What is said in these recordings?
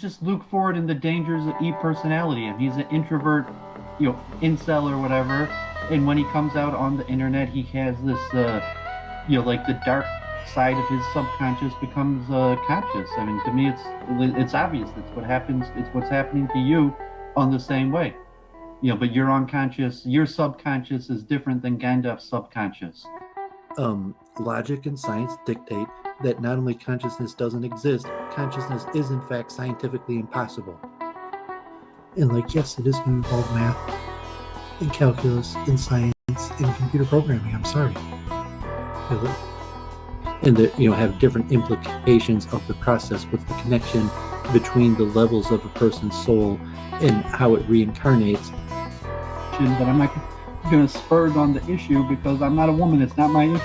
just Luke Ford and the dangers of e-personality. And he's an introvert, incel or whatever. And when he comes out on the internet, he has this, like the dark side of his subconscious becomes conscious. I mean, to me, it's obvious. It's what happens. It's what's happening to you on the same way. But your unconscious, your subconscious is different than Gandalf's subconscious. Logic and science dictate that not only consciousness doesn't exist, consciousness is in fact scientifically impossible. And yes, it is going to involve math and calculus and science and computer programming. I'm sorry. And that have different implications of the process. What's the connection between the levels of a person's soul and how it reincarnates? But I'm not going to spur on the issue because I'm not a woman. It's not my issue.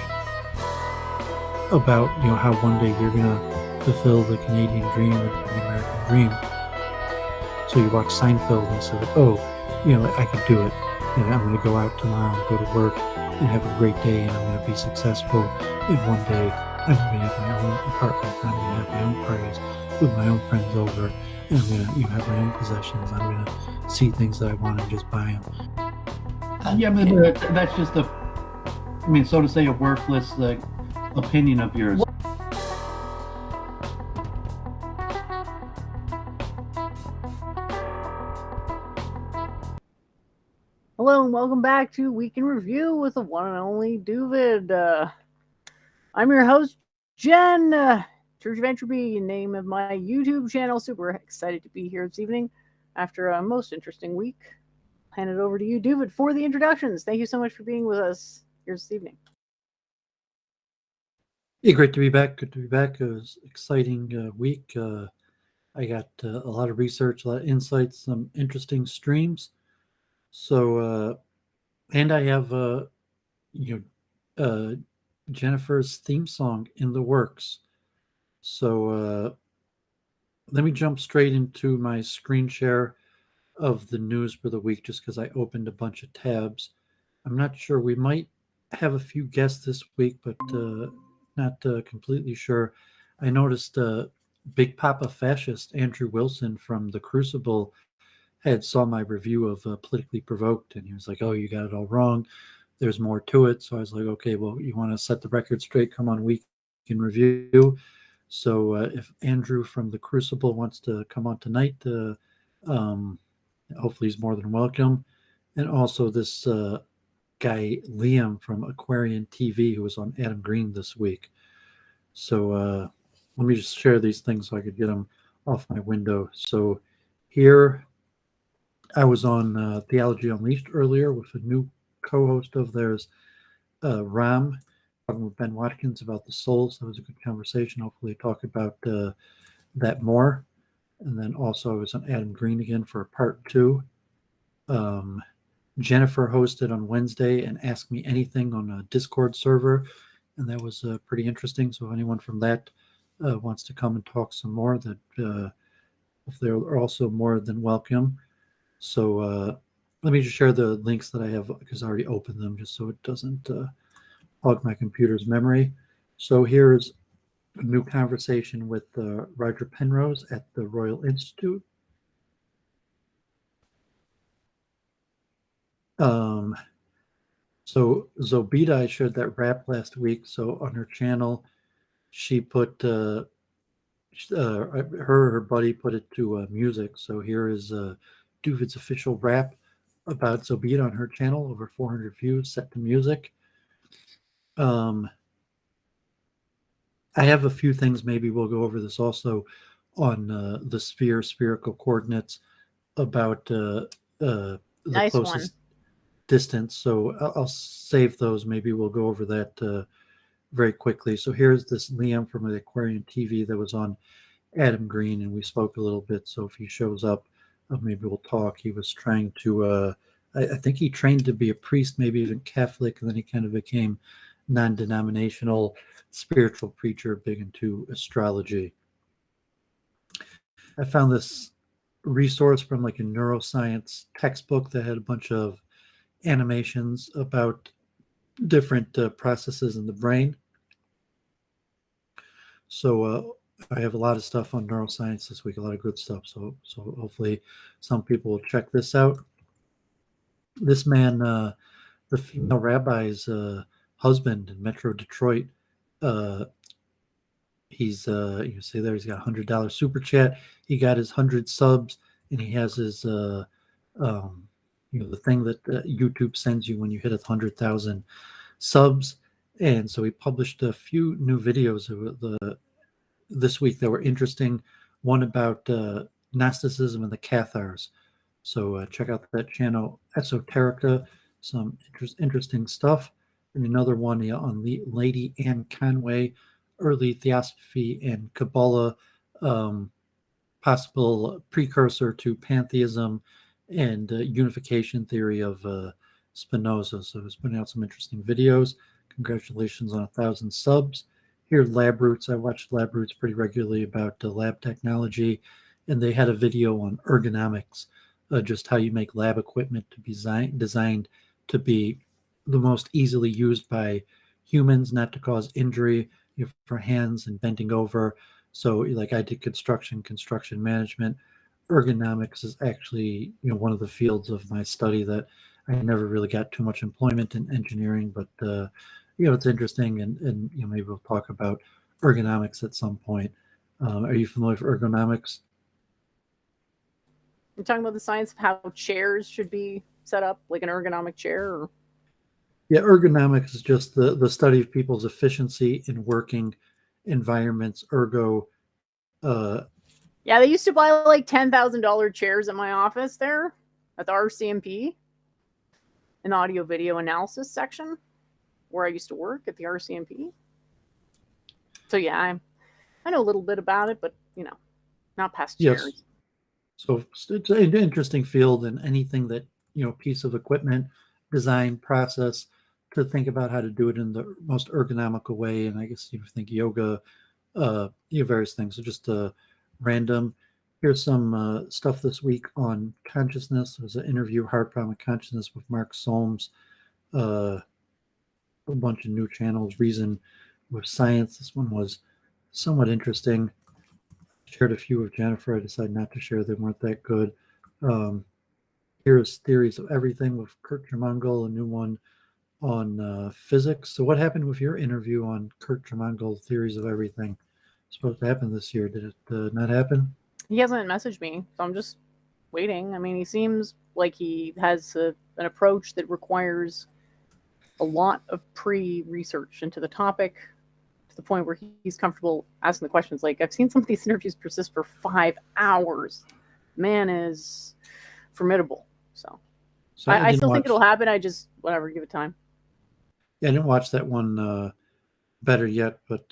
About how one day you're going to fulfill the Canadian dream or the American dream. So you watch Seinfeld and say, I could do it. I'm going to go out tomorrow and go to work and have a great day, and I'm going to be successful. And one day I'm going to have my own apartment. I'm going to have my own parties with my own friends over, and I'm going to have my own possessions. I'm going to see things that I want and just buy them. Yeah, but that's just so to say, a worthless opinion of yours. Hello and welcome back to Week in Review with the one and only Doovid. I'm your host, Jen, Church of Entropy, name of my YouTube channel. Super excited to be here this evening after a most interesting week. Hand it over to you, Doovid, for the introductions. Thank you so much for being with us here this evening. Yeah, great to be back. Good to be back. It was an exciting week. I got a lot of research, a lot of insights, some interesting streams. So, and I have, Jennifer's theme song in the works. So, let me jump straight into my screen share of the news for the week just because I opened a bunch of tabs. I'm not sure. We might have a few guests this week, but not completely sure. I noticed Big Papa Fascist Andrew Wilson from The Crucible had saw my review of Politically Provoked, and he was like, "Oh, you got it all wrong. There's more to it." So I was like, "Okay, well, you want to set the record straight? Come on Week in Review." So if Andrew from The Crucible wants to come on tonight, hopefully he's more than welcome. And also this guy Liam from Aquarian TV, who was on Adam Green this week. So let me just share these things so I could get them off my window. So here I was on Theology Unleashed earlier with a new co-host of theirs, Ram, talking with Ben Watkins about the soul. So that was a good conversation. Hopefully talk about that more. And then also I was on Adam Green again for part 2. Jennifer hosted on Wednesday and Ask Me Anything on a Discord server, and that was pretty interesting. So if anyone from that wants to come and talk some more, that if they're also more than welcome. So let me just share the links that I have because I already opened them just so it doesn't hog my computer's memory. So here's a new conversation with Roger Penrose at the Royal Institute. So Zobita, I shared that rap last week. So on her channel, she put her buddy put it to music. So here is Doovid's official rap about Zobita on her channel, over 400 views, set to music. I have a few things. Maybe we'll go over this also on the spherical coordinates about the Nice closest one. distance. So I'll save those. Maybe we'll go over that very quickly. So here's this Liam from the Aquarian TV that was on Adam Green, and we spoke a little bit. So if he shows up, maybe we'll talk. He was trying to, I think he trained to be a priest, maybe even Catholic, and then he kind of became non-denominational spiritual preacher, big into astrology. I found this resource from like a neuroscience textbook that had a bunch of animations about different processes in the brain. So I have a lot of stuff on neuroscience this week, a lot of good stuff. So hopefully some people will check this out. This man, the female rabbi's husband in Metro Detroit, uh, he's you can see there he's got $100 super chat. He got his 100 subs, and he has his the thing that YouTube sends you when you hit 100,000 subs. And so he published a few new videos this week that were interesting. One about Gnosticism and the Cathars. So check out that channel, Esoterica, some interesting stuff. And another one on Lady Anne Conway, early Theosophy and Kabbalah, possible precursor to pantheism and unification theory of Spinoza. So he's putting out some interesting videos. Congratulations on 1,000 subs. Here, Lab Roots. I watch Lab Roots pretty regularly about lab technology, and they had a video on ergonomics, just how you make lab equipment to be designed to be the most easily used by humans, not to cause injury for hands and bending over. So, like I did construction management. Ergonomics is actually one of the fields of my study that I never really got too much employment in engineering, but it's interesting, and maybe we'll talk about ergonomics at some point. Are you familiar with ergonomics? You're talking about the science of how chairs should be set up, like an ergonomic chair? Or... Yeah, ergonomics is just the study of people's efficiency in working environments. Ergo. Yeah, they used to buy like $10,000 chairs at my office there at the RCMP, an audio video analysis section, where I used to work at the RCMP. So yeah, I know a little bit about it, but not past chairs. Yes. So it's an interesting field, and anything that piece of equipment, design, process, to think about how to do it in the most ergonomical way. And I guess think yoga, various things. So just random. Here's some stuff this week on consciousness. There's an interview, Hard Problem of Consciousness, with Mark Solms. A bunch of new channels. Reason with Science. This one was somewhat interesting. Shared a few with Jennifer. I decided not to share. They weren't that good. Here's Theories of Everything with Kurt Jemangel, a new one on physics. So what happened with your interview on Kurt Jemangel, Theories of Everything? It's supposed to happen this year. Did it not happen? He hasn't messaged me, so I'm just waiting. I mean, he seems like he has an approach that requires a lot of pre-research into the topic, to the point where he's comfortable asking the questions. Like, I've seen some of these interviews persist for 5 hours. Man is formidable. So I still think it'll happen. I just, whatever, give it time. Yeah, I didn't watch that one better yet, but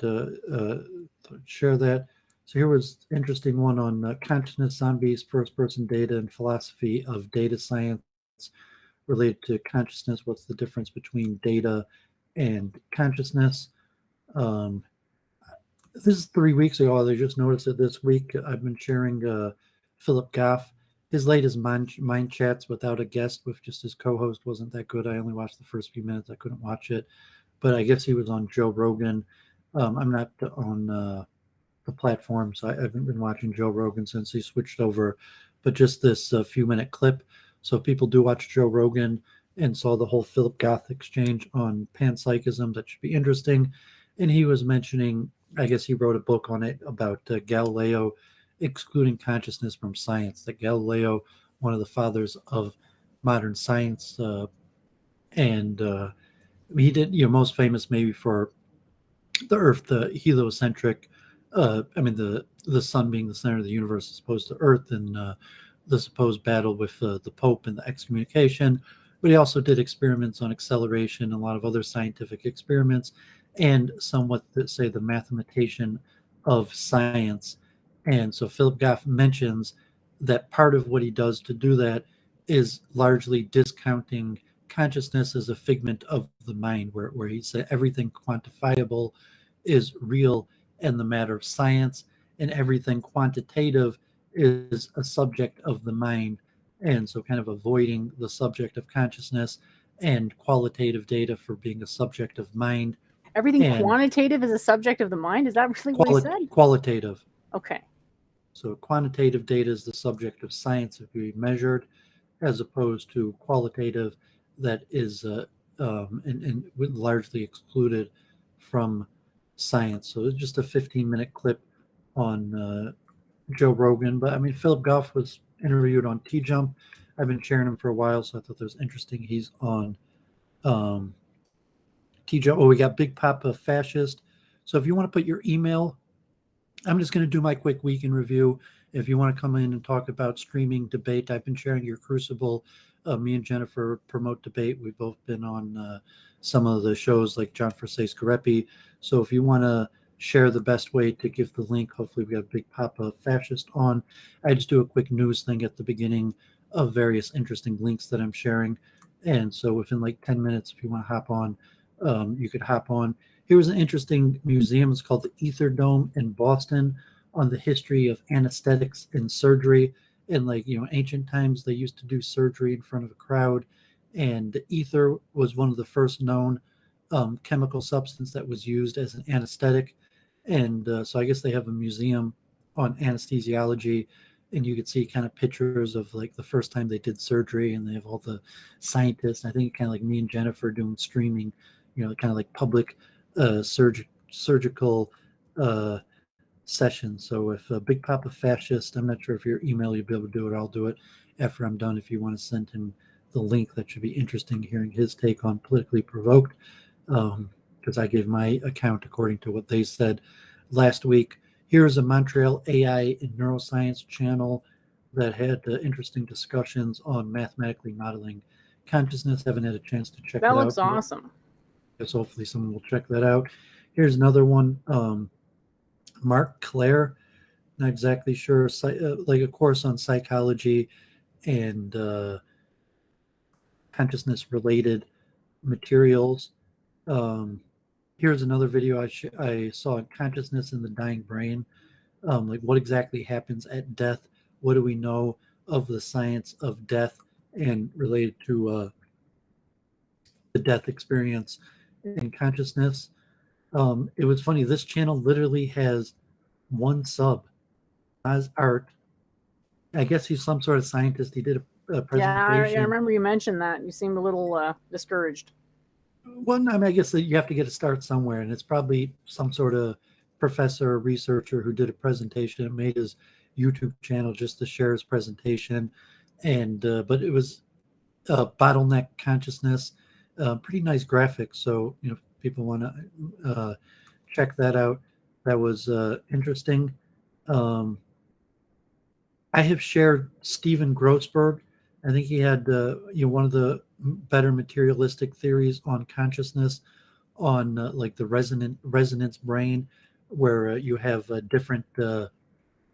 share that. So here was an interesting one on consciousness, zombies, first-person data, and philosophy of data science related to consciousness. What's the difference between data and consciousness? This is 3 weeks ago. I just noticed it this week. I've been sharing Philip Goff. His latest mind chats without a guest, with just his co-host, wasn't that good. I only watched the first few minutes. I couldn't watch it. But I guess he was on Joe Rogan. I'm not on the platform, so I haven't been watching Joe Rogan since he switched over. But just this few-minute clip. So if people do watch Joe Rogan and saw the whole Philip Goff exchange on panpsychism, that should be interesting. And he was mentioning, I guess he wrote a book on it, about Galileo excluding consciousness from science. That Galileo, one of the fathers of modern science, and he did, most famous maybe for the Earth, the heliocentric. The sun being the center of the universe as opposed to Earth, and the supposed battle with the Pope and the excommunication. But he also did experiments on acceleration and a lot of other scientific experiments, and somewhat, say, the mathematician of science. And so Philip Goff mentions that part of what he does to do that is largely discounting consciousness as a figment of the mind, where he said everything quantifiable is real in the matter of science, and everything quantitative is a subject of the mind. And so kind of avoiding the subject of consciousness and qualitative data for being a subject of mind. Everything And quantitative is a subject of the mind. Is that really what he said? Qualitative. Okay. So quantitative data is the subject of science if we measured, as opposed to qualitative that is and largely excluded from science. So it's just a 15-minute clip on Joe Rogan. But I mean, Philip Goff was interviewed on T-Jump. I've been sharing him for a while, so I thought that was interesting. He's on T-Jump. Oh, we got Big Papa Fascist. So if you want to put your email, I'm just going to do my quick week in review. If you want to come in and talk about streaming debate, I've been sharing your Crucible. Me and Jennifer promote debate. We've both been on some of the shows like John Forsace Garepi. So if you want to share the best way to give the link, hopefully we got Big Papa Fascist on. I just do a quick news thing at the beginning of various interesting links that I'm sharing. And so within like 10 minutes, if you want to hop on, you could hop on. Here was an interesting museum. It's called the Ether Dome in Boston, on the history of anesthetics and surgery. In ancient times, they used to do surgery in front of a crowd, and ether was one of the first known chemical substance that was used as an anesthetic. And so I guess they have a museum on anesthesiology, and you could see kind of pictures of like the first time they did surgery, and they have all the scientists. I think kind of like me and Jennifer doing streaming, kind of like public surgical session. So if Big Papa Fascist, I'm not sure if your email you'll be able to do it. I'll do it after I'm done. If you want to send him the link, that should be interesting hearing his take on Politically Provoked, because I gave my account according to what they said last week. Here's a Montreal AI and Neuroscience channel that had interesting discussions on mathematically modeling consciousness. Haven't had a chance to check it out. That looks awesome. So hopefully someone will check that out. Here's another one. Mark Claire, not exactly sure, like a course on psychology and consciousness related materials. Here's another video I saw, Consciousness in the Dying Brain. Like what exactly happens at death? What do we know of the science of death and related to the death experience in consciousness? It was funny. This channel literally has one sub, as Art. I guess he's some sort of scientist. He did a presentation. Yeah, I remember you mentioned that. You seemed a little discouraged. Well, I mean, I guess that you have to get a start somewhere, and it's probably some sort of professor or researcher who did a presentation and made his YouTube channel just to share his presentation. And but it was bottleneck consciousness, pretty nice graphics. So if people want to check that out, that was interesting. I have shared Stephen Grossberg. I think he had one of the better materialistic theories on consciousness, on like the resonance brain, where you have different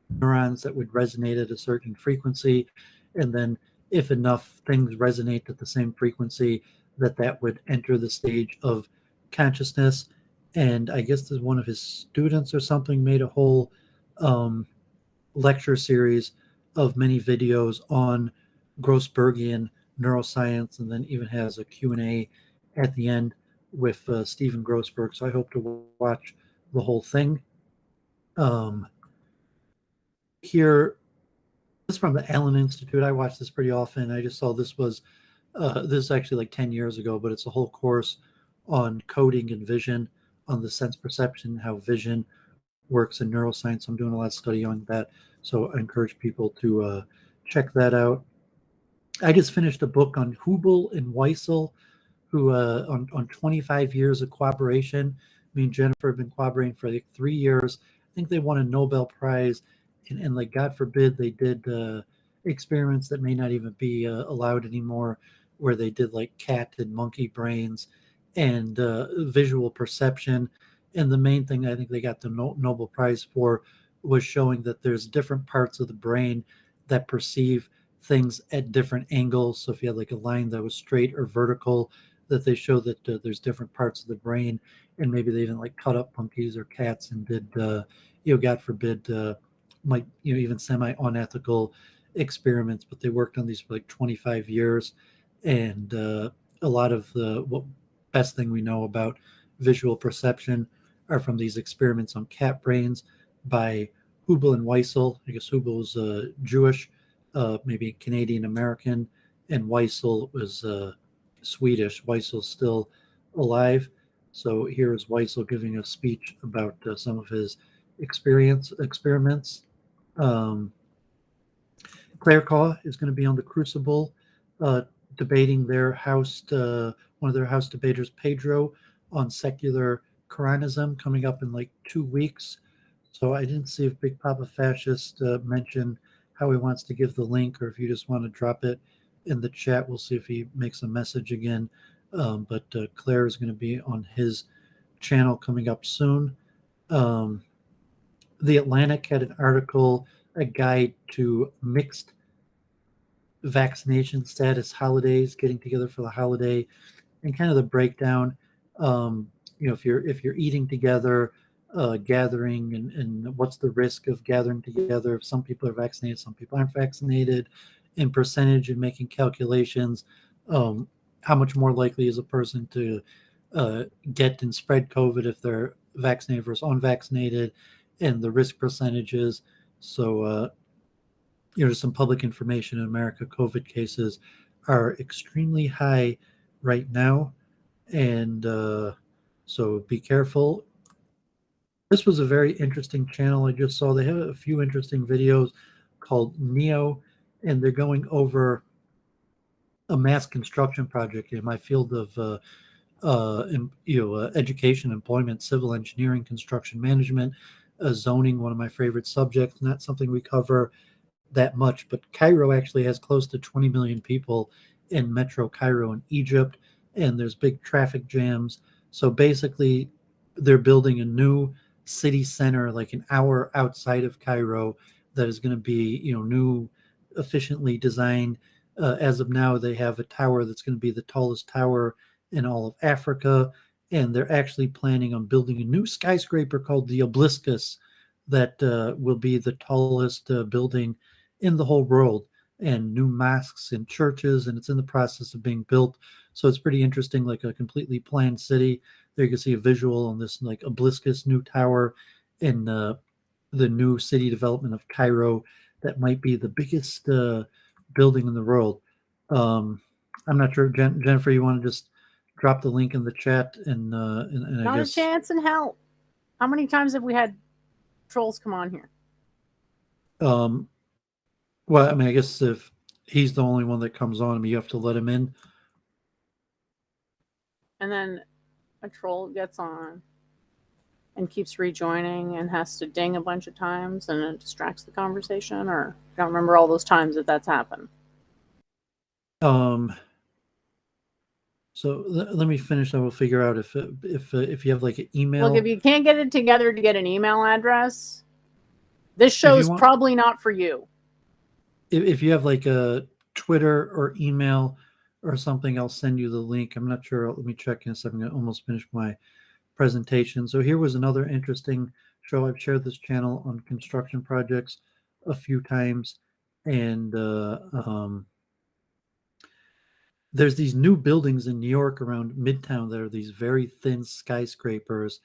neurons that would resonate at a certain frequency, and then if enough things resonate at the same frequency, that would enter the stage of consciousness. And I guess there's one of his students or something made a whole lecture series of many videos on Grossbergian neuroscience, and then even has a Q&A at the end with Stephen Grossberg. So I hope to watch the whole thing. Here, this is from the Allen Institute. I watch this pretty often. I just saw this was this is actually like 10 years ago, but it's a whole course on coding and vision, on the sense perception, how vision works in neuroscience. I'm doing a lot of study on that, so I encourage people to check that out. I just finished a book on Hubel and Weissel, who on 25 years of cooperation. Me and Jennifer have been cooperating for like 3 years. I think they won a Nobel Prize, and like God forbid they did experiments that may not even be allowed anymore, where they did like cat and monkey brains and visual perception. And the main thing I think they got the Nobel Prize for was showing that there's different parts of the brain that perceive things at different angles. So if you had like a line that was straight or vertical, that they show that there's different parts of the brain. And maybe they even like cut up monkeys or cats and did, God forbid, might even semi-unethical experiments. But they worked on these for like 25 years. And a lot of the best thing we know about visual perception are from these experiments on cat brains by Hubel and Weissel. I guess Hubel's Jewish, maybe Canadian American, and Weissel was Swedish. Weissel's still alive. So here is Weissel giving a speech about some of his experiments. Claire Caw is going to be on the Crucible, debating one of their House debaters, Pedro, on secular Quranism, coming up in like 2 weeks. So I didn't see if Big Papa Fascist mentioned how he wants to give the link, or if you just want to drop it in the chat. We'll see if he makes a message again. But Claire is going to be on his channel coming up soon. The Atlantic had an article, a guide to mixed vaccination status holidays, getting together for the holiday, and kind of the breakdown. If you're eating together, gathering, and what's the risk of gathering together? If some people are vaccinated, some people aren't vaccinated, in percentage, and making calculations. How much more likely is a person to get and spread COVID if they're vaccinated versus unvaccinated, and the risk percentages. So, just some public information in America. COVID cases are extremely high right now, and so be careful. This was a very interesting channel I just saw. They have a few interesting videos called Neo, and they're going over a mass construction project in my field of education, employment, civil engineering, construction management, zoning, one of my favorite subjects. Not something we cover that much, but Cairo actually has close to 20 million people in Metro Cairo in Egypt, and there's big traffic jams. So basically, they're building a new city center like an hour outside of Cairo that is going to be, new, efficiently designed. As of now, they have a tower that's going to be the tallest tower in all of Africa, and they're actually planning on building a new skyscraper called the Obelisk that will be the tallest building in the whole world, and new mosques and churches, and it's in the process of being built. So it's pretty interesting, like a completely planned city. There you can see a visual on this like Obelisk new tower in the new city development of Cairo that might be the biggest building in the world. I'm not sure, Jennifer, you want to just drop the link in the chat, and Not I guess a chance in hell. How many times have we had trolls come on here? Well, I mean, I guess if he's the only one that comes on, you have to let him in. And then a troll gets on and keeps rejoining and has to ding a bunch of times, and it distracts the conversation. Or I don't remember all those times that's happened. So let me finish. I will figure out if you have like an email. Look, if you can't get it together to get an email address, this show's probably not for you. If you have like a Twitter or email or something, I'll send you the link. I'm not sure. Let me check in a second. I almost finished my presentation. So here was another interesting show. I've shared this channel on construction projects a few times, and there's these new buildings in New York around Midtown that are these very thin skyscrapers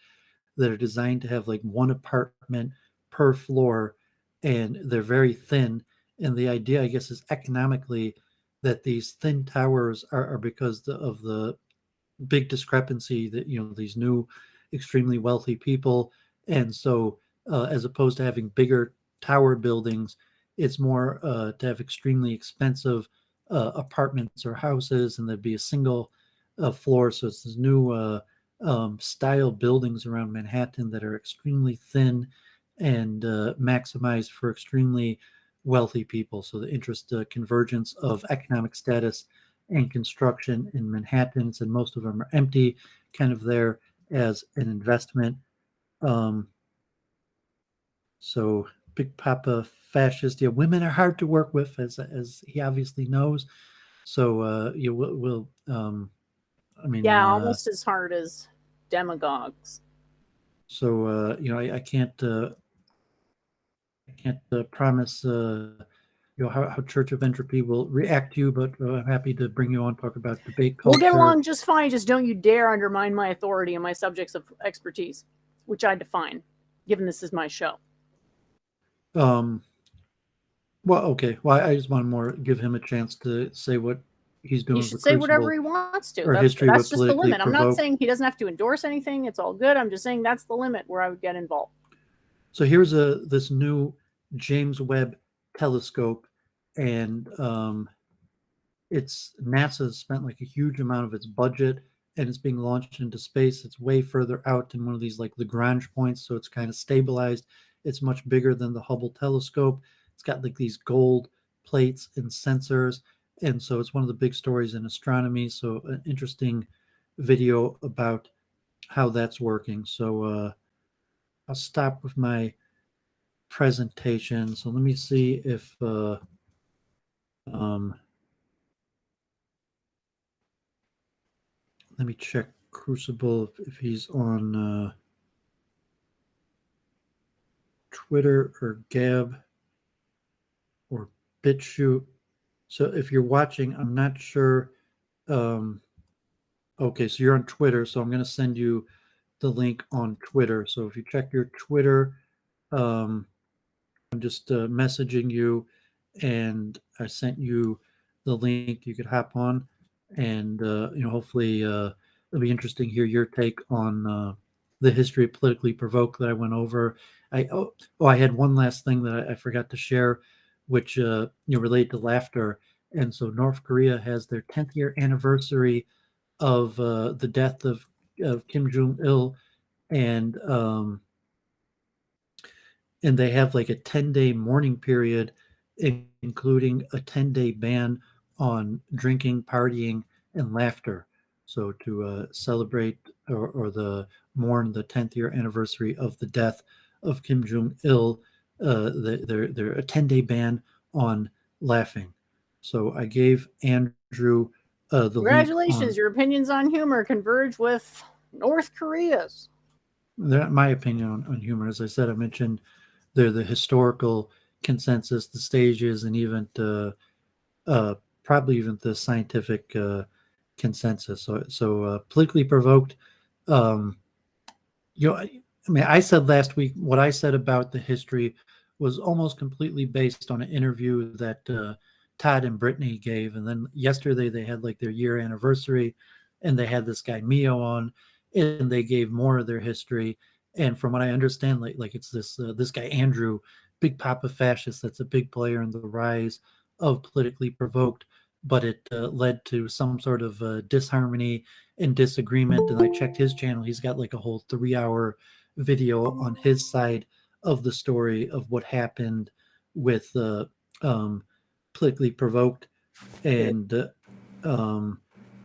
that are designed to have like one apartment per floor, and they're very thin. And the idea, I guess, is economically that these thin towers are because of the big discrepancy that, these new extremely wealthy people. And so as opposed to having bigger tower buildings, it's more to have extremely expensive apartments or houses, and there'd be a single floor. So it's this new style buildings around Manhattan that are extremely thin and maximized for extremely wealthy people. So the interest convergence of economic status and construction in Manhattan, and most of them are empty, kind of there as an investment. So Big Papa Fascist, women are hard to work with, as he obviously knows. So almost as hard as demagogues. So I can't promise how Church of Entropy will react to you, but I'm happy to bring you on, talk about debate We'll culture. get along just fine. Just don't you dare undermine my authority and my subjects of expertise, which I define, given this is my show. Well, okay. Well, I just want to more give him a chance to say what he's doing. He with should the say whatever Crucible he wants to. or That's history with just the politically limit. I'm not provoked. saying he doesn't have to endorse anything. It's all good. I'm just saying that's the limit where I would get involved. So here's this new James Webb telescope, and it's NASA spent like a huge amount of its budget, and it's being launched into space. It's way further out than one of these like Lagrange points, so it's kind of stabilized. It's much bigger than the Hubble telescope. It's got like these gold plates and sensors, and so it's one of the big stories in astronomy. So an interesting video about how that's working. So I'll stop with my presentation. So let me see if let me check Crucible if he's on Twitter or Gab or BitChute. So if you're watching, I'm not sure. Okay, so you're on Twitter, so I'm going to send you the link on Twitter. So if you check your Twitter, I'm just messaging you, and I sent you the link. You could hop on, and hopefully it'll be interesting to hear your take on the history of politically provoked that I went over. I had one last thing that I forgot to share, which related to laughter. And so North Korea has their 10th year anniversary of the death of Kim Jong Il, and they have like a 10-day mourning period, including a 10-day ban on drinking, partying, and laughter. So to celebrate or mourn the 10th year anniversary of the death of Kim Jong Il, they're a 10-day ban on laughing. So I gave Andrew the Congratulations, link on, your opinions on humor converge with North Korea's. my opinion on humor. As I said, I mentioned they're the historical consensus, the stages, and even probably even the scientific consensus. So politically provoked. I said last week what I said about the history was almost completely based on an interview that Todd and Brittany gave, and then yesterday they had like their year anniversary, and they had this guy Mio on, and they gave more of their history. And from what I understand, like it's this guy Andrew, big papa fascist, that's a big player in the rise of politically provoked, but it led to some sort of disharmony and disagreement. And I checked his channel; he's got like a whole 3-hour video on his side of the story of what happened with politically provoked. And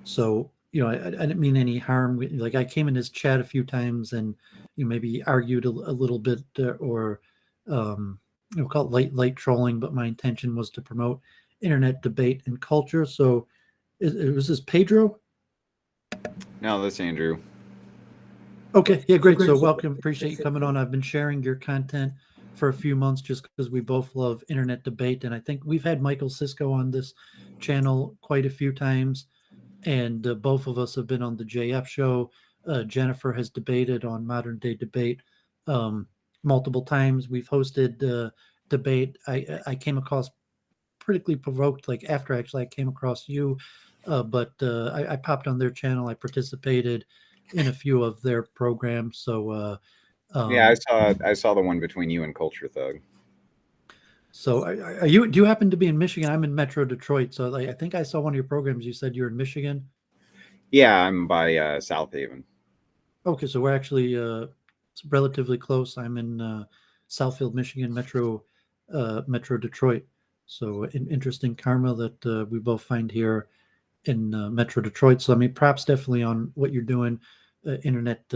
so I didn't mean any harm. Like I came in his chat a few times, and maybe argued a little bit, or call it light trolling. But my intention was to promote internet debate and culture. So was this Pedro? No, that's Andrew. Okay, yeah, great. So welcome. Appreciate you coming on. I've been sharing your content for a few months just because we both love internet debate. And I think we've had Michael Cisco on this channel quite a few times. And both of us have been on the JF show. Jennifer has debated on Modern Day Debate multiple times. We've hosted debate. I came across politically provoked like after actually I came across you, but I popped on their channel. I participated in a few of their programs. So Yeah, I saw the one between you and Culture Thug. So do you happen to be in Michigan? I'm in Metro Detroit. So I think I saw one of your programs. You said you're in Michigan. Yeah, I'm by South Haven. Okay, so we're actually relatively close. I'm in Southfield, Michigan, Metro Detroit. So an interesting karma that we both find here in Metro Detroit. So I mean, props definitely on what you're doing, internet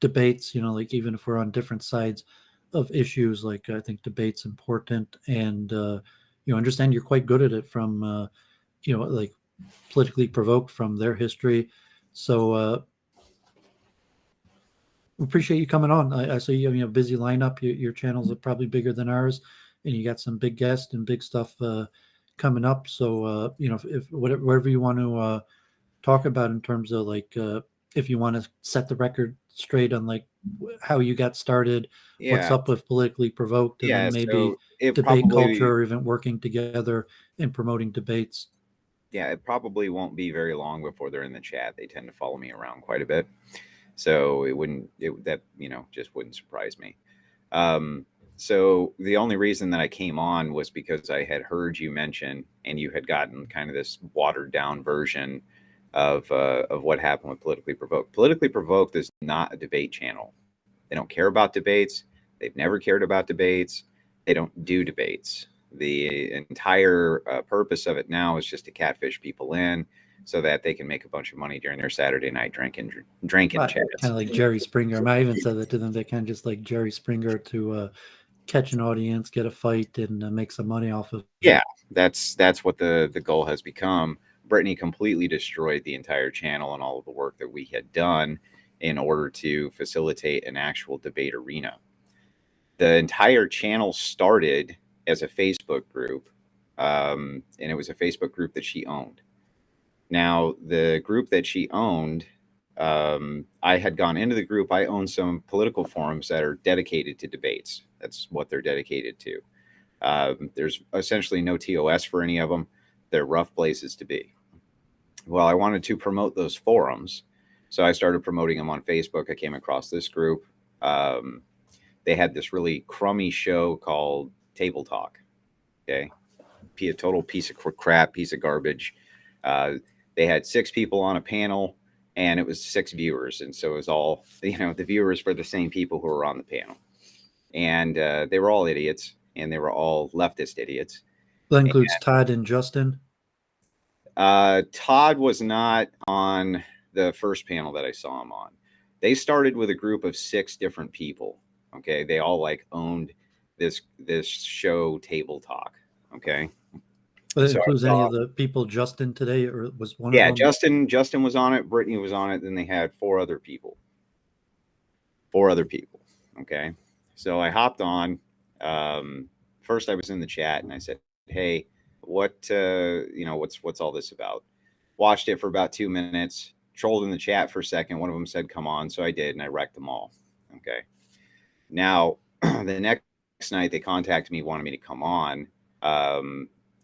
debates. Like even if we're on different sides of issues, like I think debate's important, and understand you're quite good at it from like politically provoked from their history. So appreciate you coming on. I see you have a busy lineup. Your channels are probably bigger than ours, and you got some big guests and big stuff coming up. So if whatever you want to talk about in terms of like if you want to set the record straight on like how you got started, what's Yeah. up with Politically Provoked, and Yeah. then maybe So it debate probably, culture or even working together and promoting debates. yeah, it probably won't be very long before they're in the chat. They tend to follow me around quite a bit. So that just wouldn't surprise me. So the only reason that I came on was because I had heard you mention, and you had gotten kind of this watered down version of what happened with Politically Provoked. Politically Provoked is not a debate channel. They don't care about debates. They've never cared about debates. They don't do debates. The entire purpose of it now is just to catfish people in so that they can make a bunch of money during their Saturday night drinking chats. Kind of like Jerry Springer. I even said that to them. They kind of just like Jerry Springer to catch an audience, get a fight, and make some money off of it. Yeah, that's what the goal has become. Brittany completely destroyed the entire channel and all of the work that we had done in order to facilitate an actual debate arena. The entire channel started as a Facebook group, and it was a Facebook group that she owned. Now, the group that she owned, I had gone into the group. I own some political forums that are dedicated to debates. That's what they're dedicated to. There's essentially no TOS for any of them. They're rough places to be. Well, I wanted to promote those forums, so I started promoting them on Facebook. I came across this group. They had this really crummy show called Table Talk. Okay, a total piece of crap, piece of garbage. They had 6 people on a panel, and it was 6 viewers, and so it was all the viewers were the same people who were on the panel, and they were all idiots, and they were all leftist idiots. That includes Todd and Justin. Todd was not on the first panel that I saw him on. They started with a group of 6 different people. Okay, they all like owned this show, Table Talk. Okay, But it includes any of the people Justin today, or was one yeah, of them? Justin was on it. Brittany was on it. Then they had 4 other people. 4 other people. Okay, so I hopped on. First, I was in the chat and I said, "Hey, what's all this about?" Watched it for about 2 minutes. Trolled in the chat for a second. One of them said, "Come on," so I did, and I wrecked them all. Okay. Now, the next night they contacted me, wanted me to come on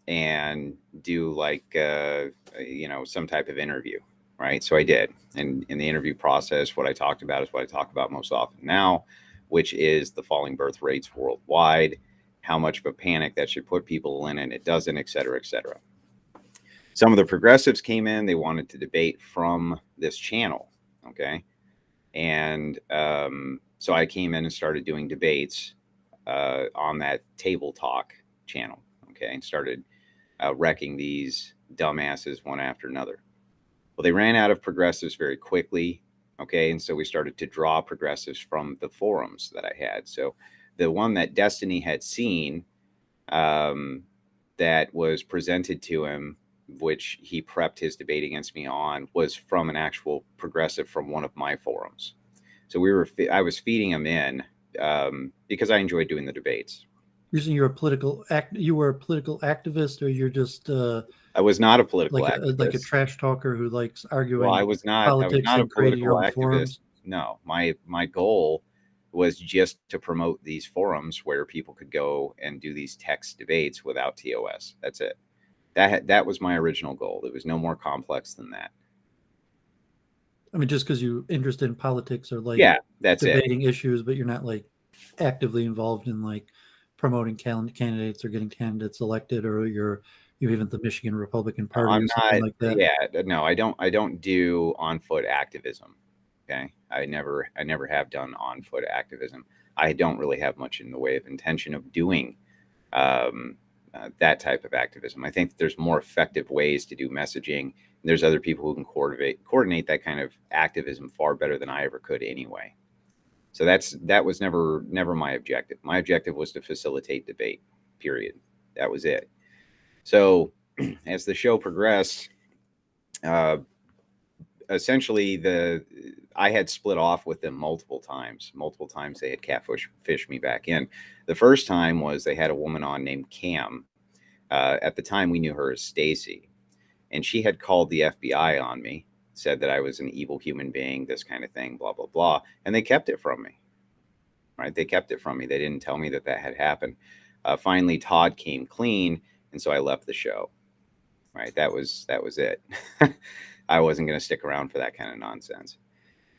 and do like some type of interview, right? So I did, and in the interview process, what I talked about is what I talk about most often now, which is the falling birth rates worldwide, how much of a panic that should put people in, and it doesn't, et cetera, et cetera. Some of the progressives came in; they wanted to debate from this channel, okay, and so I came in and started doing debates on that Table Talk channel, okay, and started wrecking these dumbasses one after another. Well, they ran out of progressives very quickly, okay, and so we started to draw progressives from the forums that I had. So the one that Destiny had seen that was presented to him, which he prepped his debate against me on, was from an actual progressive from one of my forums. So I was feeding him in because I enjoyed doing the debates. You were a political activist, or you're just I was not a political activist. like a trash talker who likes arguing. Well, I was not a political activist. No, my goal was just to promote these forums where people could go and do these text debates without TOS. That's it. That was my original goal. It was no more complex than that. I mean, just because you're interested in politics or like that's debating issues, but you're not like actively involved in like promoting candidates or getting candidates elected, or you're even the Michigan Republican Party or something like that. Yeah, no, I don't do on foot activism. Okay, I never have done on foot activism. I don't really have much in the way of intention of doing that type of activism. I think there's more effective ways to do messaging. There's other people who can coordinate that kind of activism far better than I ever could anyway. So that was never my objective. My objective was to facilitate debate, period. That was it. So as the show progressed, essentially I had split off with them multiple times. Multiple times they had catfished me back in. The first time was they had a woman on named Cam. At the time, we knew her as Stacy, and she had called the FBI on me, said that I was an evil human being, this kind of thing, blah, blah, blah. And they kept it from me, right? They kept it from me. They didn't tell me that had happened. Finally, Todd came clean, and so I left the show, right? That was it. I wasn't going to stick around for that kind of nonsense.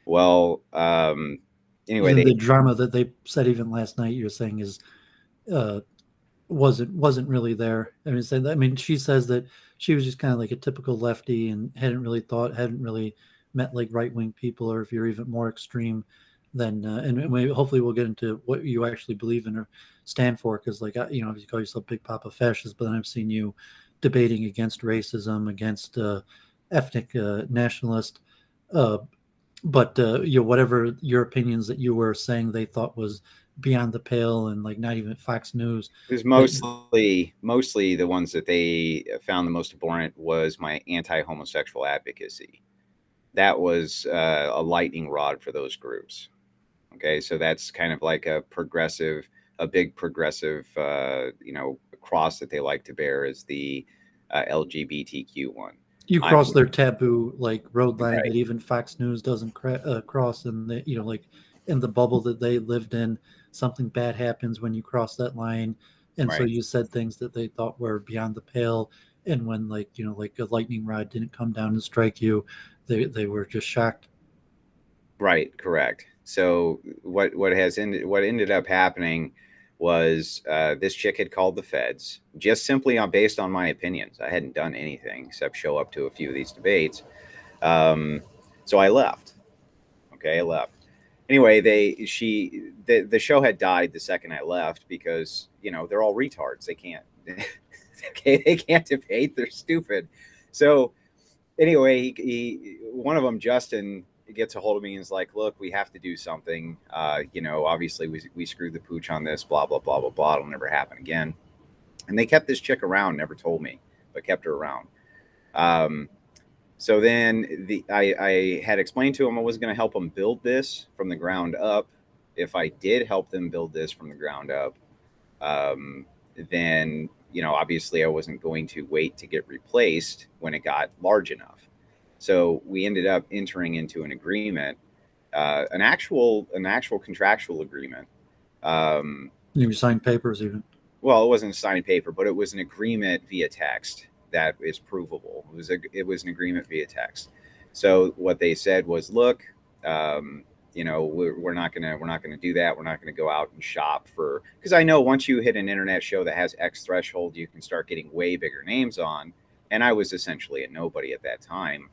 Well, anyway, the drama that they said even last night, you're saying is wasn't really there. I mean, she says that she was just kind of like a typical lefty and hadn't really met like right-wing people, or if you're even more extreme, then and maybe hopefully we'll get into what you actually believe in or stand for, because like you know, you call yourself Big Papa Fascist, but then I've seen you debating against racism, against ethnic nationalist, but you know, whatever your opinions that you were saying they thought was beyond the pale and like not even Fox News. It was mostly the ones that they found the most abhorrent was my anti-homosexual advocacy. That was a lightning rod for those groups. Okay, so that's kind of like a big progressive, you know, cross that they like to bear is the LGBTQ one. You cross their taboo like road line, Right. that even Fox News doesn't cross, and you know, like in the bubble that they lived in, something bad happens when you cross that line, and so Right. you said things that they thought were beyond the pale, and when like you know, like a lightning rod didn't come down and strike you, they were just shocked. Right, correct. So what ended up happening was this chick had called the feds just simply based on my opinions. I hadn't done anything except show up to a few of these debates. So I left. Okay, I left. Anyway, the show had died the second I left because, you know, they're all retards. They can't okay, they can't debate. They're stupid. So anyway, one of them, Justin, gets a hold of me and is like, look, we have to do something. You know, obviously we screwed the pooch on this, blah, blah, blah, blah, blah. It'll never happen again. And they kept this chick around, never told me, but kept her around. So then I had explained to him I was going to help them build this from the ground up. If I did help them build this from the ground up, then, you know, obviously I wasn't going to wait to get replaced when it got large enough. So we ended up entering into an agreement, an actual contractual agreement. You signed papers even. Well, it wasn't a signed paper, but it was an agreement via text that is provable. It was an agreement via text. So what they said was, look, you know, we're not gonna do that. We're not gonna go out and shop for, because I know once you hit an internet show that has X threshold, you can start getting way bigger names on. And I was essentially a nobody at that time.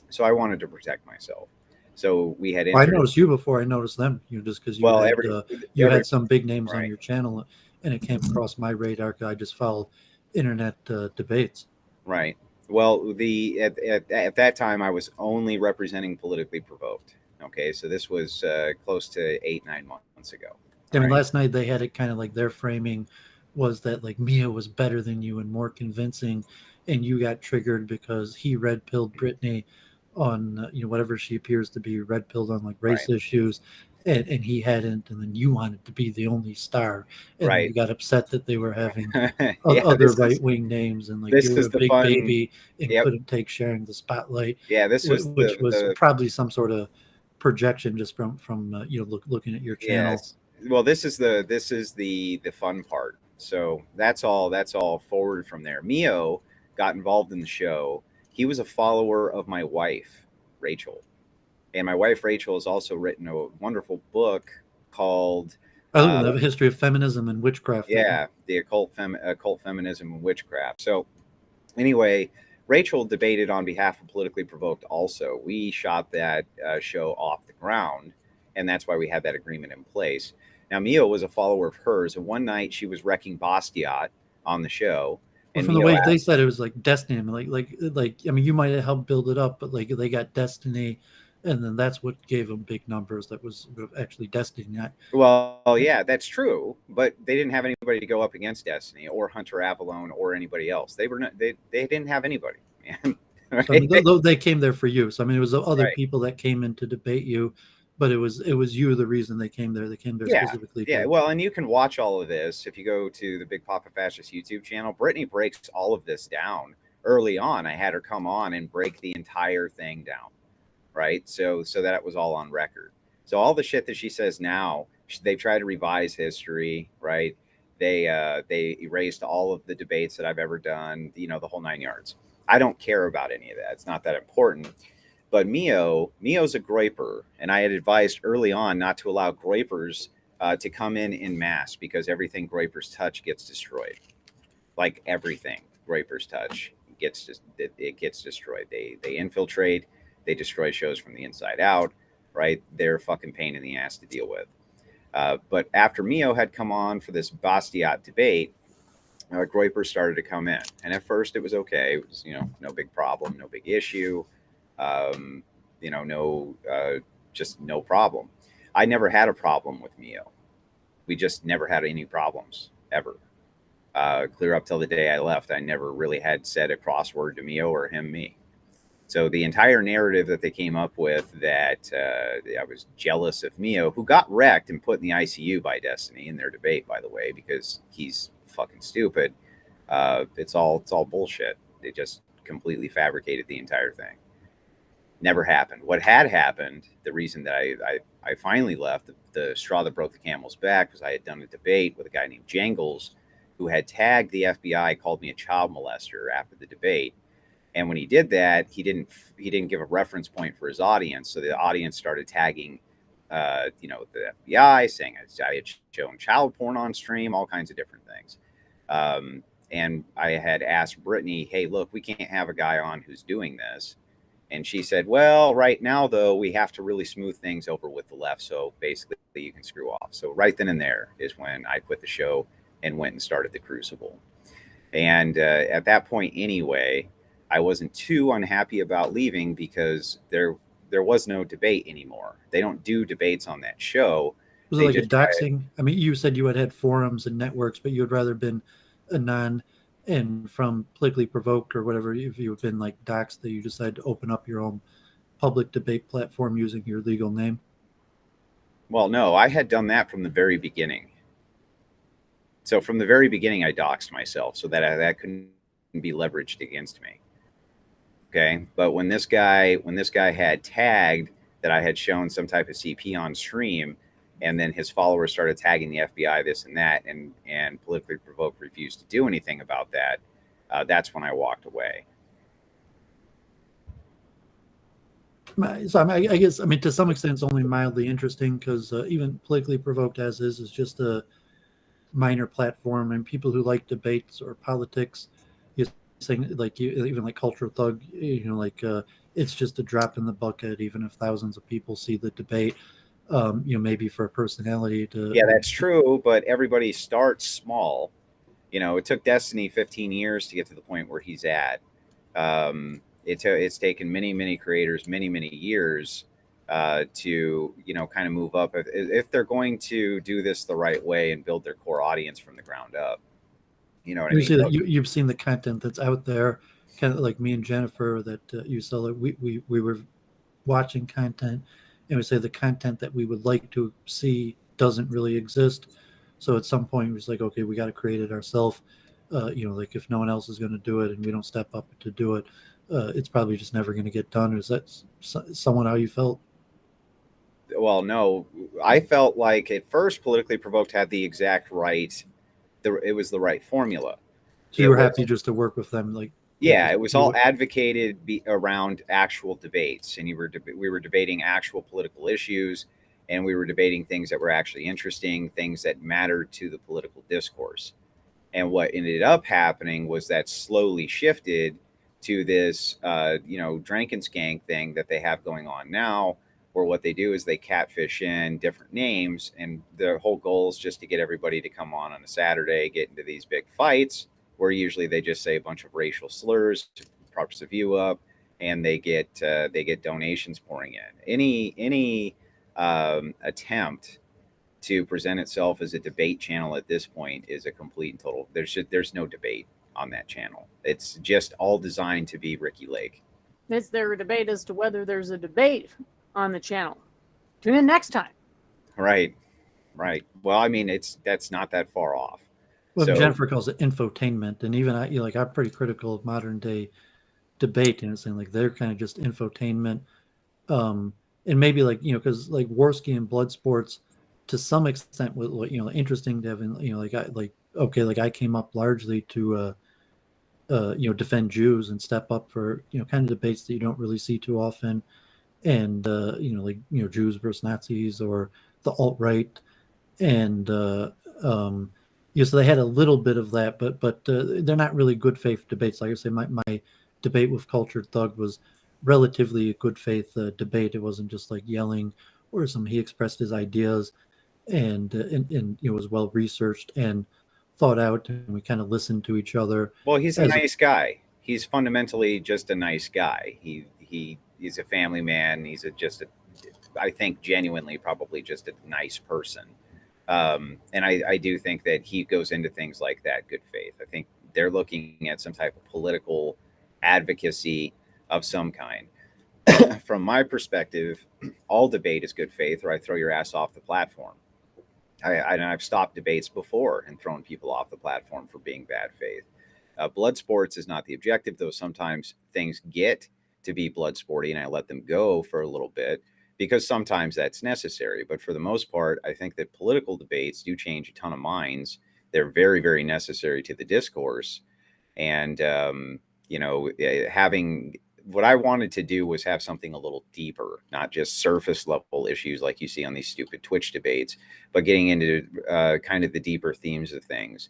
So I wanted to protect myself. So we had. I noticed you before I noticed them. You just because you had some big names on your channel, and it came across my radar. I just follow internet debates. Right. Well, at that time I was only representing Politically Provoked. Okay, so this was close to 8-9 months ago. I mean, last night they had it kind of like their framing was that like Mia was better than you and more convincing, and you got triggered because he red-pilled Brittany on you know, whatever she appears to be red-pilled on like race issues, and he hadn't, and then you wanted to be the only star, and you got upset that they were having other right-wing names, and like you were a big baby and couldn't take sharing the spotlight. Yeah, this was which was probably some sort of projection just from you know, looking at your channel. Yes. Well, this is the fun part. So that's all forward from there. Mio got involved in the show. He was a follower of my wife, Rachel. And my wife, Rachel, has also written a wonderful book called The History of Feminism and Witchcraft. Yeah, the occult feminism and witchcraft. So anyway, Rachel debated on behalf of Politically Provoked also. We shot that show off the ground, and that's why we had that agreement in place. Now, Mio was a follower of hers, and one night she was wrecking Basquiat on the show. And from the way they said it was like destiny. I mean, like I mean, you might have helped build it up, but like they got destiny, and then that's what gave them big numbers. That was actually destiny. Well, yeah, that's true, but they didn't have anybody to go up against Destiny or Hunter Avalon or anybody else. They didn't have anybody. So, I mean, they came there for you. So I mean, it was the other Right. people that came in to debate you, but it was you the reason they came there. They came there Yeah, specifically. yeah. To, Well, and you can watch all of this if you go to the Big Papa Fascist YouTube channel. Brittany breaks all of this down early on. I had her come on and break the entire thing down, right? So that it was all on record. So all the shit that she says now, they try to revise history, right? They erased all of the debates that I've ever done, you know, the whole 9 yards. I don't care about any of that. It's not that important. But Mio's a groiper, and I had advised early on not to allow groipers to come in mass because everything groipers touch gets destroyed. Like everything groipers touch it gets destroyed. They infiltrate, they destroy shows from the inside out, right? They're a fucking pain in the ass to deal with. But after Mio had come on for this Bastiat debate, groipers started to come in, and at first it was okay. It was, you know, no big problem, no big issue. You know, just no problem. I never had a problem with Mio. We just never had any problems ever. Clear up till the day I left, I never really had said a crossword to Mio or him me. So the entire narrative that they came up with that I was jealous of Mio, who got wrecked and put in the ICU by Destiny in their debate, by the way, because he's fucking stupid. It's all bullshit. They just completely fabricated the entire thing. Never happened. What had happened, the reason that I finally left, the straw that broke the camel's back, was I had done a debate with a guy named Jangles, who had tagged the FBI, called me a child molester after the debate. And when he did that, he didn't give a reference point for his audience. So the audience started tagging, you know, the FBI, saying I had shown child porn on stream, all kinds of different things. And I had asked Brittany, hey, look, we can't have a guy on who's doing this. And she said, well, right now, though, we have to really smooth things over with the left. So basically, you can screw off. So right then and there is when I quit the show and went and started the Crucible. And at that point, anyway, I wasn't too unhappy about leaving because there was no debate anymore. They don't do debates on that show. was it like a doxing? I mean, you said you had forums and networks, but you would rather been a non and from Politically Provoked or whatever. If you had been like doxed, that you decided to open up your own public debate platform using your legal name. Well, no, I had done that from the very beginning. So from the very beginning, I doxed myself so that that couldn't be leveraged against me. Okay, but when this guy had tagged that I had shown some type of CP on stream, and then his followers started tagging the FBI, this and that, and Politically Provoked refused to do anything about that, that's when I walked away. So I guess, I mean, to some extent, it's only mildly interesting because even Politically Provoked as is just a minor platform, and people who like debates or politics, you saying like even like Culture Thug, you know, like it's just a drop in the bucket, even if thousands of people see the debate. You know, maybe for a personality to. Yeah, that's true, but everybody starts small. You know, it took Destiny 15 years to get to the point where he's at. It's taken many creators many years to, you know, kind of move up if they're going to do this the right way and build their core audience from the ground up. You know what I mean? See that you've seen the content that's out there, kind of like me and Jennifer that you sell it. We were watching content, and we say the content that we would like to see doesn't really exist. So at some point, it was like, okay, we got to create it ourselves. You know, like if no one else is going to do it and we don't step up to do it, it's probably just never going to get done. Is that somewhat how you felt? Well, no, I felt like at first Politically Provoked had the exact right. It was the right formula. So you were happy just to work with them, like. Yeah, it was all advocated around actual debates, and we were debating actual political issues, and we were debating things that were actually interesting, things that mattered to the political discourse. And what ended up happening was that slowly shifted to this, you know, Drankenskank thing that they have going on now, where what they do is they catfish in different names, and their whole goal is just to get everybody to come on a Saturday, get into these big fights, where usually they just say a bunch of racial slurs to prop the view up, and they get donations pouring in. Any attempt to present itself as a debate channel at this point is a complete and total. There's no debate on that channel. It's just all designed to be Ricky Lake. It's their debate as to whether there's a debate on the channel. Tune in next time. Right. Well, I mean, that's not that far off. Well, So Jennifer calls it infotainment, and even I'm pretty critical of modern day debate, and saying like they're kind of just infotainment, and maybe because like Warski and Bloodsports, to some extent, was interesting to have, I came up largely to defend Jews and step up for kind of debates that you don't really see too often, and Jews versus Nazis or the alt right, and so they had a little bit of that, but they're not really good faith debates. Like I say, my debate with Cultured Thug was relatively a good faith debate. It wasn't just like yelling or he expressed his ideas, and was well researched and thought out, and we kind of listened to each other. well, he's a nice guy. He's fundamentally just a nice guy. He's a family man. He's I think genuinely probably just a nice person. And I do think that he goes into things like that good faith. I think they're looking at some type of political advocacy of some kind. From my perspective, all debate is good faith, or I throw your ass off the platform. I've stopped debates before and thrown people off the platform for being bad faith. Blood sports is not the objective, though sometimes things get to be blood sporty and I let them go for a little bit because sometimes that's necessary. But for the most part, I think that political debates do change a ton of minds. They're very, very necessary to the discourse. And, having what I wanted to do was have something a little deeper, not just surface level issues like you see on these stupid Twitch debates, but getting into kind of the deeper themes of things,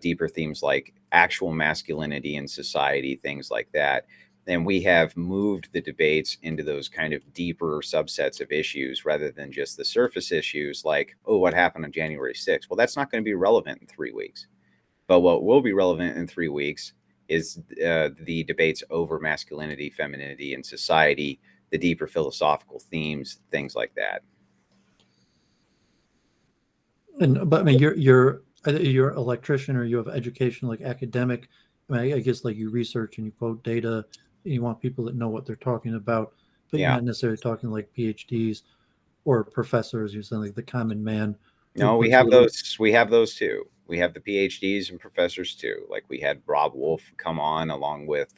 deeper themes like actual masculinity in society, things like that. And we have moved the debates into those kind of deeper subsets of issues rather than just the surface issues like, oh, what happened on January 6th? Well, that's not going to be relevant in 3 weeks. But what will be relevant in 3 weeks is the debates over masculinity, femininity, and society, the deeper philosophical themes, things like that. But I mean, you're either electrician or you have education, like academic. I mean, I guess like you research and you quote data. And you want people that know what they're talking about, but you're not necessarily talking like PhDs or professors. You're saying like the common man. No, we have those. We have those too. We have the PhDs and professors too. Like we had Rob Wolf come on along with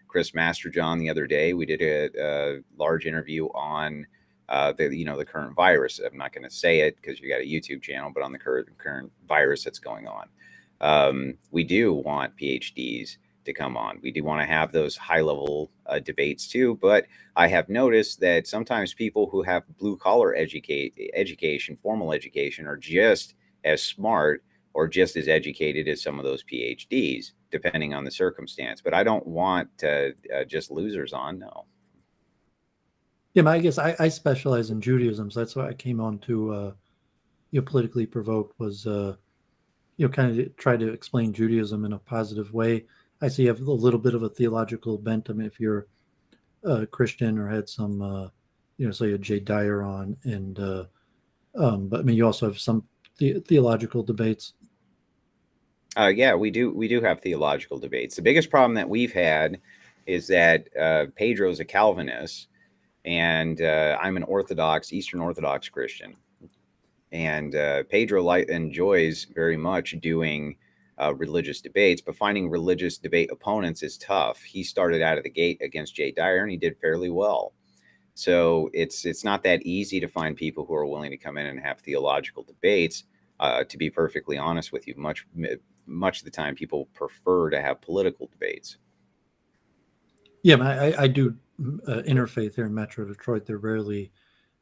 Chris Masterjohn the other day. We did a large interview on the current virus. I'm not going to say it because you got a YouTube channel, but on the current virus that's going on. We do want PhDs to come on. We do want to have those high level debates too, but I have noticed that sometimes people who have blue collar education, formal education, are just as smart or just as educated as some of those PhDs, depending on the circumstance. But I don't want just losers on. No. Yeah, I guess I specialize in Judaism, so that's why I came on to Politically Provoked, was kind of try to explain Judaism in a positive way. I see you have a little bit of a theological bent. I mean, if you're a Christian or had some, say a Jay Dyer on, and but I mean, you also have some theological debates. Yeah, we do have theological debates. The biggest problem that we've had is that Pedro's a Calvinist, and I'm an Eastern Orthodox Christian, and Pedro enjoys very much doing religious debates, but finding religious debate opponents is tough. He started out of the gate against Jay Dyer, and he did fairly well. So it's not that easy to find people who are willing to come in and have theological debates. To be perfectly honest with you, much of the time, people prefer to have political debates. Yeah, I do interfaith here in Metro Detroit. They're rarely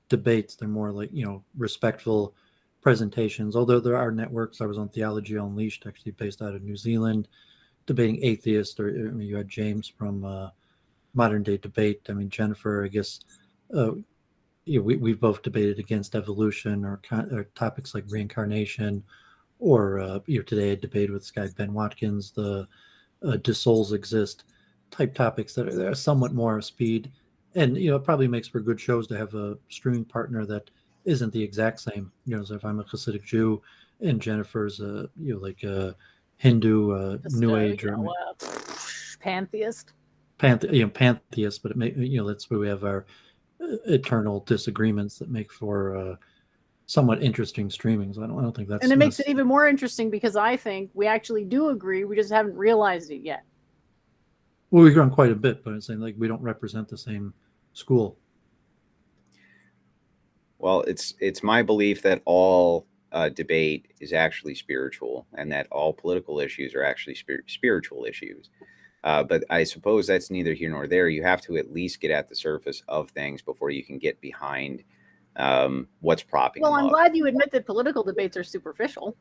debates. They're more like respectful presentations, although there are networks. I was on Theology Unleashed, actually based out of New Zealand, debating atheists, or I mean, you had James from Modern Day Debate. I mean, Jennifer, I guess we both debated against evolution or topics like reincarnation, or today I debated with this guy Ben Watkins, the do souls exist type topics that are somewhat more speed, and it probably makes for good shows to have a streaming partner that isn't the exact same. So if I'm a Hasidic Jew and Jennifer's like a Hindu, Just, New Age, or pantheist. pantheists, but that's where we have our eternal disagreements that make for somewhat interesting streamings. I don't think that's, and it makes it even more interesting because I think we actually do agree. We just haven't realized it yet. Well, we've grown quite a bit, but I'm saying like we don't represent the same school. Well, it's my belief that all debate is actually spiritual, and that all political issues are actually spiritual issues. But I suppose that's neither here nor there. You have to at least get at the surface of things before you can get behind what's propping Well, them I'm up. glad you admit that political debates are superficial.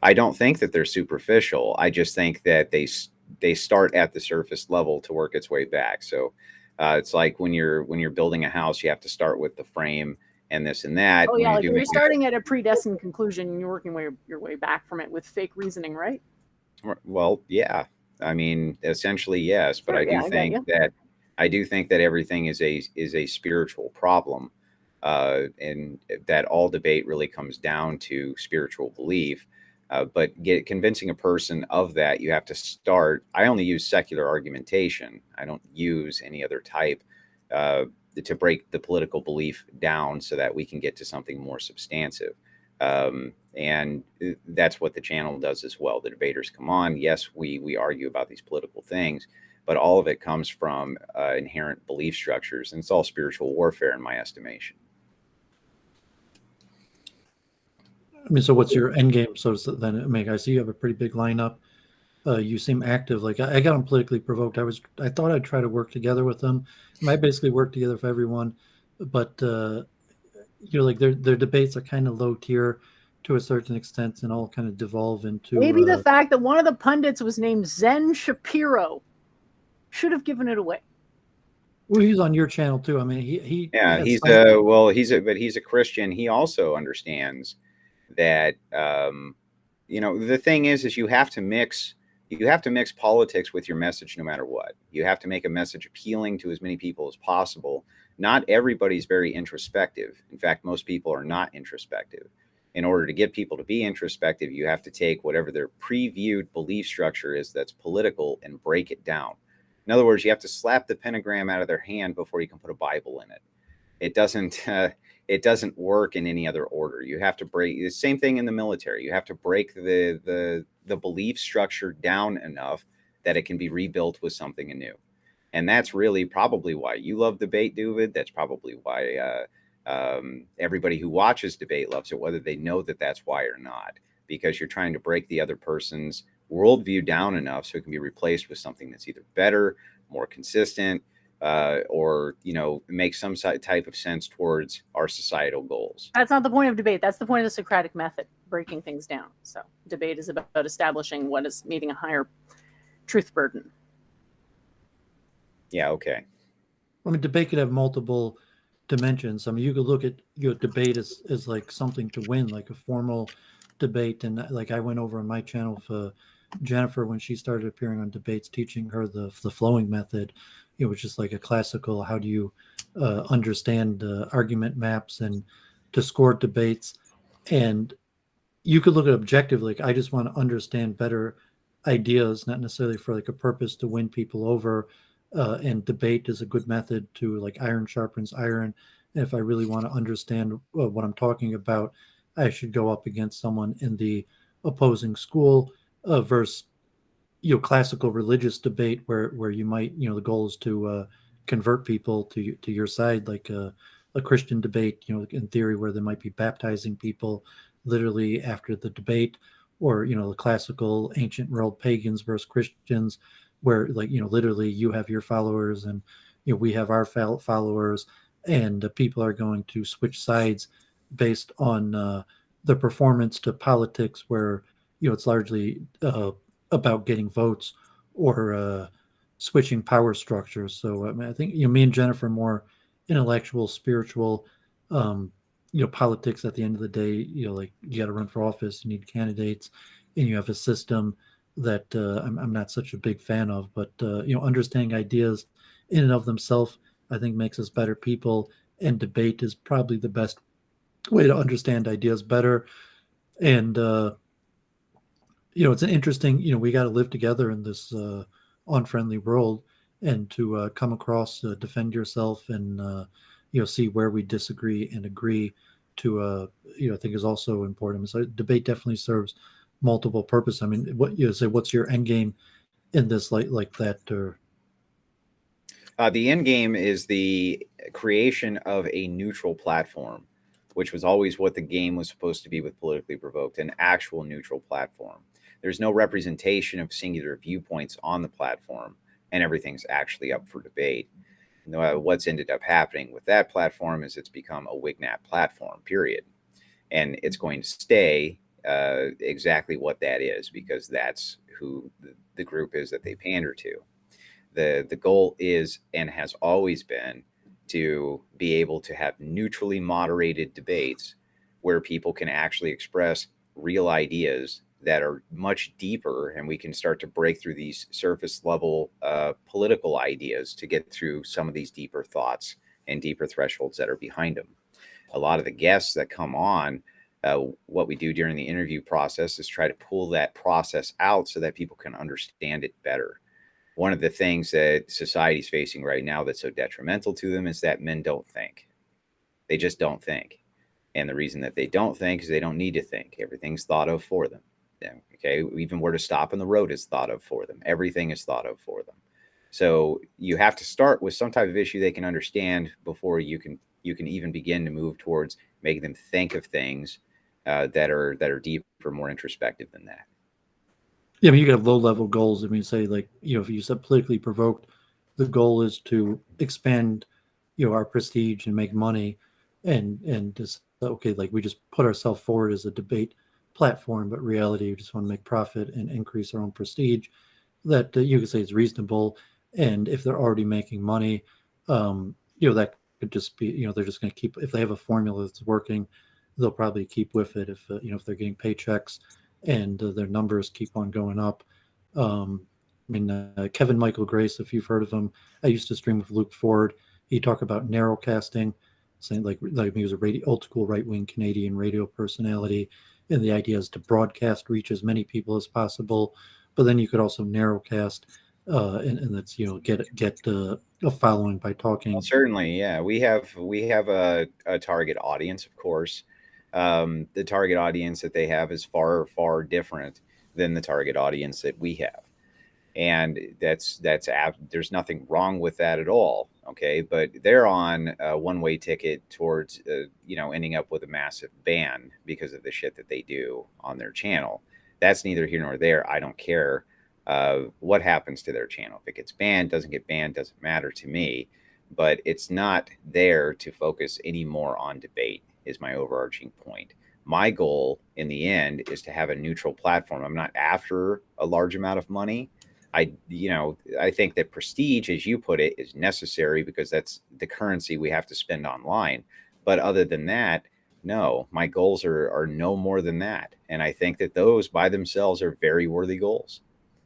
I don't think that they're superficial. I just think that they start at the surface level to work its way back. So it's like when you're building a house, you have to start with the frame and this and that. Oh When yeah, you're like doing you're starting at a predestined conclusion and you're working your way back from it with fake reasoning, right? Well, yeah. I mean, essentially, yes. But Sure, yeah, I get you. I do think that everything is a spiritual problem, and that all debate really comes down to spiritual belief. But convincing a person of that, you have to start. I only use secular argumentation. I don't use any other type to break the political belief down so that we can get to something more substantive. And that's what the channel does as well. The debaters come on. Yes, we argue about these political things, but all of it comes from inherent belief structures, and it's all spiritual warfare in my estimation. I mean, so what's your end game? So then, I mean, I see you have a pretty big lineup. You seem active. Like I got them politically provoked. I thought I'd try to work together with them. I basically work together for everyone, but like their debates are kind of low tier to a certain extent, and all kind of devolve into Maybe the fact that one of the pundits was named Zen Shapiro should have given it away. Well, he's on your channel too. I mean, he yeah, he's a Christian. He also understands that the thing is you have to mix politics with your message no matter what. You have to make a message appealing to as many people as possible. Not everybody's very introspective. In fact, most people are not introspective. In order to get people to be introspective, you have to take whatever their previewed belief structure is that's political and break it down. In other words, you have to slap the pentagram out of their hand before you can put a Bible in it. It doesn't work in any other order. You have to break the same thing in the military. You have to break the belief structure down enough that it can be rebuilt with something anew. And that's really probably why you love debate, Doovid. That's probably why everybody who watches debate loves it, whether they know that that's why or not, because you're trying to break the other person's worldview down enough so it can be replaced with something that's either better, more consistent, or make some type of sense towards our societal goals. That's not the point of debate. That's the point of the Socratic method, breaking things down. So debate is about establishing what is meeting a higher truth burden. Yeah, okay. I mean, debate could have multiple dimensions. I mean, you could look at debate as like something to win, like a formal debate. And like I went over on my channel for Jennifer when she started appearing on debates, teaching her the flowing method, which is like a classical, how do you understand argument maps and to score debates. And you could look at objectively, like I just want to understand better ideas, not necessarily for like a purpose to win people over. And debate is a good method to like iron sharpens iron. And if I really want to understand what I'm talking about, I should go up against someone in the opposing school versus classical religious debate where you might the goal is to convert people to your side, like a Christian debate, in theory, where they might be baptizing people literally after the debate, or the classical ancient world pagans versus Christians, where literally you have your followers and we have our followers, and people are going to switch sides based on the performance to politics, where it's largely about getting votes or switching power structures. So I mean, I think me and Jennifer are more intellectual, spiritual. Politics at the end of the day, like you got to run for office, you need candidates, and you have a system that I'm not such a big fan of. But understanding ideas in and of themselves, I think, makes us better people, and debate is probably the best way to understand ideas better. And it's an interesting, we got to live together in this unfriendly world. and to come across, defend yourself, and see where we disagree and agree. To I think is also important. So debate definitely serves multiple purposes. I mean, what you say? What's your end game in this, like that? Or The end game is the creation of a neutral platform, which was always what the game was supposed to be with Politically Provoked, an actual neutral platform. There's no representation of singular viewpoints on the platform, and everything's actually up for debate. What's ended up happening with that platform is it's become a Wignat platform, period. And it's going to stay exactly what that is, because that's who the group is that they pander to. The goal is and has always been to be able to have neutrally moderated debates where people can actually express real ideas that are much deeper, and we can start to break through these surface level political ideas to get through some of these deeper thoughts and deeper thresholds that are behind them. A lot of the guests that come on, what we do during the interview process is try to pull that process out so that people can understand it better. One of the things that society's facing right now that's so detrimental to them is that men don't think. They just don't think. And the reason that they don't think is they don't need to think. Everything's thought of for them. Yeah, okay. Even where to stop in the road is thought of for them. Everything is thought of for them. So you have to start with some type of issue they can understand before you can even begin to move towards making them think of things that are deeper, more introspective than that. yeah, I mean, you can have low level goals. I mean, say like if you said Politically Provoked, the goal is to expand our prestige and make money, and just okay, like we just put ourselves forward as a debate platform, but reality we just want to make profit and increase our own prestige. That you could say is reasonable, and if they're already making money, that could just be they're just going to keep, if they have a formula that's working, they'll probably keep with it. If if they're getting paychecks and their numbers keep on going up. I mean, Kevin Michael Grace, if you've heard of him, I used to stream with Luke Ford. He talked about narrowcasting, saying like he was a old school right wing Canadian radio personality, and the idea is to broadcast, reach as many people as possible, but then you could also narrowcast, and that's get a following by talking. Well, certainly, yeah. We have a target audience, of course. The target audience that they have is far, far different than the target audience that we have. And there's nothing wrong with that at all. Okay. But they're on a one-way ticket towards, ending up with a massive ban because of the shit that they do on their channel. That's neither here nor there. I don't care what happens to their channel. If it gets banned, doesn't get banned, doesn't matter to me. But it's not there to focus any more on debate, is my overarching point. My goal in the end is to have a neutral platform. I'm not after a large amount of money. I think that prestige, as you put it, is necessary because that's the currency we have to spend online. But other than that, no, my goals are no more than that. And I think that those by themselves are very worthy goals.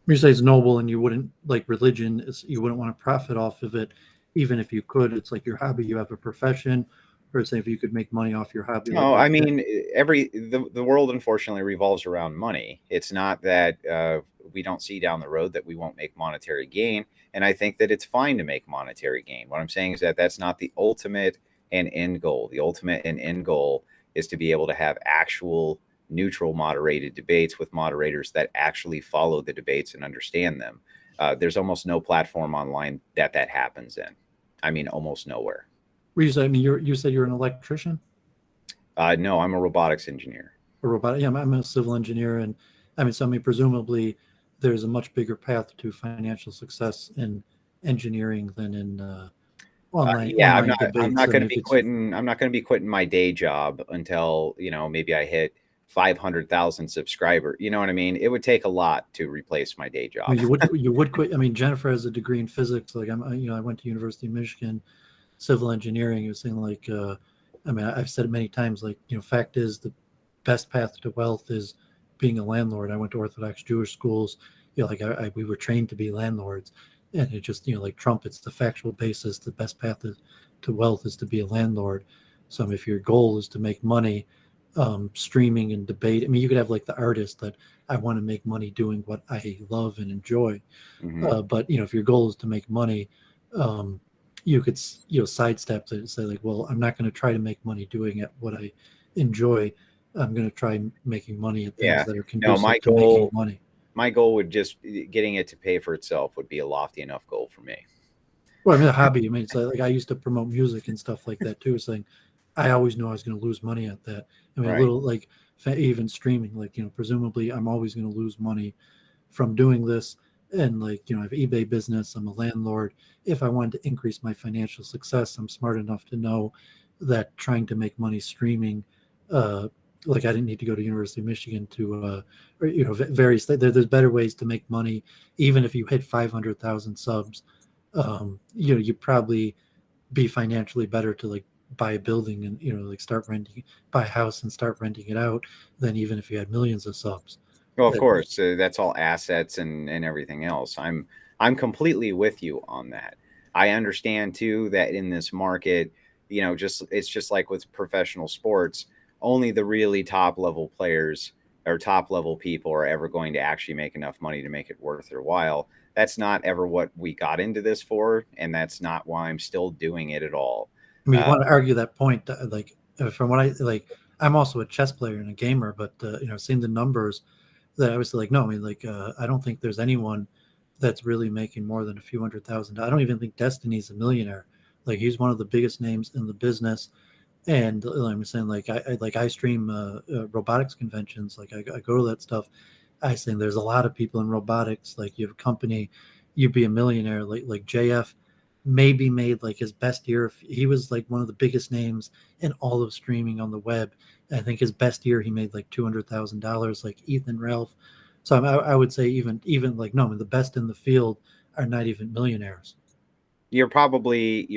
You say it's noble, and you wouldn't, like religion, you wouldn't want to profit off of it, even if you could. It's like your hobby. You have a profession, or say if you could make money off your hobby. No, I mean, the world unfortunately revolves around money. It's not that we don't see down the road that we won't make monetary gain. And I think that it's fine to make monetary gain. What I'm saying is that that's not the ultimate and end goal. The ultimate and end goal is to be able to have actual neutral moderated debates with moderators that actually follow the debates and understand them. There's almost no platform online that happens in. I mean, almost nowhere. You said you're an electrician? No, I'm a robotics engineer. A robot? Yeah, I'm a civil engineer, and presumably there's a much bigger path to financial success in engineering than in online. Yeah, online I'm not going to be quitting. I'm not going to be quitting my day job until maybe I hit 500,000 subscribers. You know what I mean? It would take a lot to replace my day job. You would quit. I mean, Jennifer has a degree in physics. Like I went to University of Michigan, civil engineering. He was saying like, I've said it many times. Like, fact is the best path to wealth is being a landlord. I went to Orthodox Jewish schools. We were trained to be landlords, and it just like Trump. It's the factual basis. The best path to wealth is to be a landlord. So if your goal is to make money, streaming and debate. I mean, you could have like the artist that I want to make money doing what I love and enjoy. But if your goal is to make money, you could sidestep it and say like, well, I'm not going to try to make money doing it what I enjoy. I'm going to try making money at things that are No, conducive to making money. My goal would just getting it to pay for itself would be a lofty enough goal for me. Well, I mean, a hobby. I mean, it's like I used to promote music and stuff like that too, saying I always knew I was going to lose money at that. I mean, Right. a little like even streaming, like presumably I'm always going to lose money from doing this. And like I have eBay business. I'm a landlord. If I wanted to increase my financial success, I'm smart enough to know that trying to make money streaming, like I didn't need to go to University of Michigan to, or various. There's better ways to make money, even if you hit 500,000 subs. You'd probably be financially better to like buy a building and like buy a house and start renting it out than even if you had millions of subs. Well, of course, that's all assets and everything else. I'm completely with you on that. I understand too that in this market, it's just like with professional sports, only the really top level players or top level people are ever going to actually make enough money to make it worth their while. That's not ever what we got into this for, and that's not why I'm still doing it at all. I mean, you want to argue that point, like from what I'm also a chess player and a gamer, but seeing the numbers that I was like, no, I mean, like I don't think there's anyone that's really making more than a few $100,000. I don't even think Destiny's a millionaire. Like he's one of the biggest names in the business. And I'm saying like I stream robotics conventions. Like I go to that stuff. I saying there's a lot of people in robotics. Like you have a company, you'd be a millionaire. Like JF maybe made like his best year. He was like one of the biggest names in all of streaming on the web. I think his best year he made like $200,000. Like Ethan Ralph. So I would say even like no, I mean, the best in the field are not even millionaires. You're probably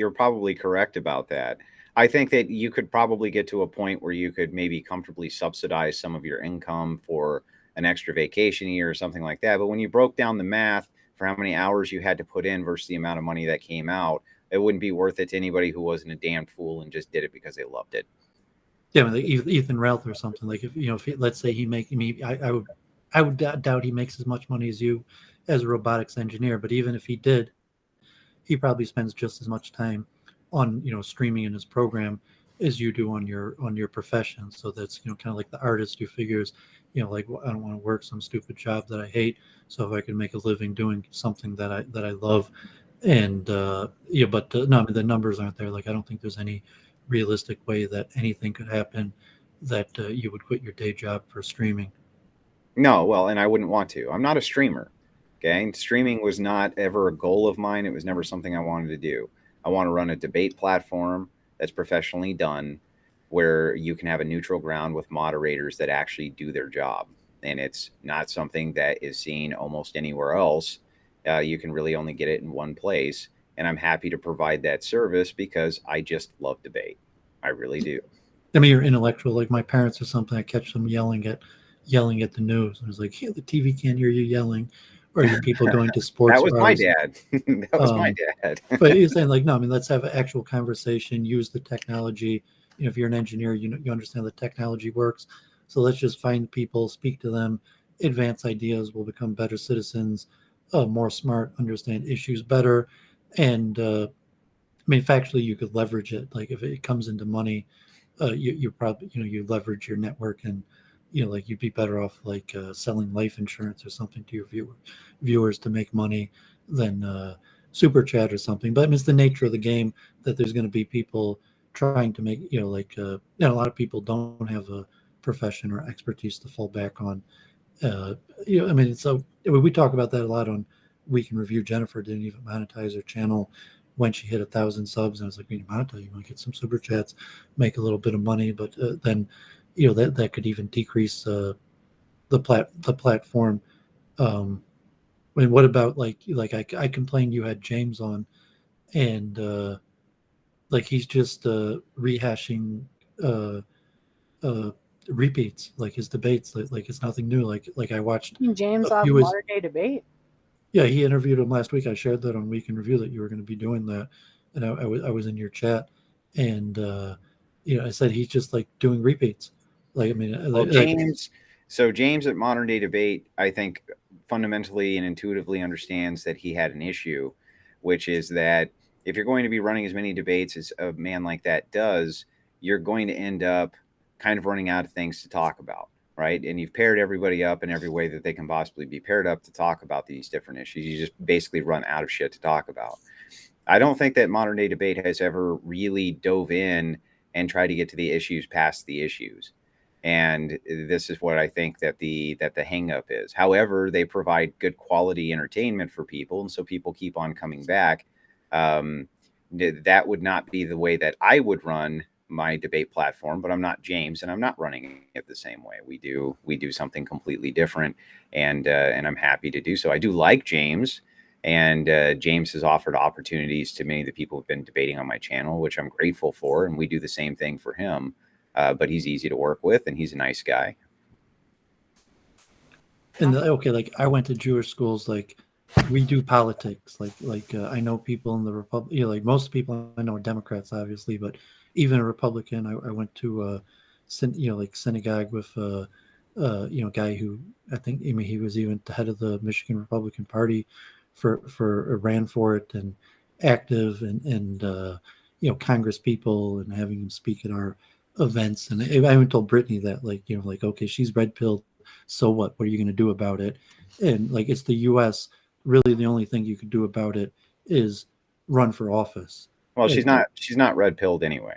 correct about that. I think that you could probably get to a point where you could maybe comfortably subsidize some of your income for an extra vacation year or something like that. But when you broke down the math for how many hours you had to put in versus the amount of money that came out, it wouldn't be worth it to anybody who wasn't a damn fool and just did it because they loved it. Yeah, I mean, like Ethan Ralph or something. Like let's say I would doubt he makes as much money as you as a robotics engineer. But even if he did, he probably spends just as much time on streaming in his program as you do on your profession. So that's kind of like the artist who figures like, well, I don't want to work some stupid job that I hate, so if I can make a living doing something that I love. And no, I mean, the numbers aren't there. Like I don't think there's any realistic way that anything could happen that you would quit your day job for streaming. No, well, and I wouldn't want to. I'm not a streamer. Okay. And streaming was not ever a goal of mine. It was never something I wanted to do. I want to run a debate platform that's professionally done where you can have a neutral ground with moderators that actually do their job. And it's not something that is seen almost anywhere else. You can really only get it in one place. And I'm happy to provide that service because I just love debate. I really do. I mean, you're intellectual. Like my parents or something, I catch them yelling at the news. I was like, hey, the TV can't hear you yelling. Or you people going to sports. That was my dad. That was my dad. But you're saying like, no, I mean, let's have an actual conversation, use the technology. If you're an engineer, you understand the technology works. So let's just find people, speak to them, advance ideas, we'll become better citizens, more smart, understand issues better. And I mean, factually, you could leverage it. Like if it comes into money, you probably, you leverage your network and, like you'd be better off like selling life insurance or something to your viewers to make money than super chat or something. But I mean, it's the nature of the game that there's going to be people trying to make, a lot of people don't have a profession or expertise to fall back on. I mean, so we talk about that a lot on Week in Review. Jennifer didn't even monetize her channel when she hit 1,000 subs. And I was like, you monetize, you want to get some super chats, make a little bit of money, but then that could even decrease the platform. I mean, what about like I complained you had James on, and like he's just rehashing repeats, like his debates, like it's nothing new. Like I watched James off Modern Day Debate. Yeah, he interviewed him last week. I shared that on Week in Review that you were going to be doing that, and I was in your chat, and I said he's just like doing repeats. Like, I mean, Well, like, James at Modern Day Debate, I think fundamentally and intuitively understands that he had an issue, which is that if you're going to be running as many debates as a man like that does, you're going to end up kind of running out of things to talk about, right? And you've paired everybody up in every way that they can possibly be paired up to talk about these different issues. You just basically run out of shit to talk about. I don't think that Modern Day Debate has ever really dove in and tried to get to the issues past the issues. And this is what I think that the hang up is. However, they provide good quality entertainment for people, and so people keep on coming back. That would not be the way that I would run my debate platform, but I'm not James, and I'm not running it the same way. We do something completely different, and I'm happy to do so. I do like James, and James has offered opportunities to many of the people who've been debating on my channel, which I'm grateful for, and we do the same thing for him. But he's easy to work with, and he's a nice guy. and okay, like I went to Jewish schools. Like we do politics. Like I know people in the Republic. You know, like most people I know are Democrats, obviously, but even a Republican. I went to like synagogue with a guy who I think he was even the head of the Michigan Republican Party for ran for it and active and Congress people and having him speak at our events. And I even told Brittany that like okay, she's red pilled, so what are you going to do about it? And like it's the US, really the only thing you could do about it is run for office. Well, she's not red pilled anyway.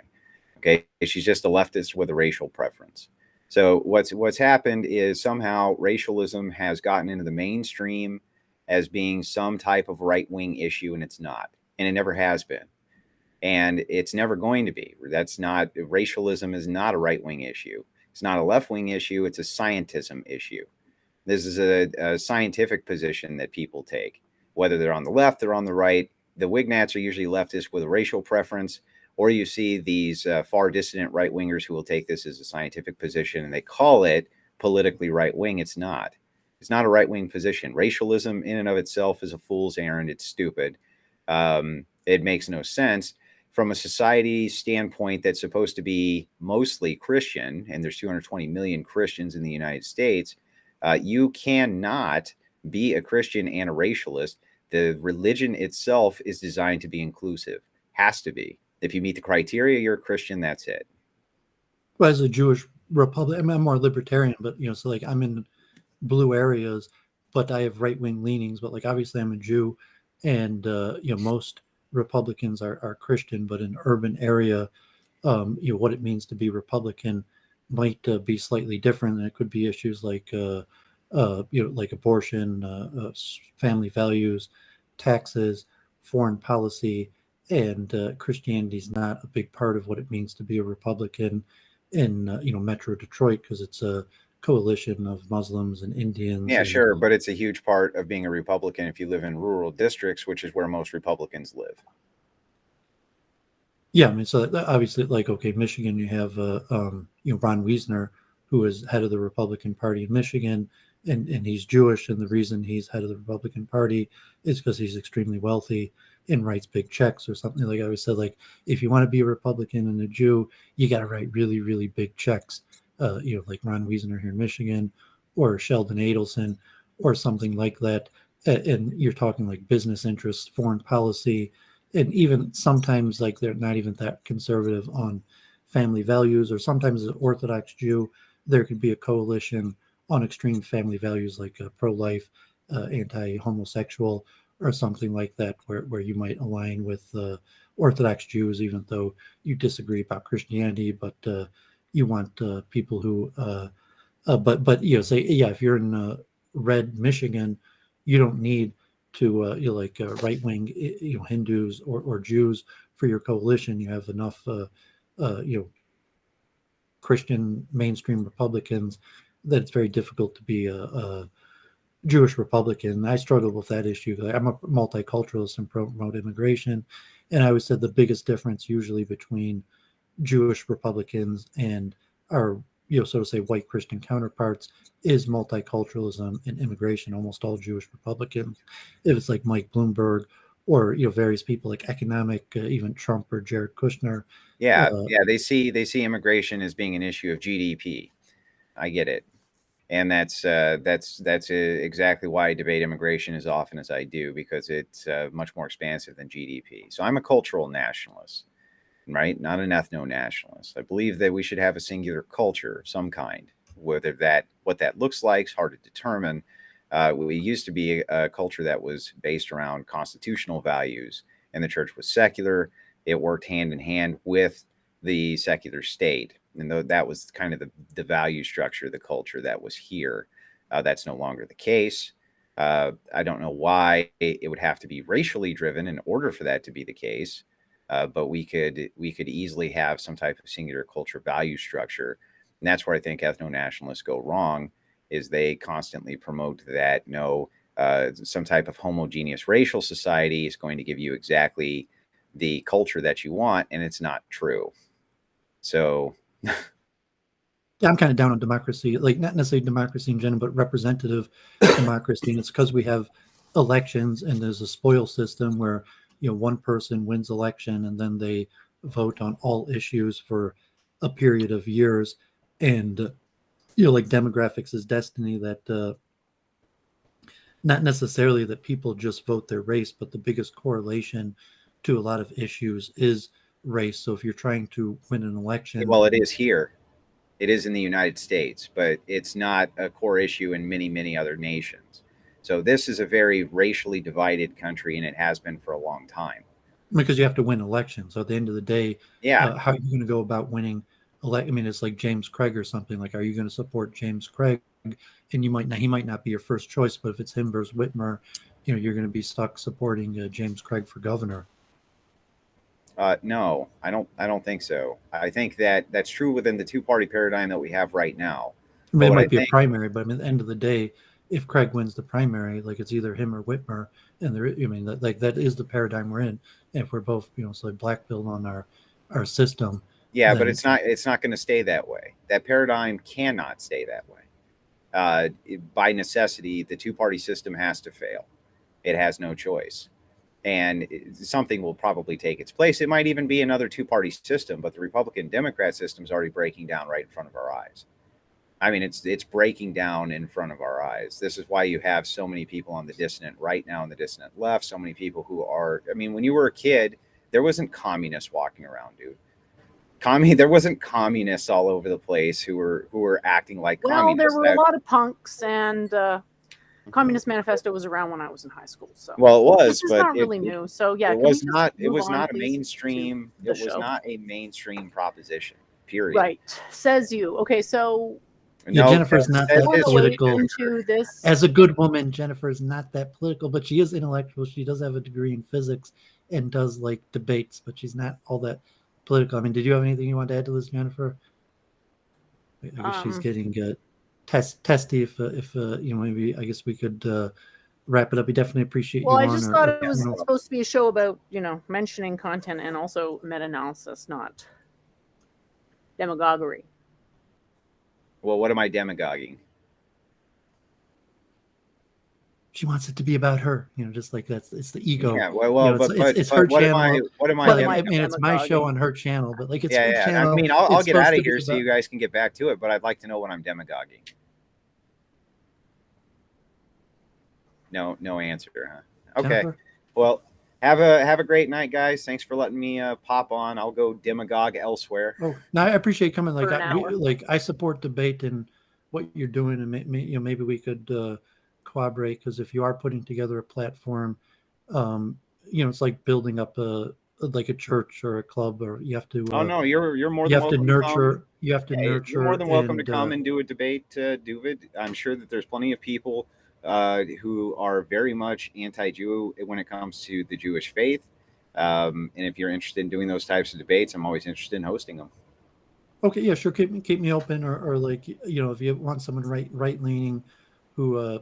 Okay, she's just a leftist with a racial preference. So what's happened is somehow racialism has gotten into the mainstream as being some type of right wing issue, and it's not, and it never has been, and it's never going to be. That's not racialism is not a right wing issue. It's not a left wing issue. It's a scientism issue. This is a scientific position that people take, whether they're on the left or on the right. The Wignats are usually leftists with a racial preference, or you see these far dissident right wingers who will take this as a scientific position and they call it politically right wing. It's not. It's not a right wing position. Racialism in and of itself is a fool's errand. It's stupid. It makes no sense. From a society standpoint that's supposed to be mostly Christian, and there's 220 million Christians in the United States, you cannot be a Christian and a racialist. The religion itself is designed to be inclusive. Has to be. If you meet the criteria, you're a Christian. That's it. Well, as a Jewish Republic, I'm more libertarian, but so like I'm in blue areas, but I have right wing leanings. But like obviously I'm a Jew, and most Republicans are Christian, but in urban area, what it means to be Republican might be slightly different, and it could be issues like like abortion, family values, taxes, foreign policy, and Christianity is not a big part of what it means to be a Republican in Metro Detroit, because it's a coalition of Muslims and Indians. Yeah, sure, but it's a huge part of being a Republican if you live in rural districts, which is where most Republicans live. Yeah, I mean, so obviously, like, okay, Michigan, you have Ron Wiesner, who is head of the Republican Party in Michigan, and he's Jewish, and the reason he's head of the Republican Party is because he's extremely wealthy and writes big checks or something. Like I always said, like if you want to be a Republican and a Jew, you got to write really, really big checks. Like Ron Wiesner here in Michigan, or Sheldon Adelson, or something like that. And you're talking like business interests, foreign policy, and even sometimes like they're not even that conservative on family values, or sometimes as an Orthodox Jew, there could be a coalition on extreme family values like pro-life, anti-homosexual, or something like that, where you might align with Orthodox Jews, even though you disagree about Christianity, but you want people who, but say, yeah, if you're in red Michigan, you don't need to right wing Hindus or Jews for your coalition. You have enough Christian mainstream Republicans that it's very difficult to be a Jewish Republican. I struggle with that issue. I'm a multiculturalist and promote immigration, and I always said the biggest difference usually between Jewish Republicans and our so to say white Christian counterparts is multiculturalism and immigration. Almost all Jewish Republicans, if it's like Mike Bloomberg or various people like economic, even Trump or Jared Kushner. Yeah, they see immigration as being an issue of GDP. I get it. And that's exactly why I debate immigration as often as I do, because it's much more expansive than GDP. So I'm a cultural nationalist, right? Not an ethno-nationalist. I believe that we should have a singular culture of some kind. Whether what that looks like is hard to determine. We used to be a culture that was based around constitutional values, and the church was secular. It worked hand in hand with the secular state, and though that was kind of the value structure of the culture that was here. That's no longer the case. I don't know why it would have to be racially driven in order for that to be the case. But we could easily have some type of singular culture value structure, and that's where I think ethno-nationalists go wrong. Is they constantly promote that some type of homogeneous racial society is going to give you exactly the culture that you want, and it's not true. So yeah, I'm kind of down on democracy, like not necessarily democracy in general, but representative democracy. And it's because we have elections and there's a spoil system where, one person wins election and then they vote on all issues for a period of years. And, like demographics is destiny, that not necessarily that people just vote their race, but the biggest correlation to a lot of issues is race. So if you're trying to win an election, well, it is here. It is in the United States, but it's not a core issue in many, many other nations. So this is a very racially divided country, and it has been for a long time. Because you have to win elections. So at the end of the day, Yeah. How are you going to go about winning? I mean, it's like James Craig or something. Like, are you going to support James Craig? And he might not be your first choice, but if it's him versus Whitmer, you're going to be stuck supporting James Craig for governor. No, I don't think so. I think that's true within the two-party paradigm that we have right now. I mean, it might be a primary, but I mean, at the end of the day, if Craig wins the primary, like it's either him or Whitmer, and that is the paradigm we're in. And if we're both, so like black pilled on our system. Yeah, but it's not going to stay that way. That paradigm cannot stay that way. By necessity, the two-party system has to fail. It has no choice. And something will probably take its place. It might even be another two-party system, but the Republican-Democrat system is already breaking down right in front of our eyes. I mean, it's breaking down in front of our eyes. This is why you have so many people on the dissident right now and the dissident left. So many people who are, I mean, when you were a kid, there wasn't communists walking around, dude. There wasn't communists all over the place who were acting like communists. Well, there were a lot of punks, and Communist Manifesto was around when I was in high school. So well, it was, but it's not really new. So yeah, it was not. It was not a mainstream. It was not a mainstream proposition. Period. Right, says you. Okay, so. Yeah, Jennifer's not that political. This. As a good woman, Jennifer's not that political, but she is intellectual. She does have a degree in physics and does like debates, but she's not all that political. I mean, did you have anything you want to add to this, Jennifer? I guess she's getting testy. If maybe I guess we could wrap it up. We definitely appreciate. Well, I just thought it was supposed to be a show about mentioning content and also meta-analysis, not demagoguery. Well, what am I demagoguing? She wants it to be about her, just like it's the ego. Yeah, well, it's her channel. What am I? I mean, it's my show on her channel, but like it's her channel. I mean, I'll get out of here so you guys can get back to it. But I'd like to know what I'm demagoguing. No answer, huh? Okay. Jennifer? Well, have a great night, guys. Thanks for letting me pop on. I'll go demagogue elsewhere. Oh, no, I appreciate coming. Like I support debate and what you're doing, and maybe we could collaborate, because if you are putting together a platform, it's like building up a church or a club, or you have to. Oh no, you're more than welcome. You have to nurture. You're more than welcome to come and do a debate, Doovid. I'm sure that there's plenty of people who are very much anti-Jew when it comes to the Jewish faith. And if you're interested in doing those types of debates, I'm always interested in hosting them. Okay, yeah, sure. Keep me open, or like if you want someone right leaning, who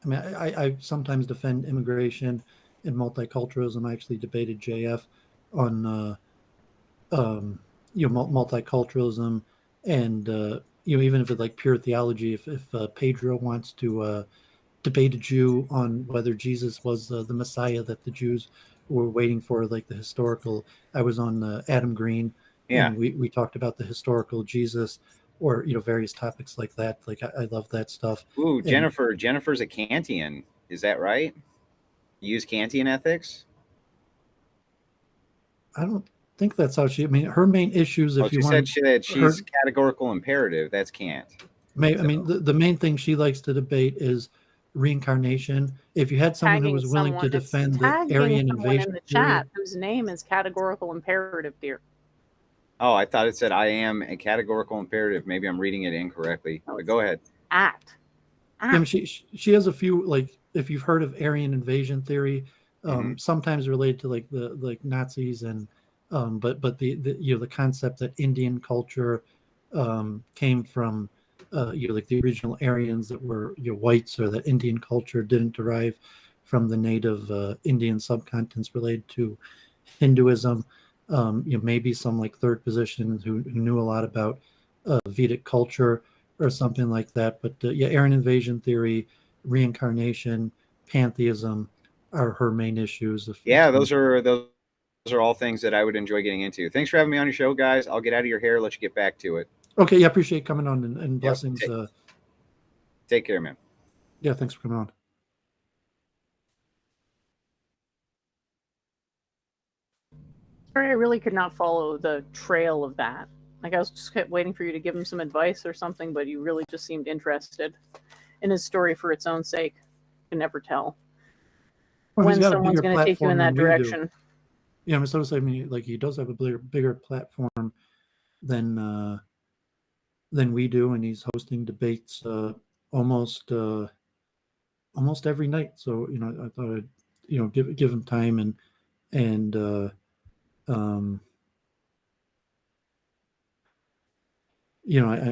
I mean, I sometimes defend immigration and multiculturalism. I actually debated JF on multiculturalism, and even if it's like pure theology, if Pedro wants to debate a Jew on whether Jesus was the Messiah that the Jews were waiting for, like the historical. I was on Adam Green, yeah, and we talked about the historical Jesus. or various topics like that. Like I love that stuff. Ooh, And Jennifer's a Kantian. Is that right? You use Kantian ethics? I don't think that's how she. I mean, her main issues, Oh, if you she said want she's her, categorical imperative. That's Kant. I mean, the main thing she likes to debate is reincarnation. If you had someone who Tagging was willing to someone, it's defend the tagging Aryan someone invasion in the theory, chat whose name is categorical imperative theory. Oh, I thought it said I am a categorical imperative. Maybe I'm reading it incorrectly. No, But it's go ahead. Act. I mean, she has a few, like, if you've heard of Aryan invasion theory, Mhm. sometimes related to like the Nazis, and but the the concept that Indian culture came from like the original Aryans that were whites, or that Indian culture didn't derive from the native Indian subcontinents related to Hinduism. Maybe some like third positions who knew a lot about Vedic culture or something like that. But yeah, Aryan invasion theory, reincarnation, pantheism are her main issues. Yeah, those are all things that I would enjoy getting into. Thanks for having me on your show, guys. I'll get out of your hair, let you get back to it. Okay, yeah, appreciate coming on, and Yep. blessings. Take care, man. Yeah, thanks for coming on. Sorry, I really could not follow the trail of that. Like, I was just kept waiting for you to give him some advice or something, but you really just seemed interested in his story for its own sake. You can never tell Well, he's when got a someone's bigger going to take you in platform that than we do. direction. Yeah, I mean, so I mean, like he does have a bigger platform than we do, and he's hosting debates almost almost every night. So I thought I'd give him time, and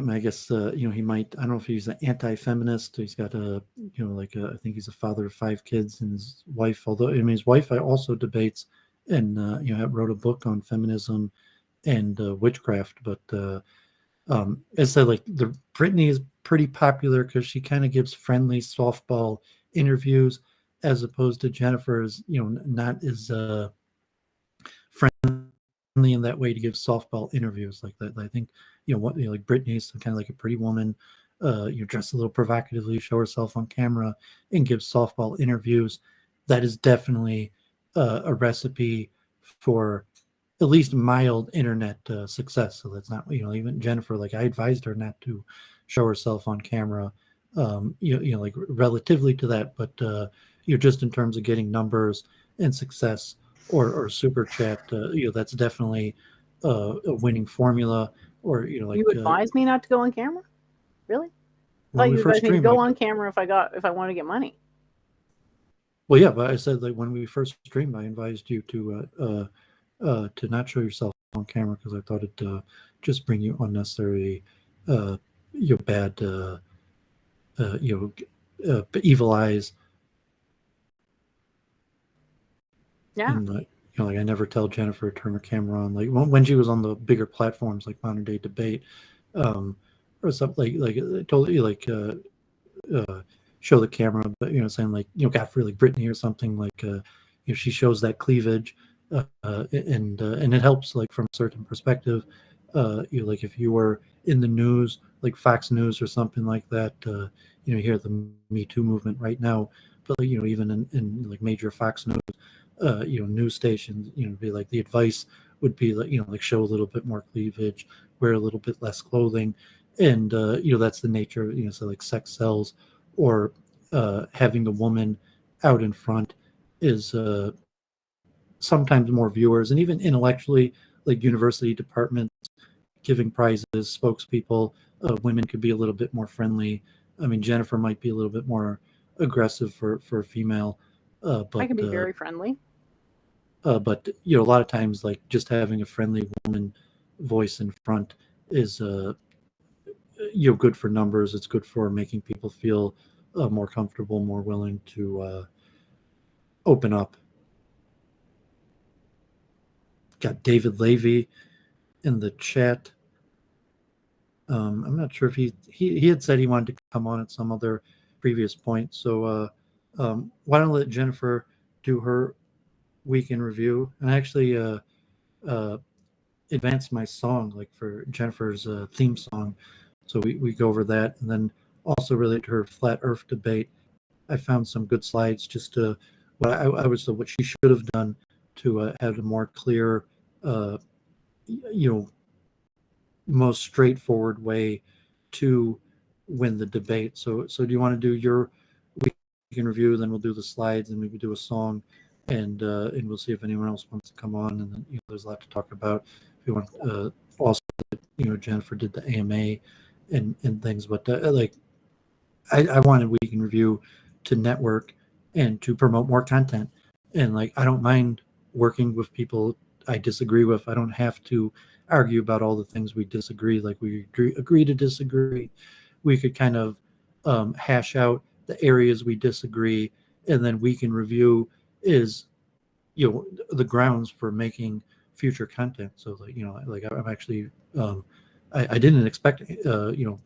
I guess he might. I don't know if he's an anti-feminist. He's got I think he's a father of 5 kids, and his wife. Although I mean, his wife also debates, and wrote a book on feminism and witchcraft. But I said, like, the Brittany is pretty popular because she kind of gives friendly softball interviews, as opposed to Jennifer's. Not as friendly in that way to give softball interviews like that. I think like Brittany's kind of like a pretty woman, dress a little provocatively, show herself on camera, and give softball interviews. That is definitely a recipe for at least mild internet success. So that's not even Jennifer. Like, I advised her not to show herself on camera. Like relatively to that, but just in terms of getting numbers and success, or super chat, that's definitely a winning formula. Or like You advise me not to go on camera? Really? I when thought we you first advised me to streamed, go on camera if I want to get money. well, yeah, but I said, like, when we first streamed, I advised you to not show yourself on camera, because I thought it just bring you unnecessary bad evil eyes. Yeah. And like I never tell Jennifer to turn her camera on. Like when she was on the bigger platforms like Modern Day Debate, or something like I told you, like show the camera, but saying, like, God, for like Brittany or something, like she shows that cleavage, and it helps, like, from a certain perspective. Like, if you were in the news, like Fox News or something like that, you hear the Me Too movement right now, but like, even in like major Fox News, news stations, be like, the advice would be like, like, show a little bit more cleavage, wear a little bit less clothing, and that's the nature of, so like sex sells, or having the woman out in front is sometimes more viewers. And even intellectually, like university departments giving prizes, spokespeople, women could be a little bit more friendly. I mean, Jennifer might be a little bit more aggressive for a female, but I can be very friendly. but a lot of times, like, just having a friendly woman voice in front is good for numbers. It's good for making people feel more comfortable, more willing to open up. Got David Levy in the chat. I'm not sure if he had said he wanted to come on at some other previous point. So why don't I let Jennifer do her week in review? And I actually advanced my song, like, for Jennifer's theme song, So we go over that, and then also related to her flat Earth debate, I found some good slides just to what she should have done to have a more clear, most straightforward way to win the debate. So do you want to do your weekend review? Then we'll do the slides, and maybe do a song, and we'll see if anyone else wants to come on. And then there's a lot to talk about. If you want, also, Jennifer did the AMA and things, but I wanted weekend review to network and to promote more content. And I don't mind working with people I disagree with. I don't have to argue about all the things we disagree. We agree to disagree. We could kind of hash out the areas we disagree, and then weekend review is the grounds for making future content. So I'm actually I didn't expect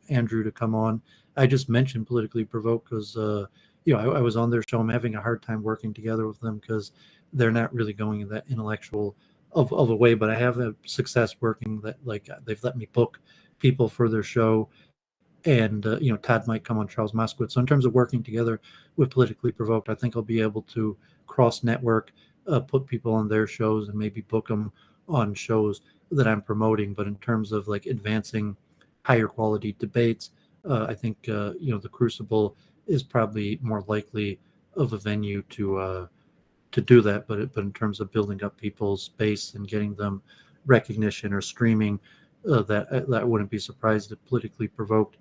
Andrew to come on. I just mentioned Politically Provoked because I was on their show. I'm having a hard time working together with them because they're not really going in that intellectual of a way, but I have a success working that they've let me book people for their show. And Todd might come on, Charles Moskowitz. So in terms of working together with Politically Provoked, I think I'll be able to cross network, put people on their shows, and maybe book them on shows that I'm promoting. But in terms of advancing higher quality debates, I think the Crucible is probably more likely of a venue to do that. But in terms of building up people's base and getting them recognition or streaming, that wouldn't be surprised if Politically Provoked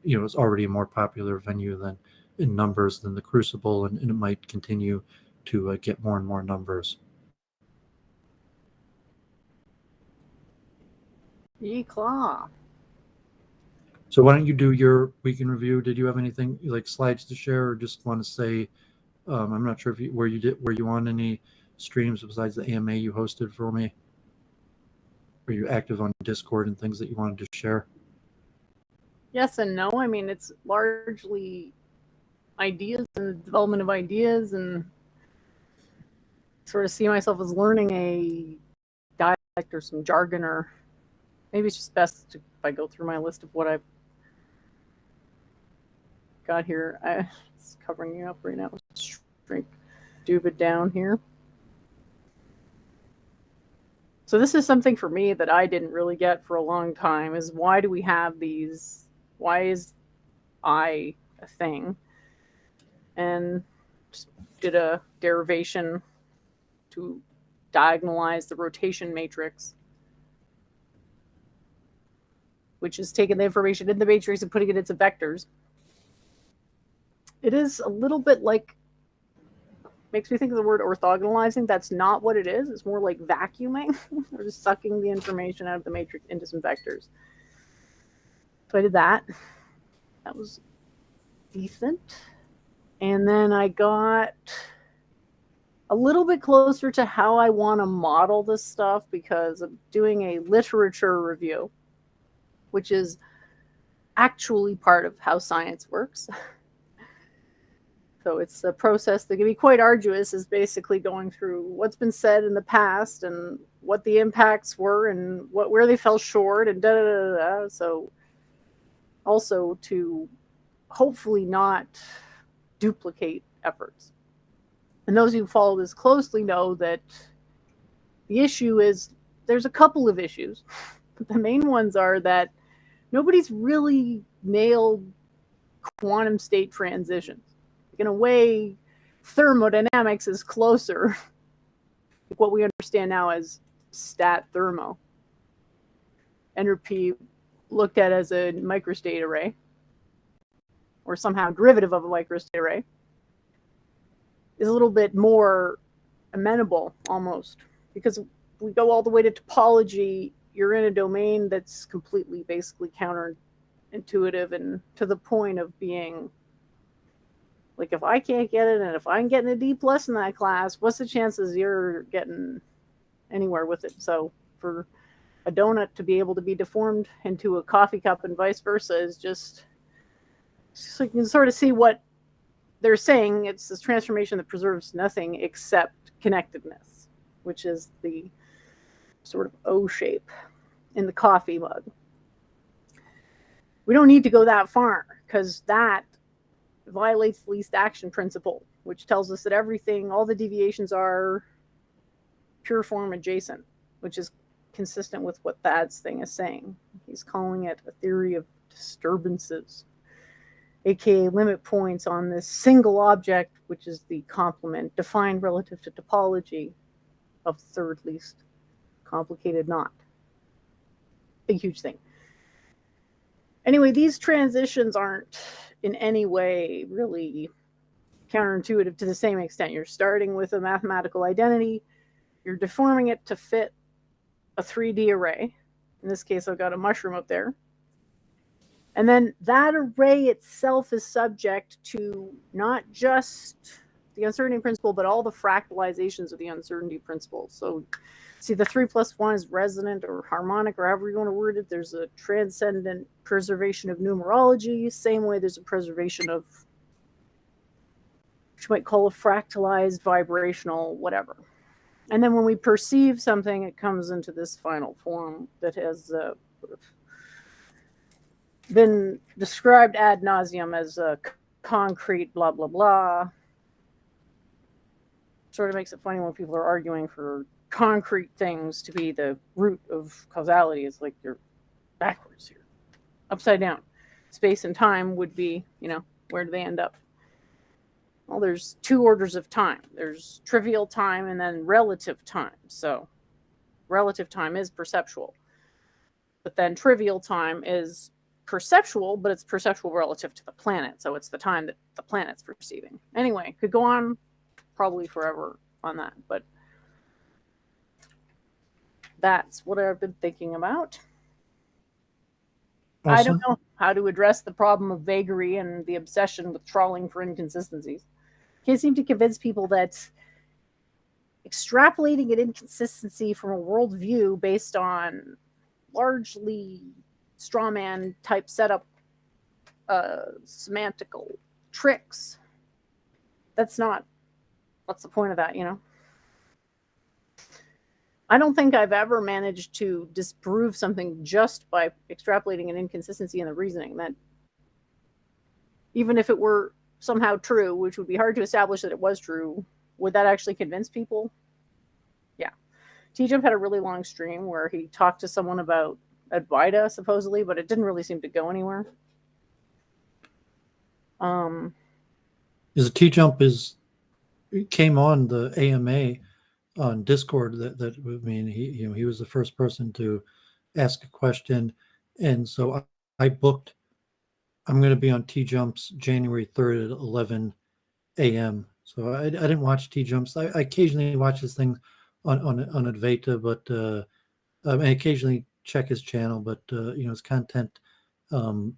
is already a more popular venue than in numbers than the Crucible, and it might continue to get more and more numbers. Claw. So why don't you do your weekend review? Did you have anything slides to share, or just want to say? I'm not sure were you on any streams besides the AMA you hosted for me? Were you active on Discord and things that you wanted to share? Yes and no. I mean, it's largely ideas and the development of ideas, and sort of see myself as learning a dialect or some jargon, or maybe it's just best if I go through my list of what I've got here. It's covering you up right now. Let's shrink Doooovid down here. So this is something for me that I didn't really get for a long time, is why do we have these? Why is I a thing? And just did a derivation to diagonalize the rotation matrix, which is taking the information in the matrix and putting it into vectors. It is a little bit makes me think of the word orthogonalizing. That's not what it is. It's more like vacuuming or just sucking the information out of the matrix into some vectors. So I did that. That was decent. And then I got a little bit closer to how I want to model this stuff, because I'm doing a literature review, which is actually part of how science works. So it's a process that can be quite arduous, is basically going through what's been said in the past and what the impacts were and where they fell short and da da da da. So also to hopefully not duplicate efforts. And those who follow this closely know that the issue is, there's a couple of issues. But the main ones are that nobody's really nailed quantum state transitions. In a way, thermodynamics is closer to what we understand now as stat thermo. Entropy looked at as a microstate array, or somehow derivative of a microstate array, is a little bit more amenable almost, because we go all the way to topology. You're in a domain that's completely basically counterintuitive, and to the point of being if I can't get it, and if I'm getting a D+ in that class, what's the chances you're getting anywhere with it? So for a donut to be able to be deformed into a coffee cup and vice versa is just so you can sort of see what they're saying. It's this transformation that preserves nothing except connectedness, which is the sort of O shape in the coffee mug. We don't need to go that far because that violates the least action principle, which tells us that everything, all the deviations are pure form adjacent, which is consistent with what Thad's thing is saying. He's calling it a theory of disturbances, aka limit points on this single object, which is the complement defined relative to topology of third least complicated knot. Big, huge thing. Anyway, these transitions aren't in any way really counterintuitive to the same extent. You're starting with a mathematical identity, you're deforming it to fit a 3D array. In this case, I've got a mushroom up there. And then that array itself is subject to not just the uncertainty principle, but all the fractalizations of the uncertainty principle. So see, the 3 plus 1 is resonant or harmonic, or however you want to word it. There's a transcendent preservation of numerology. Same way there's a preservation of what you might call a fractalized vibrational whatever. And then when we perceive something, it comes into this final form that has been described ad nauseum as a concrete blah, blah, blah. Sort of makes it funny when people are arguing for concrete things to be the root of causality. It's like you're backwards here, upside down. Space and time would be, where do they end up? Well, there's 2 orders of time. There's trivial time and then relative time. So relative time is perceptual. But then trivial time is perceptual, but it's perceptual relative to the planet. So it's the time that the planet's perceiving. Anyway, could go on probably forever on that. But that's what I've been thinking about. Awesome. I don't know how to address the problem of vagary and the obsession with trawling for inconsistencies. Can't seem to convince people that extrapolating an inconsistency from a worldview based on largely straw man type setup semantical tricks, what's the point of that, I don't think I've ever managed to disprove something just by extrapolating an inconsistency in the reasoning. That even if it were somehow true, which would be hard to establish that it was true, would that actually convince people? Yeah. T-Jump had a really long stream where he talked to someone about Advaita, supposedly, but it didn't really seem to go anywhere. Is a T-Jump came on the AMA on Discord he was the first person to ask a question, and so I booked. I'm going to be on T-Jumps January 3rd at 11 a.m. So I didn't watch T-Jumps. I occasionally watch his thing on Advaita, but I occasionally check his channel, but his content, like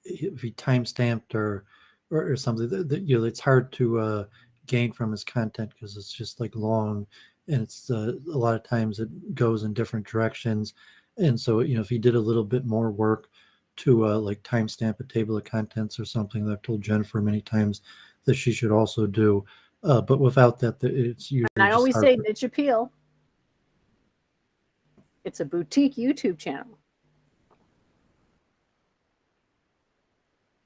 if he time-stamped or something, it's hard to gain from his content because it's just like long, and it's a lot of times it goes in different directions. And so if he did a little bit more work to like timestamp a table of contents or something that I've told Jennifer many times that she should also do, but without that, it's usually. And I always say niche appeal. It's a boutique YouTube channel.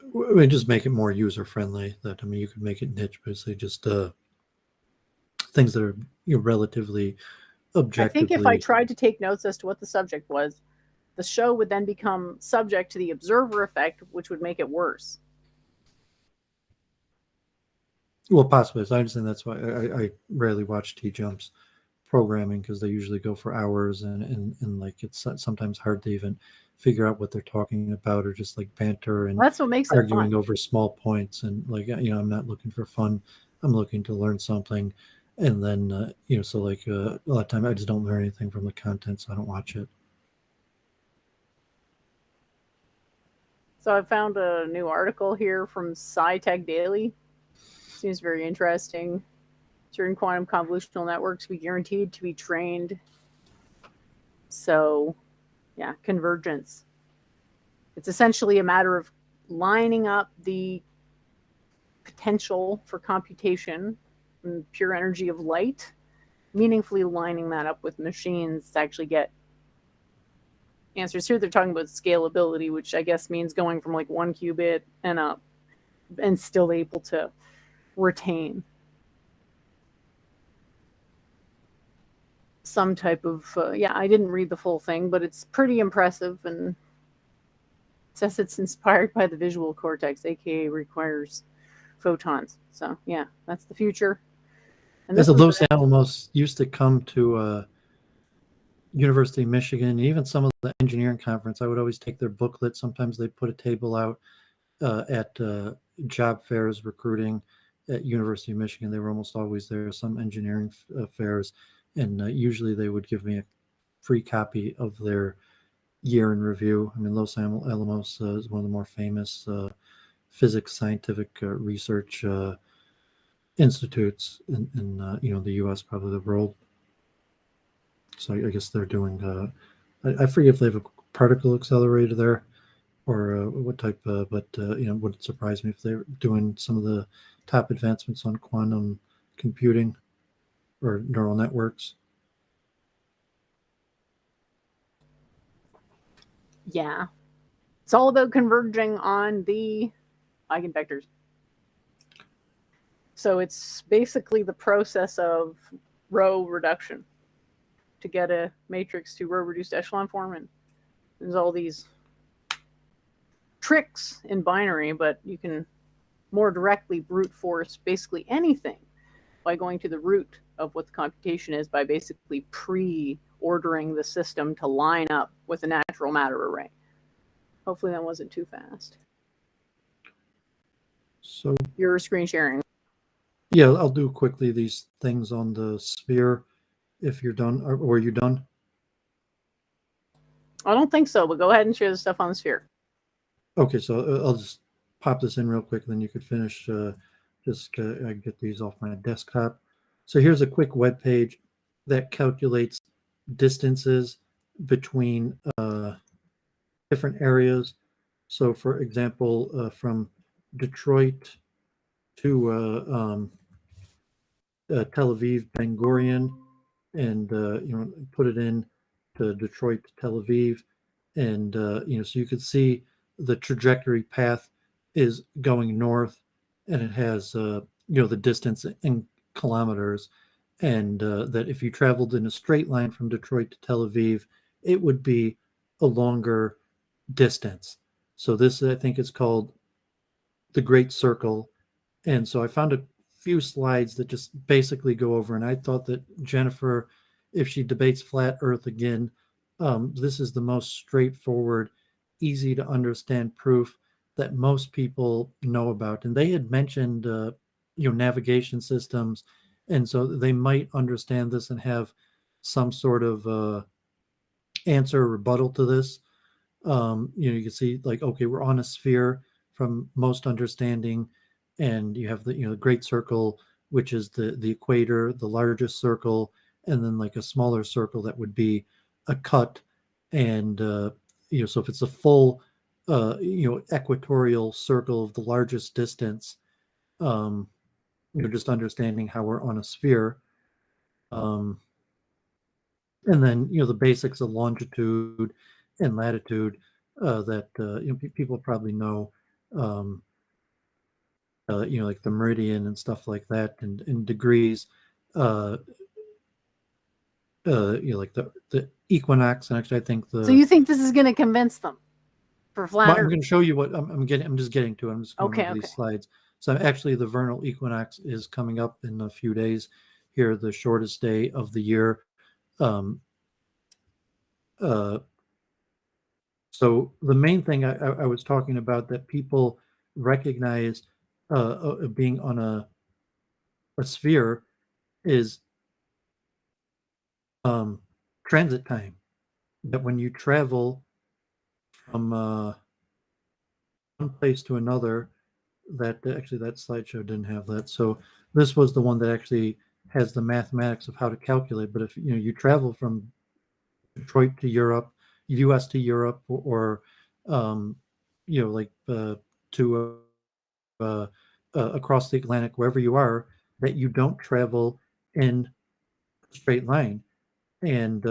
I mean, just make it more user friendly. You could make it niche, but say just things that are relatively objectively. I think if I tried to take notes as to what the subject was, the show would then become subject to the observer effect, which would make it worse. Well, possibly. So I understand that's why I rarely watch T-Jumps programming, because they usually go for hours, and like it's sometimes hard to even figure out what they're talking about, or just like banter and that's what makes arguing it fun. over small points. And like, I'm not looking for fun. I'm looking to learn something. And then, so like a lot of time I just don't learn anything from the content, so I don't watch it. So I found a new article here from SciTech Daily. Seems very interesting. Certain quantum convolutional networks be guaranteed to be trained. So, yeah, convergence. It's essentially a matter of lining up the potential for computation and pure energy of light, meaningfully lining that up with machines to actually get, answers. Here they're talking about scalability, which I guess means going from like 1 qubit and up and still able to retain some type of I didn't read the full thing, but it's pretty impressive, and it says it's inspired by the visual cortex, aka requires photons. So yeah, that's the future. And As Los Alamos used to come to University of Michigan, even some of the engineering conference, I would always take their booklet. Sometimes they put a table out at job fairs, recruiting at University of Michigan. They were almost always there. Some engineering fairs, and usually they would give me a free copy of their year in review. I mean, Los Alamos is one of the more famous physics scientific research institutes in the U.S., probably the world. So I guess they're doing. I forget if they have a particle accelerator there, or what type. But wouldn't surprise me if they're doing some of the top advancements on quantum computing or neural networks. Yeah, it's all about converging on the eigenvectors. So it's basically the process of row reduction to get a matrix to row reduced echelon form. And there's all these tricks in binary, but you can more directly brute force basically anything by going to the root of what the computation is, by basically pre-ordering the system to line up with a natural matter array. Hopefully that wasn't too fast. So you're screen sharing. Yeah, I'll do quickly these things on the sphere if you're done. Or were you done? I don't think so, but go ahead and share the stuff on the sphere. Okay, so I'll just pop this in real quick, then you could finish. I get these off my desktop. So here's a quick web page that calculates distances between different areas. So, for example, from Detroit to Tel Aviv, Ben Gurion, and put it in to Detroit to Tel Aviv, and so you could see the trajectory path is going north, and it has the distance in kilometers, and that if you traveled in a straight line from Detroit to Tel Aviv, it would be a longer distance. So this, I think, is called the Great Circle. And so I found a few slides that just basically go over, and I thought that Jennifer, if she debates flat Earth again, this is the most straightforward, easy to understand proof that most people know about. And they had mentioned navigation systems, and so they might understand this and have some sort of answer or rebuttal to this. You can see, like, okay, we're on a sphere from most understanding, and you have the Great Circle, which is the equator, the largest circle, and then like a smaller circle that would be a cut. And so if it's a full equatorial circle of the largest distance, just understanding how we're on a sphere. And then the basics of longitude and latitude that people probably know, like the meridian and stuff like that, and in degrees, like the equinox. And actually, I think So you think this is going to convince them for flat Earth? I'm going to show you what I'm getting. I'm just getting to it. I'm just going over these slides. So actually, the vernal equinox is coming up in a few days here, the shortest day of the year. So the main thing I was talking about that people recognize being on a sphere is transit time. That when you travel from one place to another, that actually that slideshow didn't have that. So this was the one that actually has the mathematics of how to calculate. But if you travel from Detroit to Europe, U.S. to Europe, or to across the Atlantic, wherever you are, that you don't travel in a straight line. And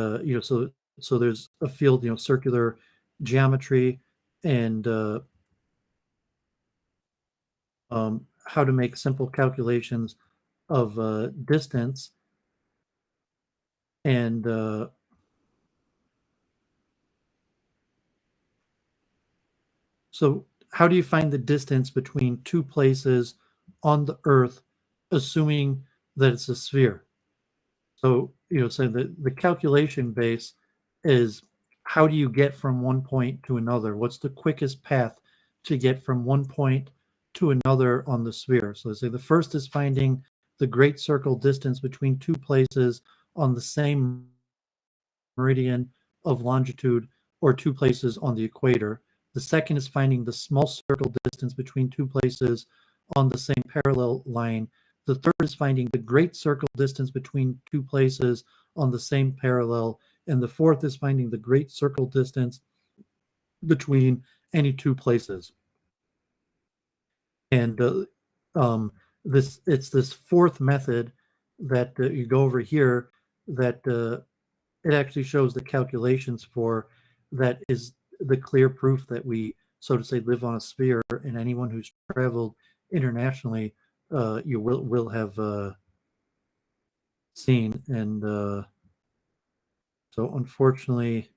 so So there's a field, circular geometry, and how to make simple calculations of distance. And so how do you find the distance between two places on the Earth, assuming that it's a sphere? So, so the calculation base is, how do you get from one point to another? What's the quickest path to get from one point to another on the sphere? So say the first is finding the great circle distance between two places on the same meridian of longitude, or two places on the equator. The second is finding the small circle distance between two places on the same parallel line. The third is finding the great circle distance between two places on the same parallel. And the fourth is finding the great circle distance between any two places. And it's this fourth method that you go over here, that it actually shows the calculations for, that is the clear proof that we, so to say, live on a sphere. And anyone who's traveled internationally, you will have seen. And so unfortunately,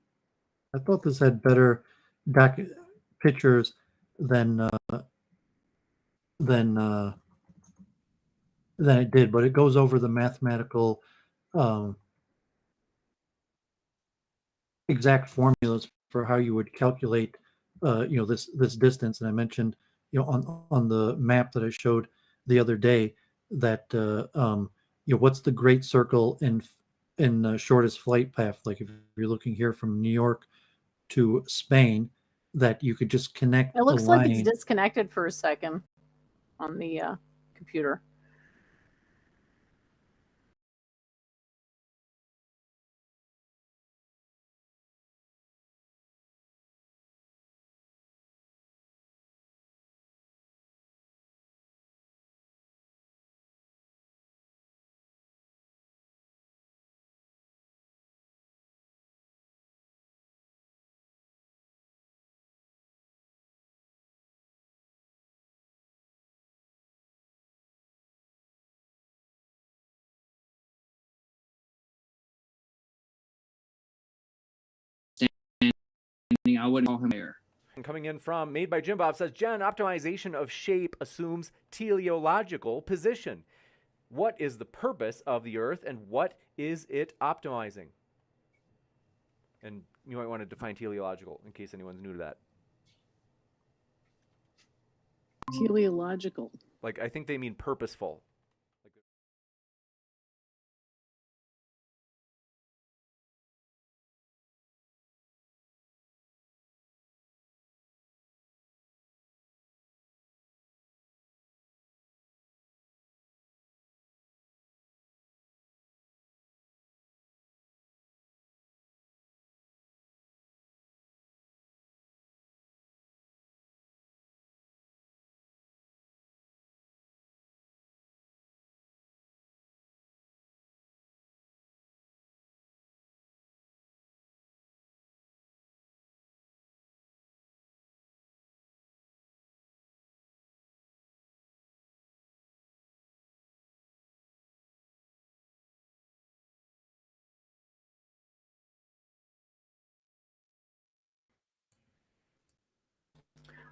I thought this had better pictures than it did, but it goes over the mathematical exact formulas for how you would calculate this distance. And I mentioned, on the map that I showed the other day, that what's the great circle in shortest flight path. Like if you're looking here from New York to Spain, that you could just connect It looks a line. like it's disconnected for a second on the computer. I wouldn't call him there. Coming in from Made by Jim Bob says, Jen, optimization of shape assumes teleological position. What is the purpose of the Earth, and what is it optimizing? And you might want to define teleological in case anyone's new to that. Teleological. Like, I think they mean purposeful.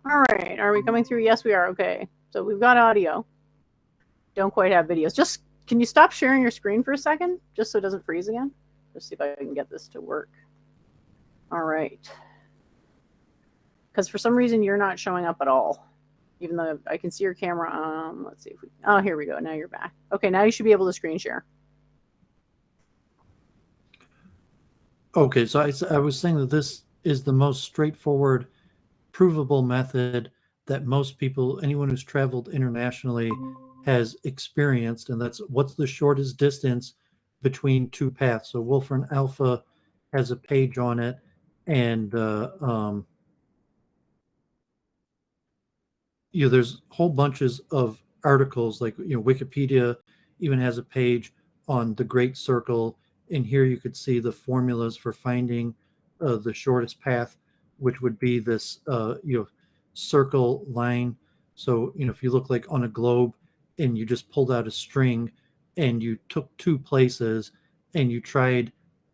All right, are we coming through? Yes, we are. Okay, so we've got audio. Don't quite have videos. Just, can you stop sharing your screen for a second, just so it doesn't freeze again? Just see if I can get this to work. All right. Because for some reason you're not showing up at all, even though I can see your camera. Let's see if we. Oh, here we go. Now you're back. Okay, now you should be able to screen share. Okay, so I was saying that this is the most straightforward, provable method that most people, anyone who's traveled internationally, has experienced, and that's what's the shortest distance between two paths. So Wolfram Alpha has a page on it, and there's whole bunches of articles, like Wikipedia even has a page on the Great Circle. And here you could see the formulas for finding the shortest path, which would be this circle line. So if you look like on a globe and you just pulled out a string and you took two places and you tried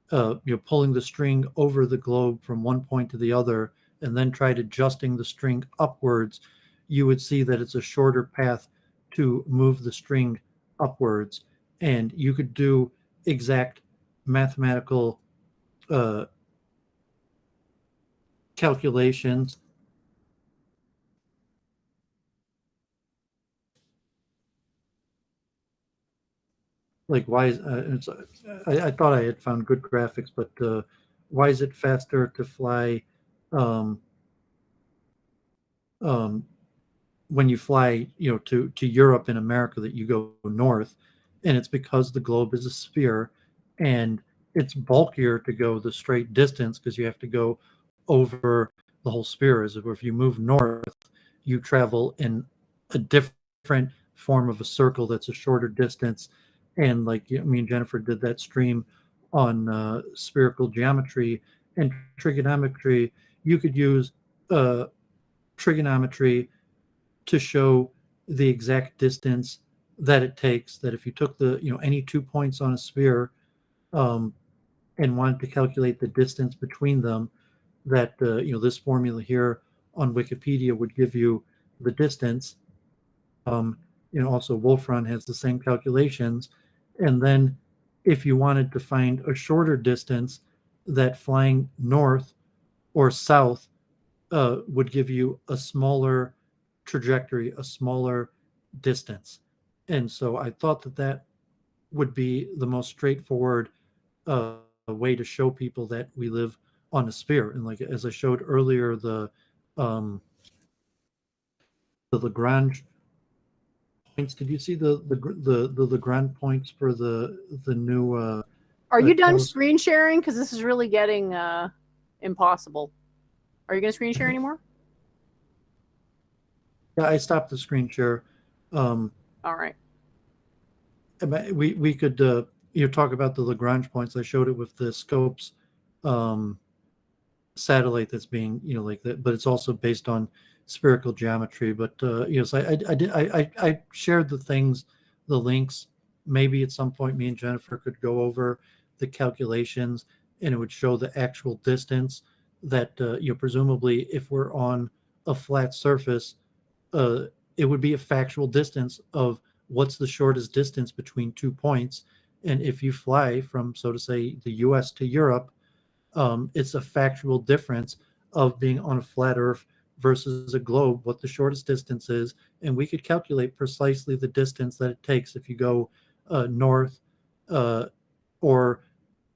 pulling the string over the globe from one point to the other and then tried adjusting the string upwards, you would see that it's a shorter path to move the string upwards. And you could do exact mathematical calculations. Like why is I thought I had found good graphics, but why is it faster to fly um, when you fly to Europe in America that you go north? And it's because the globe is a sphere and it's bulkier to go the straight distance because you have to go over the whole sphere. As if you move north, you travel in a different form of a circle that's a shorter distance. And like me and Jennifer did that stream on spherical geometry and trigonometry. You could use trigonometry to show the exact distance that it takes. That if you took the any 2 points on a sphere and wanted to calculate the distance between them, that this formula here on Wikipedia would give you the distance. Also Wolfram has the same calculations. And then if you wanted to find a shorter distance, that flying north or south would give you a smaller trajectory, a smaller distance. And so I thought that would be the most straightforward way to show people that we live on a sphere. And like as I showed earlier, the Lagrange points. Did you see the Lagrange points for the new? Are you done screen sharing? Because this is really getting impossible. Are you going to screen share anymore? Yeah, I stopped the screen share. All right. We could talk about the Lagrange points. I showed it with the scopes satellite that's being like that, but it's also based on spherical geometry. But so I shared the links. Maybe at some point me and Jennifer could go over the calculations and it would show the actual distance that presumably if we're on a flat surface, it would be a factual distance of what's the shortest distance between 2 points. And if you fly from, so to say, the US to Europe, it's a factual difference of being on a flat Earth versus a globe, what the shortest distance is. And we could calculate precisely the distance that it takes if you go north or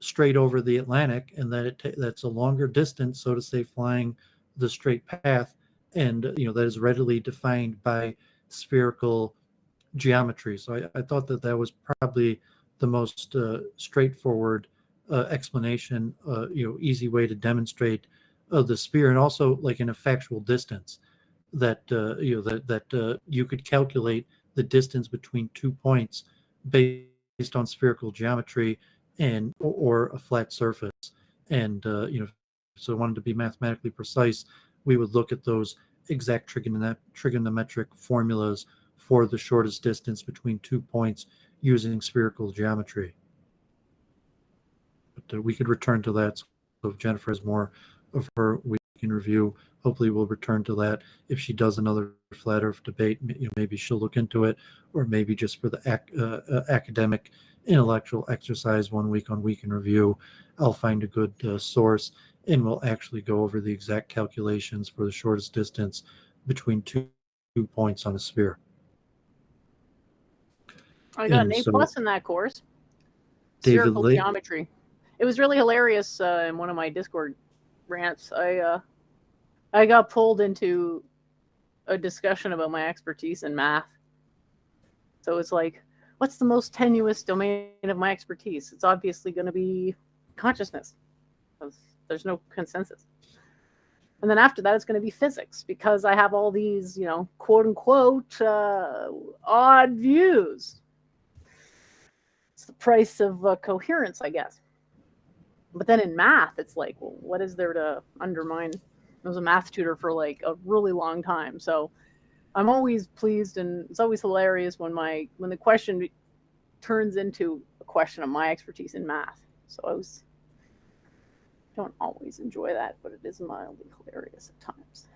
straight over the Atlantic, and that that's a longer distance, so to say, flying the straight path. And that is readily defined by spherical geometry. So I thought that was probably the most straightforward explanation, easy way to demonstrate the sphere, and also like in a factual distance that you could calculate the distance between 2 points based on spherical geometry and or a flat surface. And so I wanted to be mathematically precise. We would look at those exact trigonometric formulas for the shortest distance between 2 points using spherical geometry. But we could return to that. So if Jennifer has more of her weekend review, hopefully we'll return to that. If she does another flat Earth debate, maybe she'll look into it, or maybe just for the academic intellectual exercise 1 week on Week in Review, I'll find a good source and we'll actually go over the exact calculations for the shortest distance between two points on a sphere. I got an A+ in that course. Spherical geometry. It was really hilarious in one of my Discord rants. I got pulled into a discussion about my expertise in math. So it's like, what's the most tenuous domain of my expertise? It's obviously going to be consciousness. There's no consensus. And then after that, it's going to be physics, because I have all these, quote unquote, odd views. It's the price of coherence, I guess. But then in math, it's like, well, what is there to undermine? I was a math tutor for like a really long time, so I'm always pleased, and it's always hilarious when the question turns into a question of my expertise in math. So I don't always enjoy that, but it is mildly hilarious at times.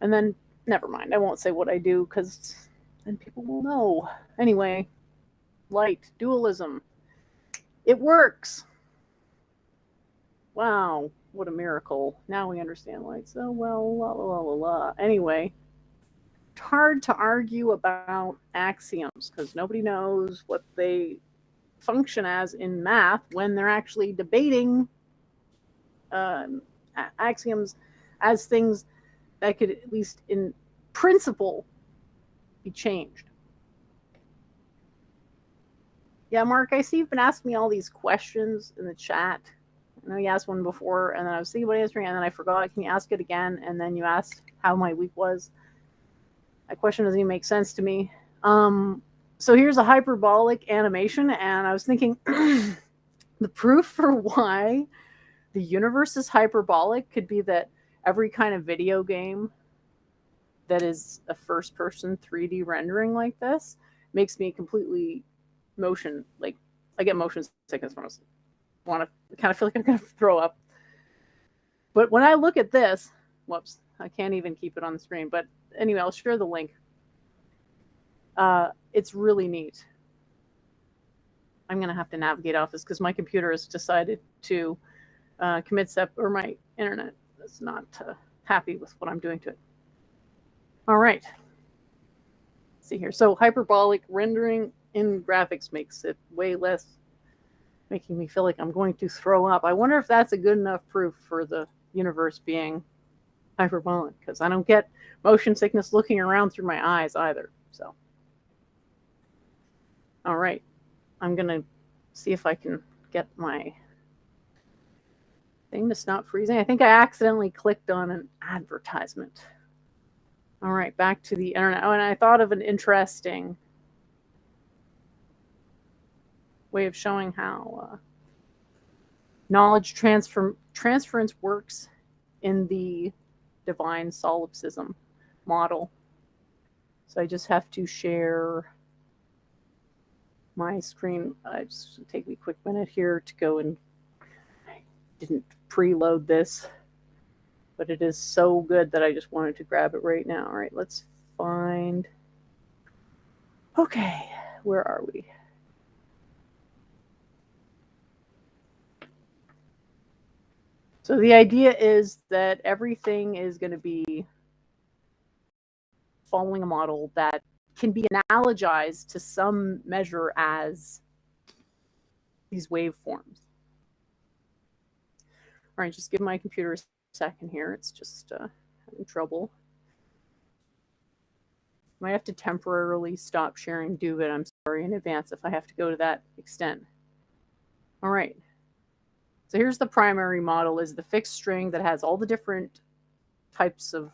And then, never mind, I won't say what I do because then people will know. Anyway, light, dualism. It works. Wow, what a miracle. Now we understand light so well, la la la la la. Anyway, it's hard to argue about axioms because nobody knows what they function as in math when they're actually debating axioms as things that could, at least in principle, be changed. Yeah, Mark, I see you've been asking me all these questions in the chat. I know you asked one before, and then I was thinking about answering it, and then I forgot. Can you ask it again? And then you asked how my week was. That question doesn't even make sense to me. So here's a hyperbolic animation, and I was thinking the proof for why the universe is hyperbolic could be that every kind of video game that is a first-person 3D rendering like this makes me completely motion, like I get motion sickness when I want to kind of feel like I'm going to throw up. But when I look at this, whoops, I can't even keep it on the screen. But anyway, I'll share the link. It's really neat. I'm going to have to navigate off this because my computer has decided to commit or my internet is not happy with what I'm doing to it. All right. Let's see here. So hyperbolic rendering in graphics makes it way less, making me feel like I'm going to throw up. I wonder if that's a good enough proof for the universe being hyperbolic, because I don't get motion sickness looking around through my eyes either. So, all right, I'm gonna see if I can get my thing to stop freezing. I think I accidentally clicked on an advertisement. All right, back to the internet. Oh, and I thought of an interesting way of showing how knowledge transference works in the divine solipsism model. So I just have to share my screen. Just take me a quick minute here to go, and I didn't preload this, but it is so good that I just wanted to grab it right now. All right, let's find. Okay, where are we? So the idea is that everything is going to be following a model that can be analogized to some measure as these waveforms. All right, just give my computer a second here. It's just having trouble. Might have to temporarily stop sharing Doovovid. I'm sorry in advance if I have to go to that extent. All right. So here's the primary model, is the fixed string that has all the different types of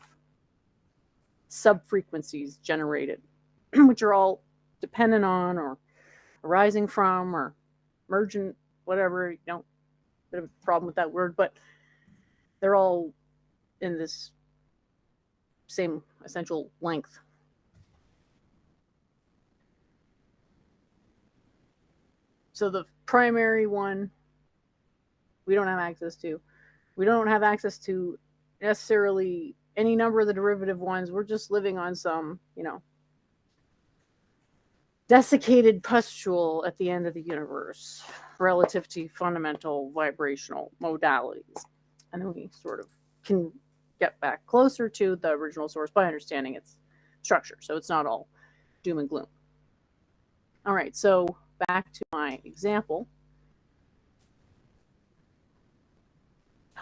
subfrequencies generated, which are all dependent on or arising from or emergent, whatever, you know, bit of a problem with that word, but they're all in this same essential length. So the primary one, we don't have access to. We don't have access to necessarily any number of the derivative ones. We're just living on some, you know, desiccated pustule at the end of the universe relative to fundamental vibrational modalities. And then we sort of can get back closer to the original source by understanding its structure. So it's not all doom and gloom. All right, so back to my example.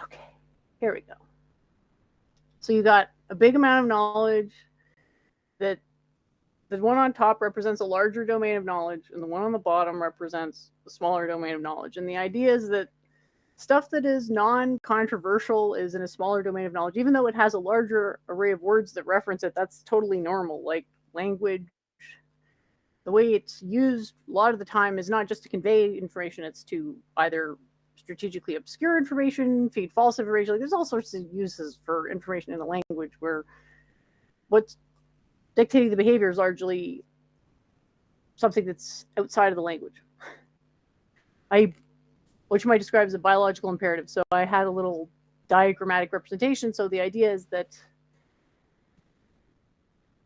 Okay, here we go. So you got a big amount of knowledge that the one on top represents a larger domain of knowledge, and the one on the bottom represents a smaller domain of knowledge. And the idea is that stuff that is non-controversial is in a smaller domain of knowledge, even though it has a larger array of words that reference it. That's totally normal, like language, the way it's used a lot of the time is not just to convey information, it's to either strategically obscure information, feed false information. Like, there's all sorts of uses for information in the language where what's dictating the behavior is largely something that's outside of the language. Which you might describe as a biological imperative. So I had a little diagrammatic representation. So the idea is that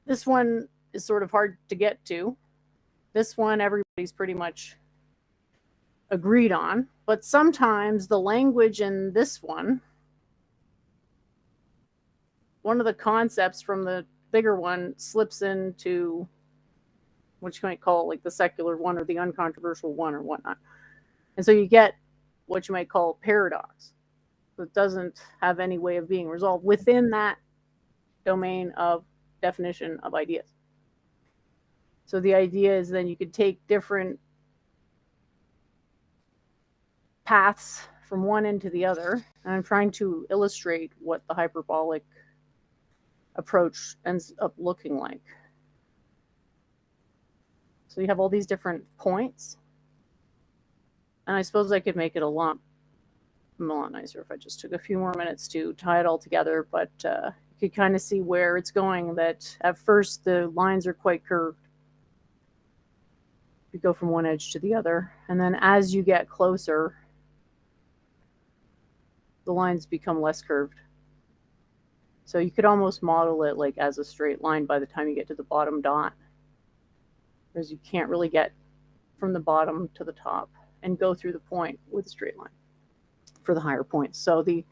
this one is sort of hard to get to. This one, everybody's pretty much agreed on. But sometimes the language in this one of the concepts from the bigger one slips into what you might call like the secular one or the uncontroversial one or whatnot. And so you get what you might call paradox that doesn't have any way of being resolved within that domain of definition of ideas. So the idea is then you could take different paths from one end to the other. And I'm trying to illustrate what the hyperbolic approach ends up looking like. So you have all these different points. And I suppose I could make it a lot nicer if I just took a few more minutes to tie it all together. But you could kind of see where it's going, that at first the lines are quite curved. You go from one edge to the other. And then as you get closer, the lines become less curved. So you could almost model it like as a straight line by the time you get to the bottom dot. Whereas you can't really get from the bottom to the top and go through the point with a straight line for the higher points. So the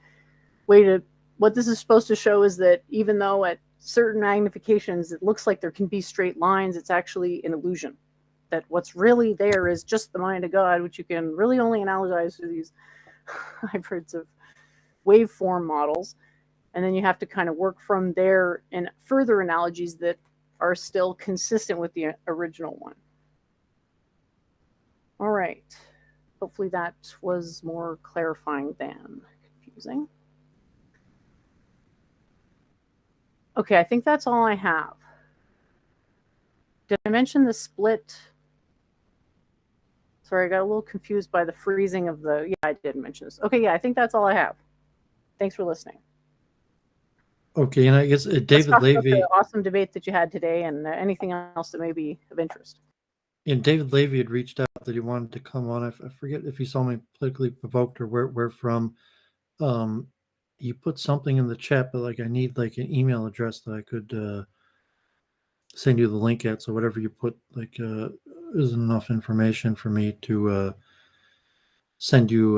way to, what this is supposed to show is that even though at certain magnifications it looks like there can be straight lines, it's actually an illusion. That what's really there is just the mind of God, which you can really only analogize through these hybrids of waveform models. And then you have to kind of work from there in further analogies that are still consistent with the original one. All right. Hopefully that was more clarifying than confusing. Okay, I think that's all I have. Did I mention the split? Sorry, I got a little confused by the freezing of the... Yeah, I did mention this. Okay, yeah, I think that's all I have. Thanks for listening. Okay, and I guess Let's David talk about Levy... the awesome debate that you had today and anything else that may be of interest. And David Levy had reached out that he wanted to come on. I forget if he saw me politically provoked or where from. He put something in the chat, but like I need like an email address that I could send you the link at. So whatever you put, like isn't enough information for me to send you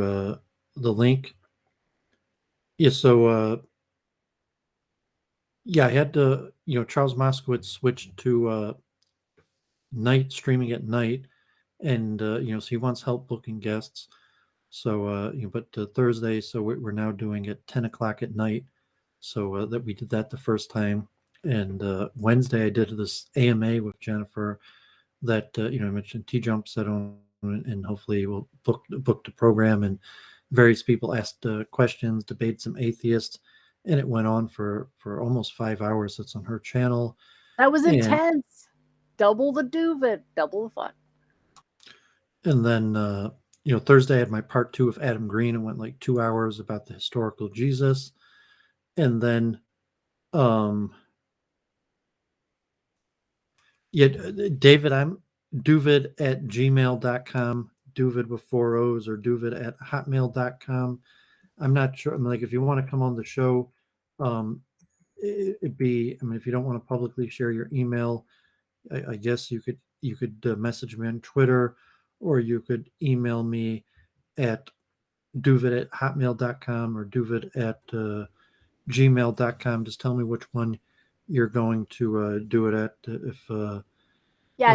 the link. Yeah. So yeah, I had to. Charles Moskowitz switched to night streaming at night, and so he wants help booking guests. So but Thursday, so we're now doing it 10 o'clock at night. So that we did that the first time, and Wednesday I did this AMA with Jennifer that I mentioned. T-Jump set on, and hopefully we'll book the program, and various people asked questions, debated some atheists, and it went on for almost 5 hours. That's on her channel. That was intense. Double the Doovid, double the fun. And then Thursday I had my part 2 of Adam Green. It went like 2 hours about the historical Jesus. And then David, I'm Doovid at gmail.com, Doovid with 4 O's, or Doovid at hotmail.com. I'm not sure. Like, if you want to come on the show, it'd be, if you don't want to publicly share your email, I guess you could message me on Twitter, or you could email me at Doovid at hotmail.com or Doovid at gmail.com. Just tell me which one you're going to do it at.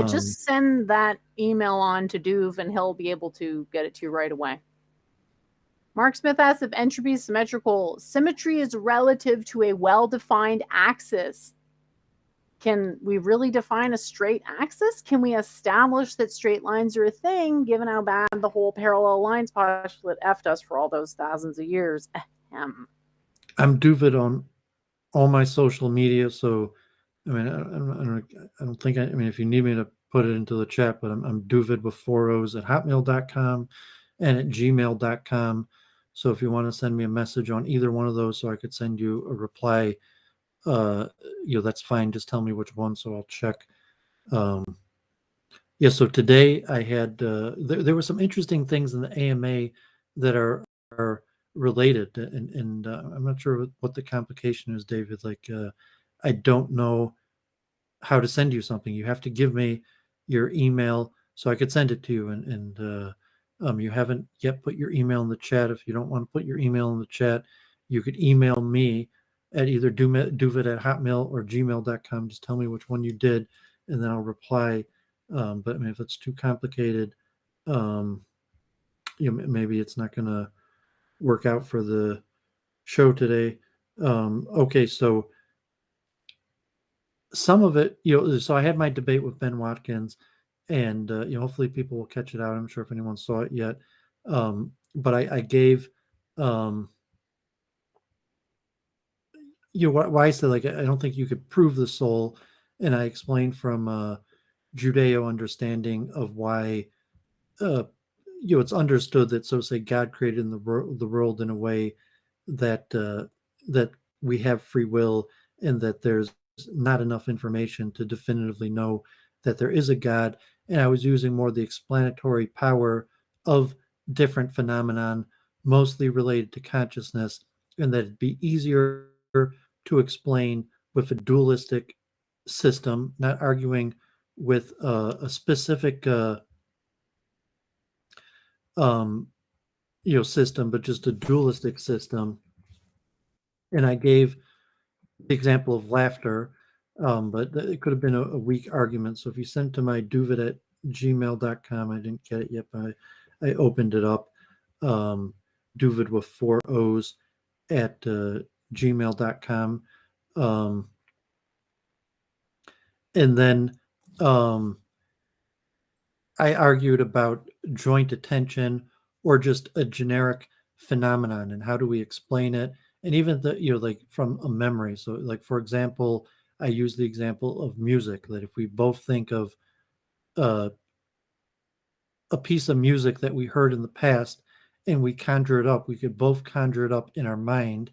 Just send that email on to Doov and he'll be able to get it to you right away. Mark Smith asks if entropy is symmetrical. Symmetry is relative to a well-defined axis. Can we really define a straight axis? Can we establish that straight lines are a thing, given how bad the whole parallel lines postulate effed us for all those thousands of years? I'm Doovid on all my social media, so I don't think if you need me to put it into the chat, but I'm Doovid with 4 O's at hotmail.com and at gmail.com. So if you want to send me a message on either one of those so I could send you a reply, that's fine. Just tell me which one so I'll check. So today I had, there were some interesting things in the AMA that are related, and I'm not sure what the complication is, David. Like, I don't know how to send you something. You have to give me your email so I could send it to you. And you haven't yet put your email in the chat. If you don't want to put your email in the chat, you could email me at either doovid at hotmail or gmail.com. Just tell me which one you did, and then I'll reply. But I mean, if it's too complicated, maybe it's not going to work out for the show today. Okay, so some of it, so I had my debate with Ben Watkins, and hopefully people will catch it out. I'm sure if anyone saw it yet, but I gave, why I said, like, I don't think you could prove the soul, and I explained from Judeo understanding of why, it's understood that, so say, God created the world in a way that that we have free will, and that there's not enough information to definitively know that there is a God. And I was using more the explanatory power of different phenomenon, mostly related to consciousness, and that it'd be easier to explain with a dualistic system, not arguing with a specific system, but just a dualistic system. And I gave the example of laughter, but it could have been a weak argument. So if you send to my Doovid at gmail.com, I didn't get it yet, but I opened it up. Doovid with 4 O's at gmail.com. And then I argued about joint attention, or just a generic phenomenon, and how do we explain it, and even like from a memory. So, like, for example, I use the example of music, that if we both think of a piece of music that we heard in the past and we conjure it up, we could both conjure it up in our mind.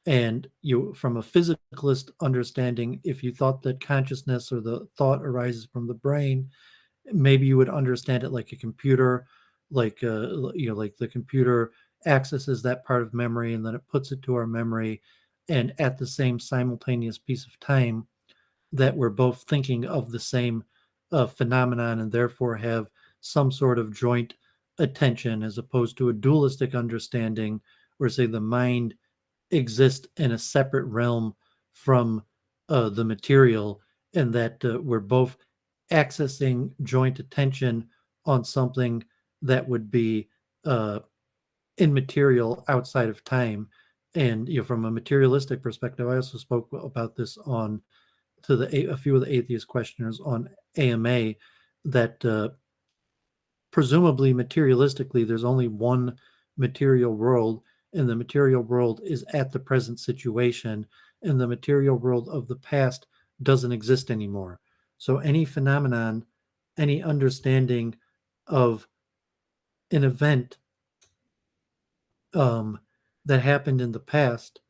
And from a physicalist understanding, if you thought that consciousness or the thought arises from the brain, maybe you would understand it like a computer, like like the computer accesses that part of memory and then it puts it to our memory, and at the same simultaneous piece of time that we're both thinking of the same phenomenon, and therefore have some sort of joint attention, as opposed to a dualistic understanding where, say, the mind exists in a separate realm from the material, and that we're both accessing joint attention on something that would be immaterial outside of time. And from a materialistic perspective, I also spoke about this on a few of the atheist questioners on AMA, that presumably materialistically there's only one material world, and the material world is at the present situation, and the material world of the past doesn't exist anymore. So any phenomenon, any understanding of an event that happened in the past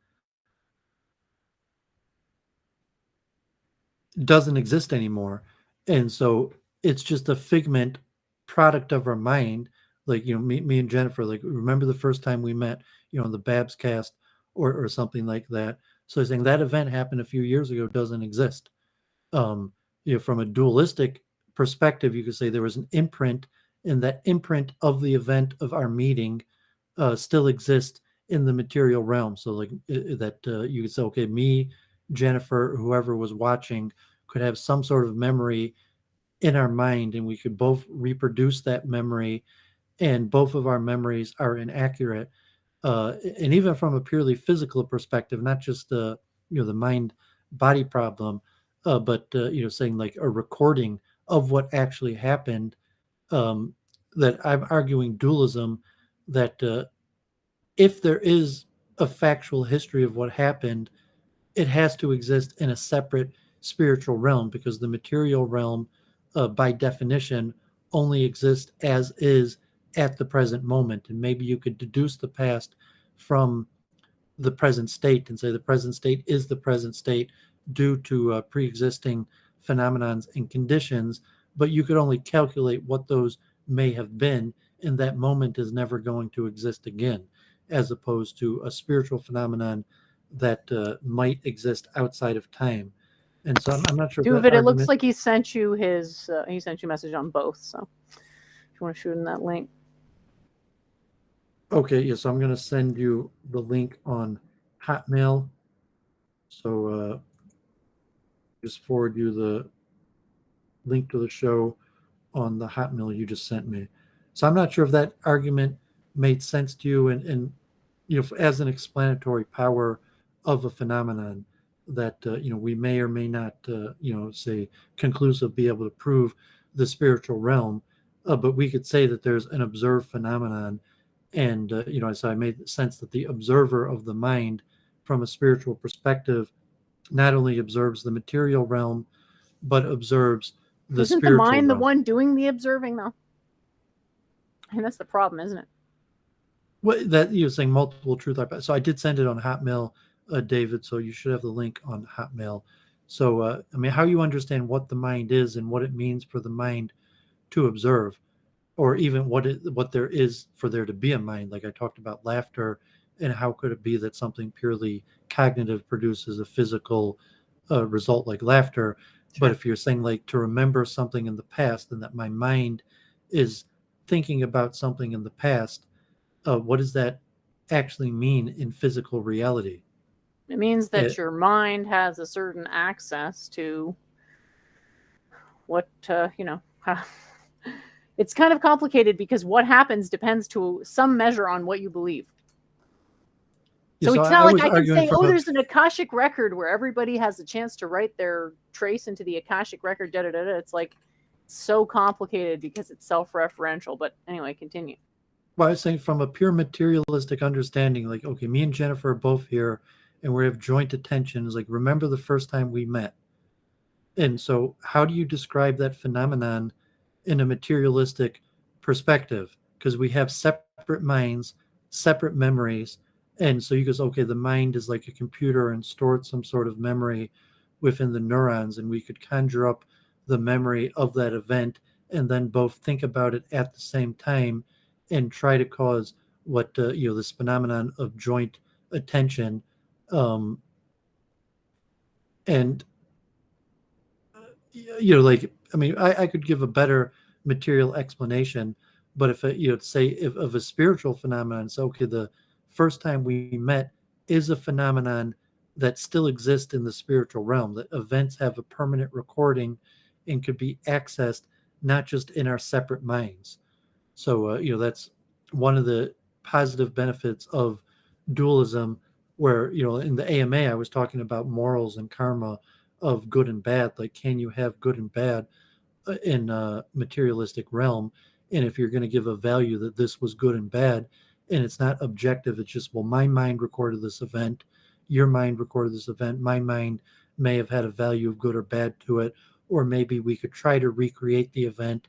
doesn't exist anymore. And so it's just a figment product of our mind. Like, me and Jennifer, like, remember the first time we met, in the Babs cast or something like that. So saying that event happened a few years ago doesn't exist. From a dualistic perspective, you could say there was an imprint, and that imprint of the event of our meeting still exists in the material realm. So like that you could say, okay, me, Jennifer, whoever was watching could have some sort of memory in our mind, and we could both reproduce that memory, and both of our memories are inaccurate. And even from a purely physical perspective, not just the mind body problem, but saying like a recording of what actually happened, that I'm arguing dualism, that if there is a factual history of what happened, it has to exist in a separate spiritual realm, because the material realm by definition, only exist as is at the present moment. And maybe you could deduce the past from the present state and say the present state is the present state due to pre-existing phenomenons and conditions, but you could only calculate what those may have been, and that moment is never going to exist again, as opposed to a spiritual phenomenon that might exist outside of time. And so I'm not sure if that Doovid, it looks argument... like he sent you a message on both. So if you want to shoot in that link. Okay, yes, I'm going to send you the link on Hotmail. So just forward you the link to the show on the Hotmail you just sent me. So I'm not sure if that argument made sense to you, and as an explanatory power of a phenomenon that we may or may not say conclusive be able to prove the spiritual realm, but we could say that there's an observed phenomenon. And, so I made sense that the observer of the mind from a spiritual perspective not only observes the material realm, but observes the Isn't the spiritual mind realm. the one doing the observing, though? And that's the problem, isn't it? Well, that you're saying multiple truth. So I did send it on Hotmail, David, so you should have the link on Hotmail. So, how you understand what the mind is and what it means for the mind to observe, or even what there is for there to be a mind. Like I talked about laughter, and how could it be that something purely cognitive produces a physical result like laughter? Sure. But if you're saying like to remember something in the past, and that my mind is thinking about something in the past, what does that actually mean in physical reality? It means that your mind has a certain access to what, it's kind of complicated because what happens depends to some measure on what you believe. So it's not like I can say, there's an Akashic record where everybody has a chance to write their trace into the Akashic record, da-da-da-da. It's like so complicated because it's self-referential. But anyway, continue. Well, I was saying from a pure materialistic understanding, like, okay, me and Jennifer are both here and we have joint attentions. Like, remember the first time we met. And so how do you describe that phenomenon in a materialistic perspective? Because we have separate minds, separate memories. And so you go, okay, the mind is like a computer and stored some sort of memory within the neurons, and we could conjure up the memory of that event and then both think about it at the same time and try to cause what this phenomenon of joint attention, and I could give a better material explanation, but if of a spiritual phenomenon, it's okay, the first time we met is a phenomenon that still exists in the spiritual realm, that events have a permanent recording and could be accessed not just in our separate minds. So, that's one of the positive benefits of dualism, where, in the AMA, I was talking about morals and karma of good and bad. Like, can you have good and bad in a materialistic realm? And if you're going to give a value that this was good and bad, and it's not objective, it's just, well, my mind recorded this event, your mind recorded this event, my mind may have had a value of good or bad to it, or maybe we could try to recreate the event,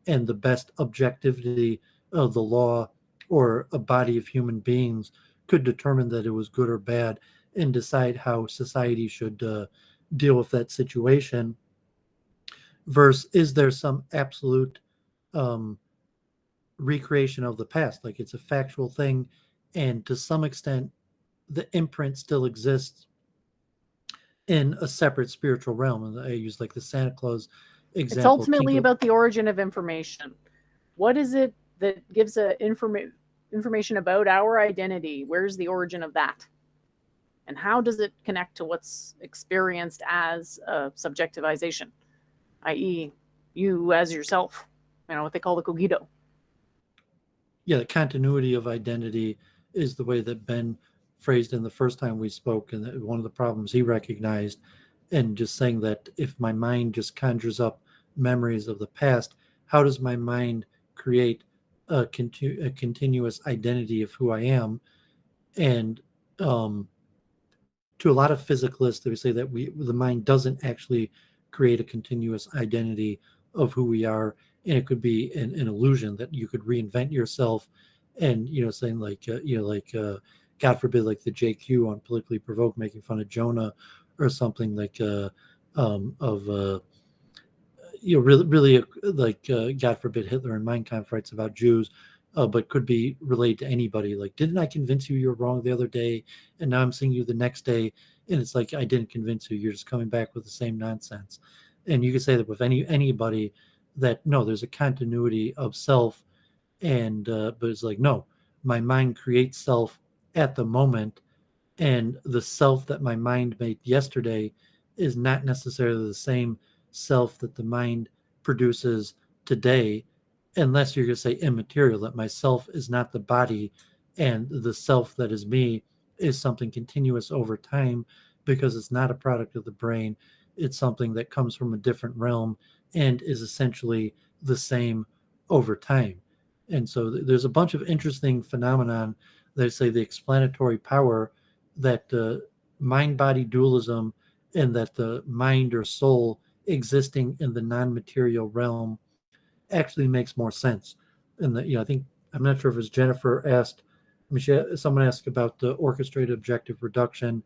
and the best objectivity of the law or a body of human beings could determine that it was good or bad and decide how society should deal with that situation. Versus, is there some absolute recreation of the past? Like, it's a factual thing, and to some extent the imprint still exists in a separate spiritual realm. And I use like the Santa Claus example. It's ultimately about the origin of information. What is it that gives information about our identity? Where's the origin of that? And how does it connect to what's experienced as a subjectivization, i.e. you as yourself, what they call the cogito? Yeah, the continuity of identity is the way that Ben phrased in the first time we spoke, and one of the problems he recognized, and just saying that if my mind just conjures up memories of the past, how does my mind create a continuous identity of who I am? And to a lot of physicalists, they would say that the mind doesn't actually create a continuous identity of who we are, and it could be an illusion that you could reinvent yourself, and saying like God forbid, like the JQ on Politically Provoked making fun of Jonah or something like of really like God forbid Hitler and Mein Kampf writes about Jews, but could be related to anybody. Like, didn't I convince you you're wrong the other day, and now I'm seeing you the next day, and it's like I didn't convince you. You're just coming back with the same nonsense. And you could say that with anybody, that no, there's a continuity of self, and but it's like no, my mind creates self at the moment, and the self that my mind made yesterday is not necessarily the same self that the mind produces today, unless you're going to say immaterial, that myself is not the body and the self that is me is something continuous over time, because it's not a product of the brain. It's something that comes from a different realm and is essentially the same over time. And so there's a bunch of interesting phenomenon. They say the explanatory power, that mind-body dualism, and that the mind or soul existing in the non-material realm actually makes more sense. And that, I think, I'm not sure if it was Jennifer asked, I mean, someone asked about the orchestrated objective reduction,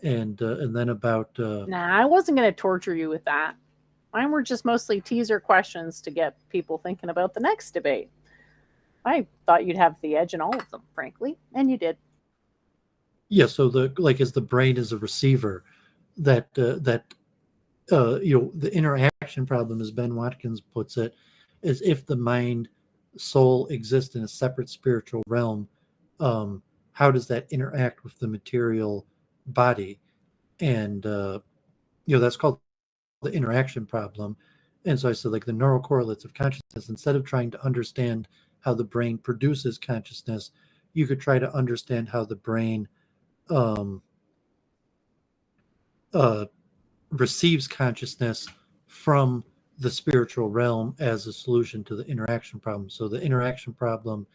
and then about Nah, I wasn't going to torture you with that. Mine were just mostly teaser questions to get people thinking about the next debate. I thought you'd have the edge in all of them, frankly, and you did. so as the brain is a receiver, that the interaction problem, as Ben Watkins puts it, is if the mind soul exists in a separate spiritual realm, how does that interact with the material body? And that's called the interaction problem. And so I said, like, the neural correlates of consciousness, instead of trying to understand how the brain produces consciousness, you could try to understand how the brain receives consciousness from the spiritual realm as a solution to the interaction problem. So the interaction problem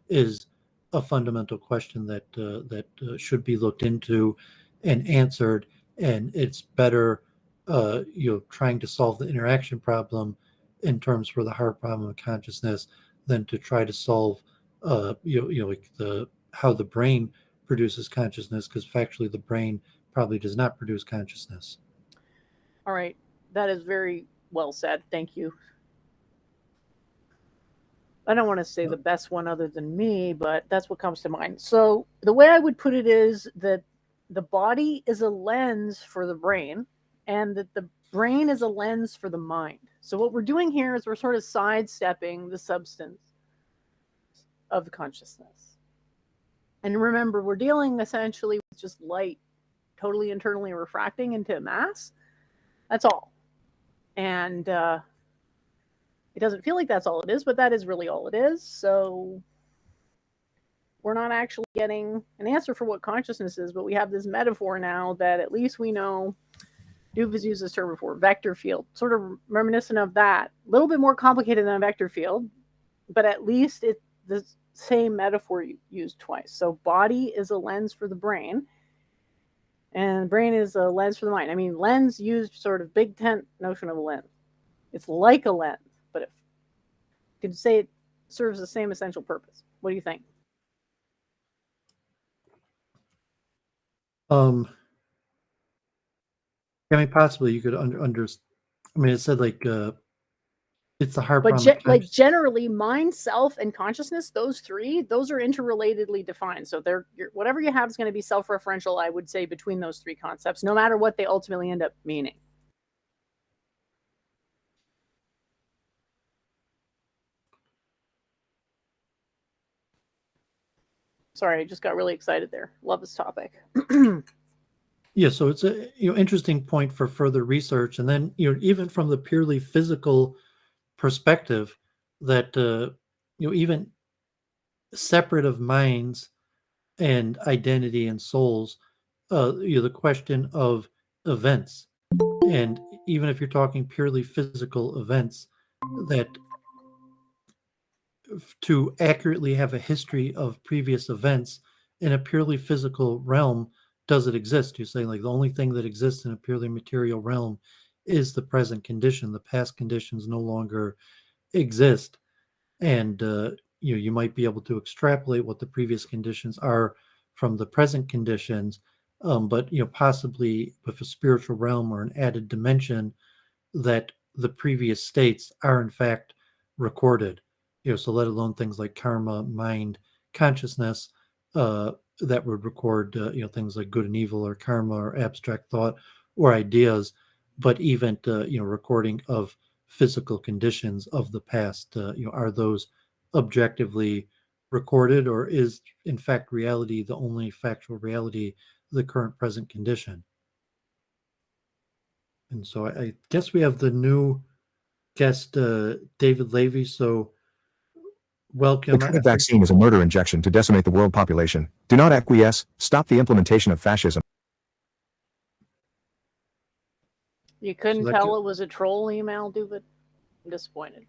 is a fundamental question that should be looked into and answered, and it's better trying to solve the interaction problem in terms for the hard problem of consciousness than to try to solve like how the brain produces consciousness, because factually the brain probably does not produce consciousness. All right. That is very well said. Thank you. I don't want to say the best one other than me, but that's what comes to mind. So the way I would put it is that the body is a lens for the brain, and that the brain is a lens for the mind. So what we're doing here is we're sort of sidestepping the substance of the consciousness. And remember, we're dealing essentially with just light totally internally refracting into mass. That's all. And it doesn't feel like that's all it is, but that is really all it is. So we're not actually getting an answer for what consciousness is, but we have this metaphor now that at least we know. Doooovid's used this term before, vector field, sort of reminiscent of that. A little bit more complicated than a vector field, but at least it's the same metaphor used twice. So body is a lens for the brain, and the brain is a lens for the mind. I mean, lens used sort of big tent notion of a lens. It's like a lens, but if you could say it serves the same essential purpose. What do you think? I mean, possibly you could understand. I mean, it said like it's the hard But problem. like generally, mind, self, and consciousness, those three, those are interrelatedly defined. So they're whatever you have is going to be self-referential, I would say, between those three concepts, no matter what they ultimately end up meaning. Sorry, I just got really excited there. Love this topic. Yeah, so it's a interesting point for further research, and then even from the purely physical perspective, that even separate of minds and identity and souls, the question of events, and even if you're talking purely physical events, that to accurately have a history of previous events in a purely physical realm, does it exist? You're saying like the only thing that exists in a purely material realm is the present condition. The past conditions no longer exist, and you might be able to extrapolate what the previous conditions are from the present conditions, but possibly with a spiritual realm or an added dimension that the previous states are in fact recorded. So let alone things like karma, mind, consciousness, that would record things like good and evil or karma or abstract thought or ideas, but even recording of physical conditions of the past. Are those objectively recorded, or is in fact reality the only factual reality, the current present condition? And so I guess we have the new guest, David Levy. So welcome. The COVID vaccine is a murder injection to decimate the world population. Do not acquiesce. Stop the implementation of fascism. You couldn't that tell it was a troll email, Doovid? I'm disappointed.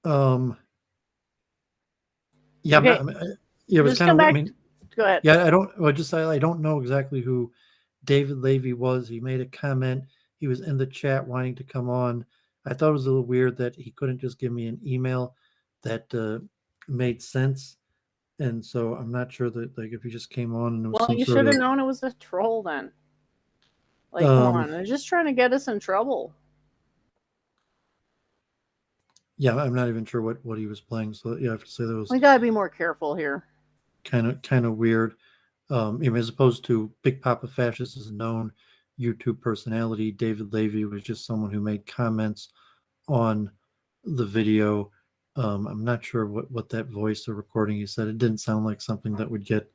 Yeah, Okay. it was Just kind come of. back. I mean, Go ahead. yeah, I don't know exactly who David Levy was. He made a comment. He was in the chat wanting to come on. I thought it was a little weird that he couldn't just give me an email that made sense. And so I'm not sure that, like, if he just came on and it was Well, some you sort should have of known it was a troll then. Like, come on. They're just trying to get us in trouble. Yeah, I'm not even sure what he was playing. So yeah, I have to say that was We got to be more careful here. kind of weird. As opposed to Big Papa Fascist is a known YouTube personality, David Levy was just someone who made comments on the video. I'm not sure what that voice or recording he said. It didn't sound like something that would get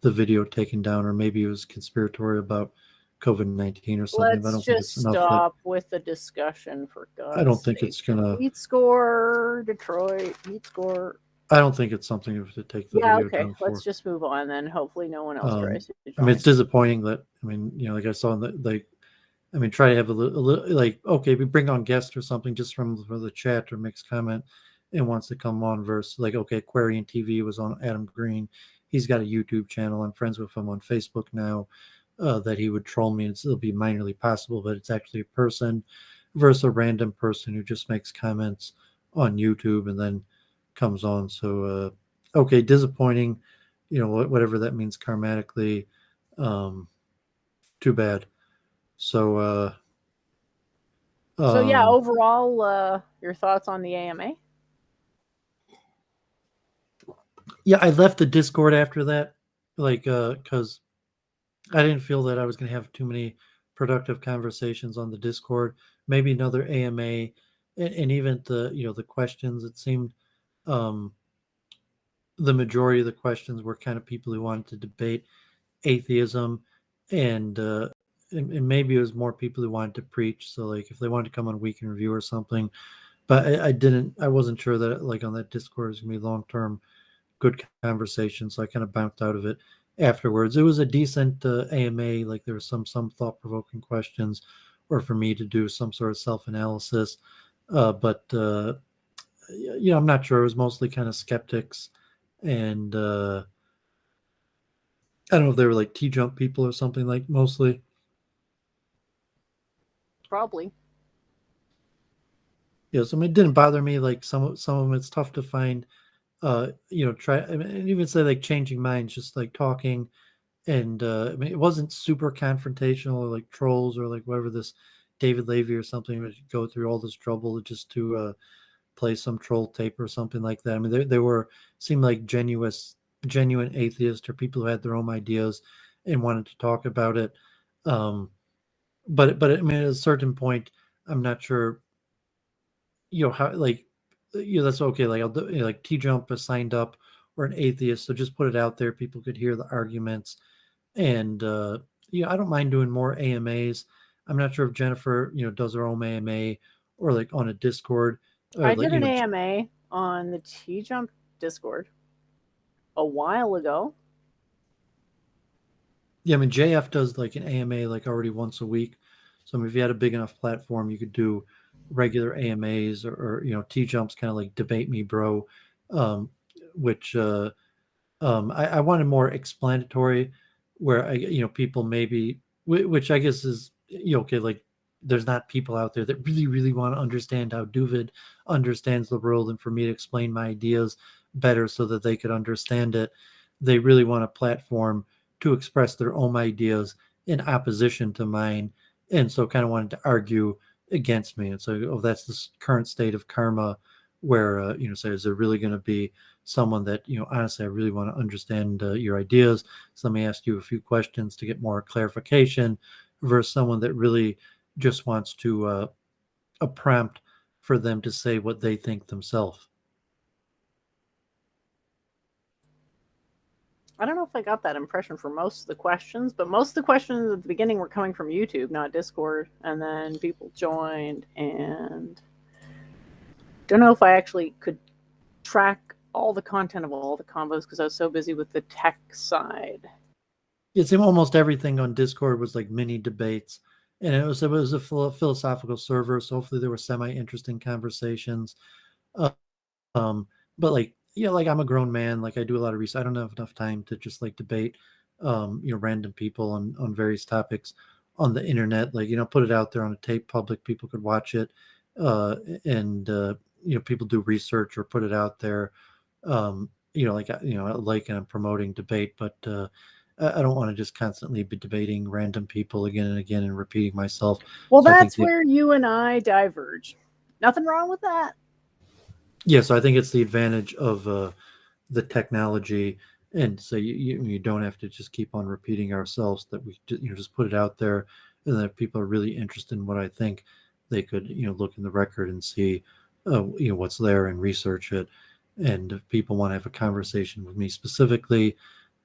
the video taken down, or maybe it was conspiratorial about COVID-19 or something. But I Let's don't think just it's enough. stop with the discussion, for God's sake. I don't think it's gonna. Heat score, Detroit. Heat score. I don't think it's something to take the video down for. Let's just move on then. Hopefully no one else tries to join. I mean, it's disappointing that, like I saw in the, try to have a little, like, okay, we bring on guests or something just from the chat or makes comment and wants to come on versus like, okay, Aquarian TV was on Adam Green. He's got a YouTube channel. I'm friends with him on Facebook now, that he would troll me. It'll be minorly possible, but it's actually a person versus a random person who just makes comments on YouTube and then comes on. So, okay, disappointing, whatever that means karmatically. Too bad. So, yeah, overall, your thoughts on the AMA? Yeah, I left the Discord after that, because I didn't feel that I was going to have too many productive conversations on the Discord. Maybe another AMA, and even the questions. It seemed the majority of the questions were kind of people who wanted to debate atheism, and maybe it was more people who wanted to preach. So like if they wanted to come on Week in Review or something, but I wasn't sure that like on that Discord is gonna be long-term good conversation. So I kind of bounced out of it afterwards. It was a decent AMA. Like there were some thought-provoking questions, or for me to do some sort of self-analysis. But I'm not sure. It was mostly kind of skeptics, and I don't know if they were like T-jump people or something, like mostly. Probably. Yes, I mean, it didn't bother me. Like some of them, it's tough to find. And even say like changing minds, just like talking, and it wasn't super confrontational or like trolls or like whatever this David Levy or something would go through all this trouble just to play some troll tape or something like that. I mean, they seemed like genuine atheists or people who had their own ideas and wanted to talk about it. But I mean, at a certain point, I'm not sure, how, like, that's okay. Like I'll do, like T-Jump is signed up or an atheist, so just put it out there. People could hear the arguments, and I don't mind doing more AMAs. I'm not sure if Jennifer, does her own AMA or like on a Discord. I did an AMA on the T-Jump Discord a while ago. Yeah, I mean, JF does like an AMA like already once a week. So I mean, if you had a big enough platform, you could do regular AMAs or T-Jump's kind of like Debate Me Bro, which I wanted more explanatory, where people maybe, which I guess is okay, like there's not people out there that really, really want to understand how Doovid understands the world, and for me to explain my ideas better so that they could understand it. They really want a platform to express their own ideas in opposition to mine, and so kind of wanted to argue against me. And so, oh, that's the current state of karma, where say, is there really going to be someone that, honestly, I really want to understand your ideas, so let me ask you a few questions to get more clarification, versus someone that really just wants to a prompt for them to say what they think themselves. I don't know if I got that impression for most of the questions, but most of the questions at the beginning were coming from YouTube, not Discord. And then people joined, and don't know if I actually could track all the content of all the combos because I was so busy with the tech side. It's almost everything on Discord was like mini debates, and it was a philosophical server, so hopefully there were semi-interesting conversations. But like, like I'm a grown man, like I do a lot of research. I don't have enough time to just like debate, random people on various topics on the internet. Like, put it out there on a tape, public, people could watch it, and people do research or put it out there. Like and I'm promoting debate, but I don't want to just constantly be debating random people again and again and repeating myself. Well, So that's where you and I diverge. Nothing wrong with that. Yeah, so I think it's the advantage of the technology, and so you don't have to just keep on repeating ourselves. That we just put it out there, and then if people are really interested in what I think, they could look in the record and see what's there and research it. And if people want to have a conversation with me specifically,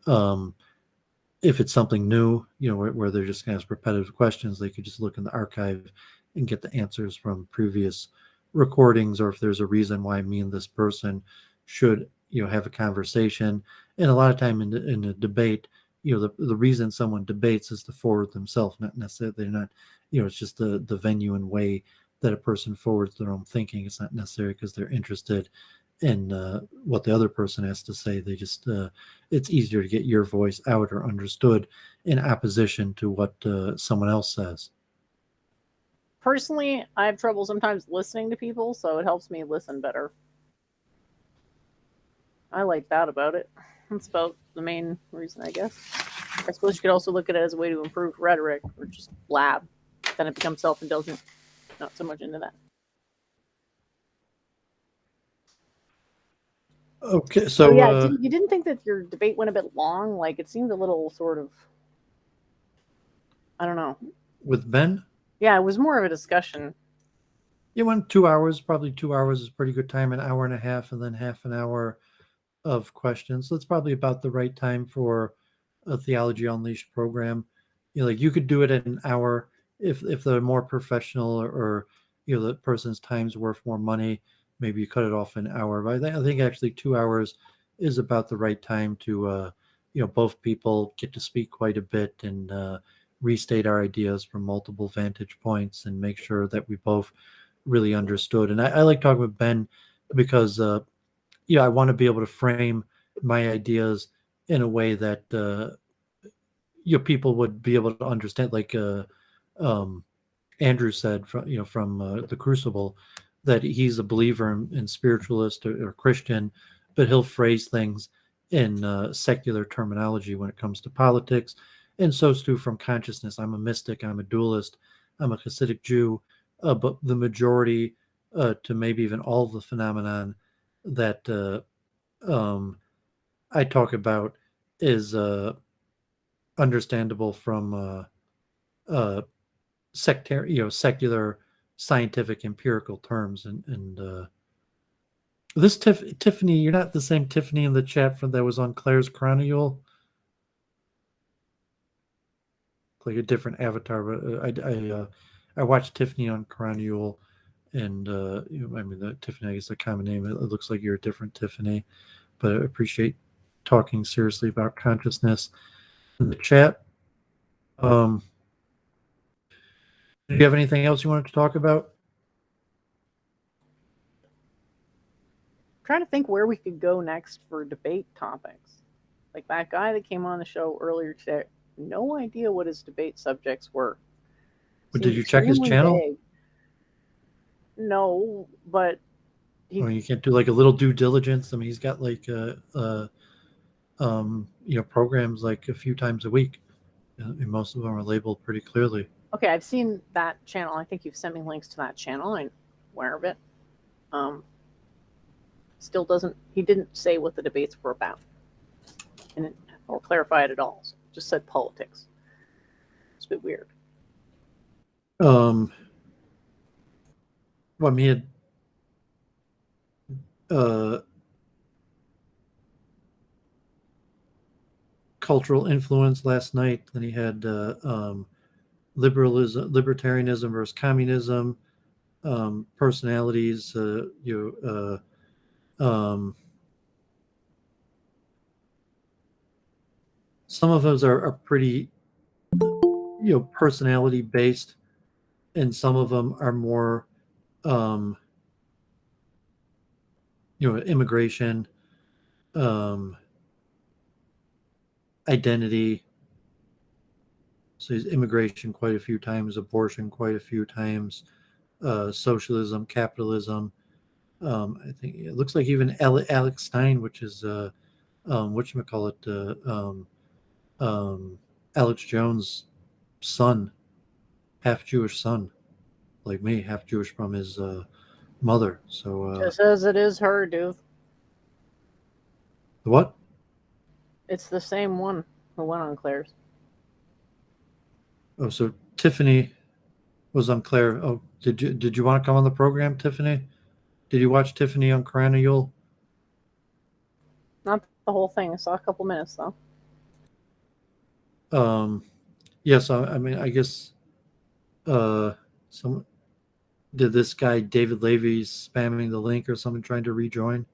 if it's something new, where they're just kind of repetitive questions, they could just look in the archive and get the answers from previous recordings, or if there's a reason why me and this person should have a conversation. And a lot of time in a debate, the reason someone debates is to forward themselves, not necessarily they're not, it's just the venue and way that a person forwards their own thinking. It's not necessarily because they're interested in what the other person has to say. They just it's easier to get your voice out or understood in opposition to what someone else says. Personally, I have trouble sometimes listening to people, so it helps me listen better. I like that about it. That's about the main reason, I guess. I suppose you could also look at it as a way to improve rhetoric or just blab. Then it becomes self-indulgent. Not so much into that. Okay, so yeah, you didn't think that your debate went a bit long? Like, it seemed a little sort of, I don't know. With Ben? Yeah, it was more of a discussion. It went 2 hours. Probably 2 hours is a pretty good time. An hour and a half, and then half an hour of questions. So it's probably about the right time for a Theology Unleashed program. Like you could do it at an hour if they're more professional, or the person's time's worth more money. Maybe you cut it off an hour. But I think actually 2 hours is about the right time to both people get to speak quite a bit and restate our ideas from multiple vantage points and make sure that we both really understood. And I like talking with Ben because I want to be able to frame my ideas in a way that people would be able to understand. Like Andrew said from the Crucible, that he's a believer in spiritualist or Christian, but he'll phrase things in secular terminology when it comes to politics. And so too from consciousness. I'm a mystic. I'm a dualist. I'm a Hasidic Jew. But the majority, to maybe even all of the phenomenon that I talk about is understandable from secular, scientific, empirical terms. And this Tiffany, you're not the same Tiffany in the chat from that was on Claire's Chronule. Like a different avatar, but I watched Tiffany on Chronule, and the Tiffany is a common name. It looks like you're a different Tiffany, but I appreciate talking seriously about consciousness in the chat. Do you have anything else you wanted to talk about? I'm trying to think where we could go next for debate topics. Like that guy that came on the show earlier today, no idea what his debate subjects were. But Seems did you check his extremely channel? vague. No, but I mean, you can't do like a little due diligence. I mean, he's got like programs like a few times a week, and most of them are labeled pretty clearly. okay, I've seen that channel. I think you've sent me links to that channel. I'm aware of it. Still doesn't. He didn't say what the debates were about, or clarify it at all. So just said politics. It's a bit weird. Well, I mean, he had cultural influence last night. Then he had libertarianism versus communism, personalities. Some of those are pretty, personality based, and some of them are more, immigration, identity. So he's immigration quite a few times, abortion quite a few times, socialism, capitalism. I think it looks like even Alex Stein, which is Alex Jones' son, half Jewish son, like me, half Jewish from his mother. So Just as it is her, dude. what? It's the same one who went on Claire's. Oh, so Tiffany was on Claire. Oh, did you want to come on the program, Tiffany? Did you watch Tiffany on Carnegie? Not the whole thing. I saw a couple minutes though. Yes. I mean, I guess some did this guy David Levy spamming the link or something trying to rejoin.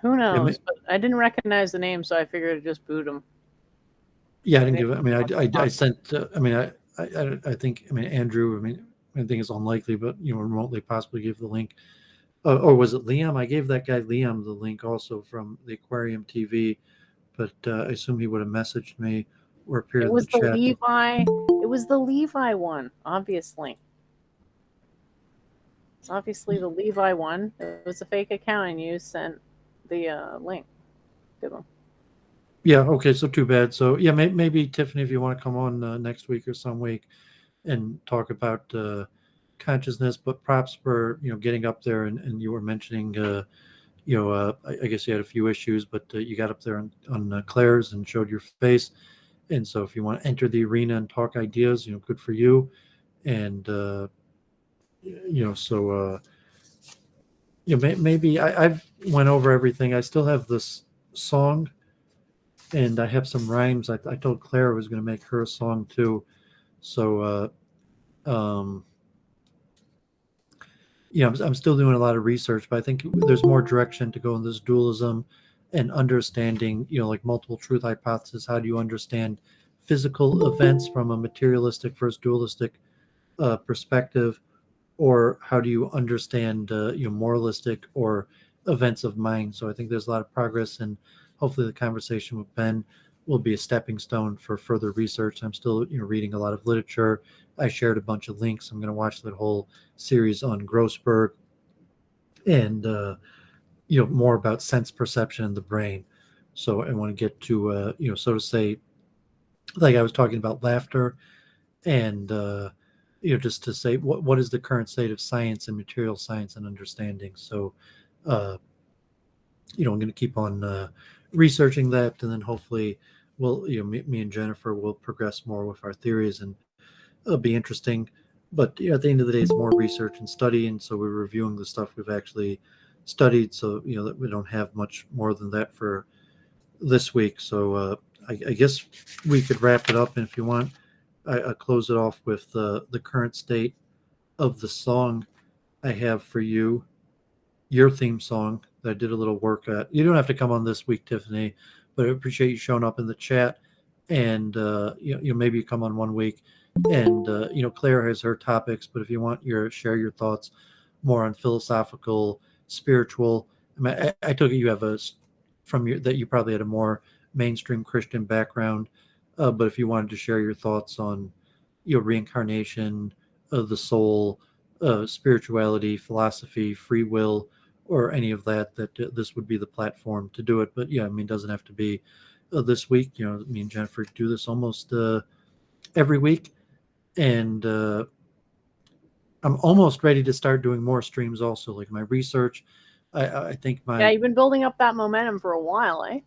Who knows? But I didn't recognize the name, so I figured I'd just boot him. Yeah, I didn't give it. I mean, I sent. I mean, I think. I mean, Andrew. I mean, I think it's unlikely, but remotely possibly give the link. Or was it Liam? I gave that guy Liam the link also from the Aquarium TV, but I assume he would have messaged me or appeared in the chat. It was the Levi one, obviously. It's obviously the Levi one. It was a fake account, and you sent the link to them. Yeah. Okay. So too bad. So yeah, maybe Tiffany, if you want to come on next week or some week and talk about consciousness, but props for getting up there, and you were mentioning I guess you had a few issues, but you got up there on Claire's and showed your face, and so if you want to enter the arena and talk ideas, good for you, and maybe I've went over everything. I still have this song, and I have some rhymes. I told Claire I was going to make her a song too, so I'm still doing a lot of research, but I think there's more direction to go in this dualism and understanding, like multiple truth hypothesis. How do you understand physical events from a materialistic versus dualistic perspective, or how do you understand, moralistic or events of mind? So I think there's a lot of progress, and hopefully the conversation with Ben will be a stepping stone for further research. I'm still, reading a lot of literature. I shared a bunch of links. I'm going to watch that whole series on Grossberg and, more about sense perception in the brain. So I want to get to, so to say, like I was talking about laughter and, just to say what is the current state of science and material science and understanding. So, I'm going to keep on researching that, and then hopefully we'll, me and Jennifer will progress more with our theories, and it'll be interesting. But at the end of the day, it's more research and study, and so we're reviewing the stuff we've actually studied. So that we don't have much more than that for this week. So I guess we could wrap it up, and if you want, I close it off with the current state of the song I have for you, your theme song that I did a little work at. You don't have to come on this week, Tiffany, but I appreciate you showing up in the chat, and maybe you come on one week. And Claire has her topics, but if you want share your thoughts more on philosophical, spiritual, I mean, I took it you have that you probably had a more mainstream Christian background, But if you wanted to share your thoughts on, reincarnation, the soul, spirituality, philosophy, free will, or any of that, this would be the platform to do it. But yeah, I mean, it doesn't have to be this week. Me and Jennifer do this almost every week, and I'm almost ready to start doing more streams. Also, like my research, I think Yeah, you've been building up that momentum for a while, eh?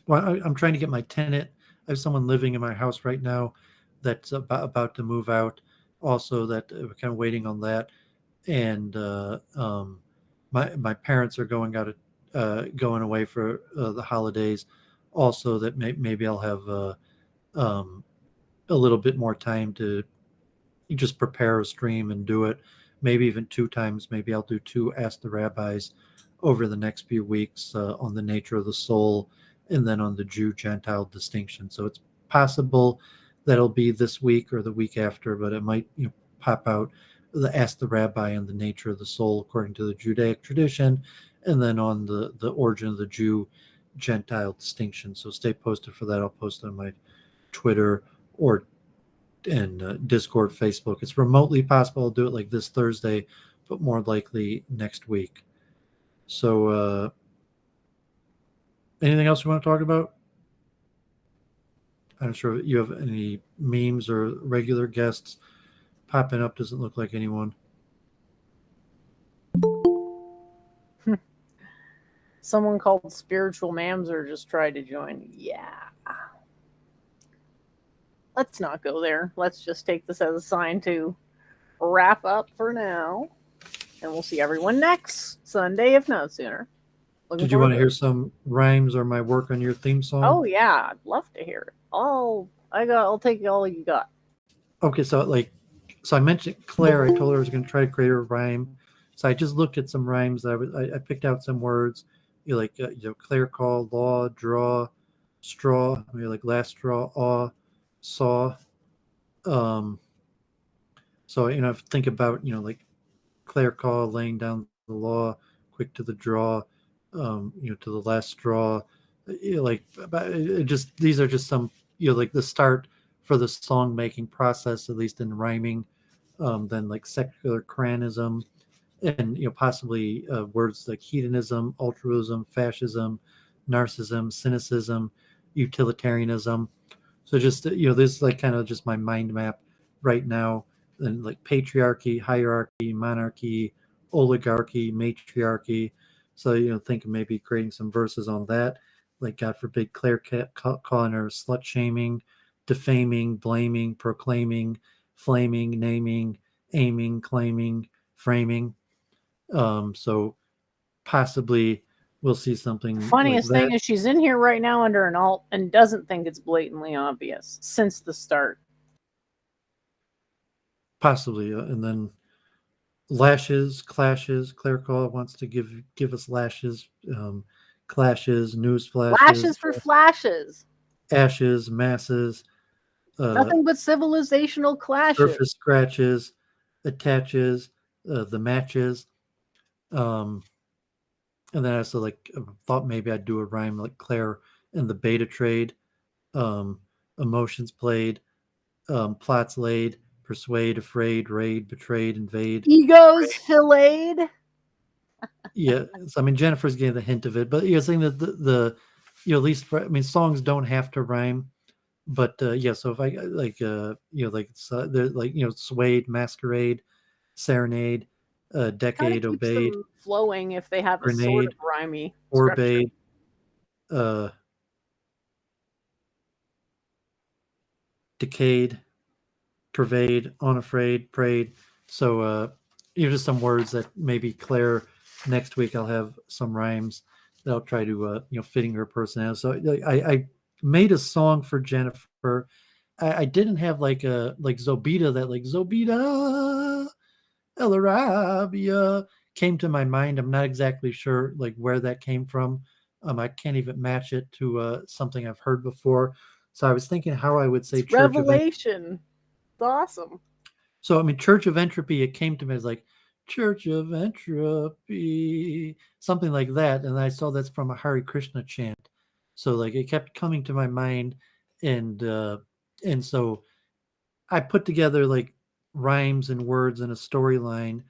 Well, I'm trying to get my tenant. I have someone living in my house right now that's about to move out. Also, that we're kind of waiting on that, and my parents are going away for the holidays. Also, that maybe I'll have a little bit more time to just prepare a stream and do it. Maybe even 2 times. Maybe I'll do 2 Ask the Rabbis over the next few weeks on the nature of the soul, and then on the Jew-Gentile distinction. So it's possible that it'll be this week or the week after, but it might pop out the Ask the Rabbi on the nature of the soul according to the Judaic tradition, and then on the origin of the Jew-Gentile distinction. So stay posted for that. I'll post on my Twitter or in Discord, Facebook. It's remotely possible I'll do it like this Thursday, but more likely next week. So anything else you want to talk about? I'm sure you have any memes or regular guests popping up. Doesn't look like anyone. Someone called Spiritual Mamzer just tried to join. Yeah. Let's not go there. Let's just take this as a sign to wrap up for now. And we'll see everyone next Sunday, if not sooner. Did you want to hear some rhymes or my work on your theme song? Oh yeah, I'd love to hear it. I'll take all you got. Okay, so I mentioned Claire. I told her I was going to try to create a rhyme. So I just looked at some rhymes. I picked out some words. Claire call, law, draw, straw. Like last straw, awe, saw. So think about like Claire call, laying down the law, quick to the draw, to the last straw. These are just some like the start for the song making process, at least in rhyming. Then like secular cranism, and possibly words like hedonism, altruism, fascism, narcissism, cynicism, utilitarianism. So just this is like kind of just my mind map right now. And like patriarchy, hierarchy, monarchy, oligarchy, matriarchy. So think of maybe creating some verses on that, like God forbid Claire calling her slut shaming, defaming, blaming, proclaiming, flaming, naming, aiming, claiming, framing. So possibly we'll see something. Funniest like thing is she's in here right now under an alt and doesn't think it's blatantly obvious since the start. Possibly, and then lashes, clashes. Claire Call wants to give us lashes, clashes, news flashes, Lashes for flashes. ashes, masses, Nothing but civilizational clashes. surface scratches, attaches, the matches. And then I also thought maybe I'd do a rhyme like Claire and the beta trade, emotions played, plots laid, persuade, afraid, raid, betrayed, invade. Egos filleted. Yeah, so Jennifer's getting the hint of it, but you're saying that the at least for songs don't have to rhyme, but yeah. So if I swayed, masquerade, serenade, decade, Keeps obeyed, them flowing if they have grenade, a sort of rhymey obeyed, decayed, pervade, unafraid, prayed. So just some words that maybe Claire next week I'll have some rhymes that I'll try to fitting her personality. So I made a song for Jennifer. I didn't have like Zobita, that Zobita El Arabia came to my mind. I'm not exactly sure where that came from. I can't even match it to something I've heard before. So I was thinking how I would say it's Revelation. It's awesome. So Church of Entropy, it came to me as Church of Entropy, something like that. And I saw that's from a Hare Krishna chant. So it kept coming to my mind and so I put together like rhymes and words and a storyline,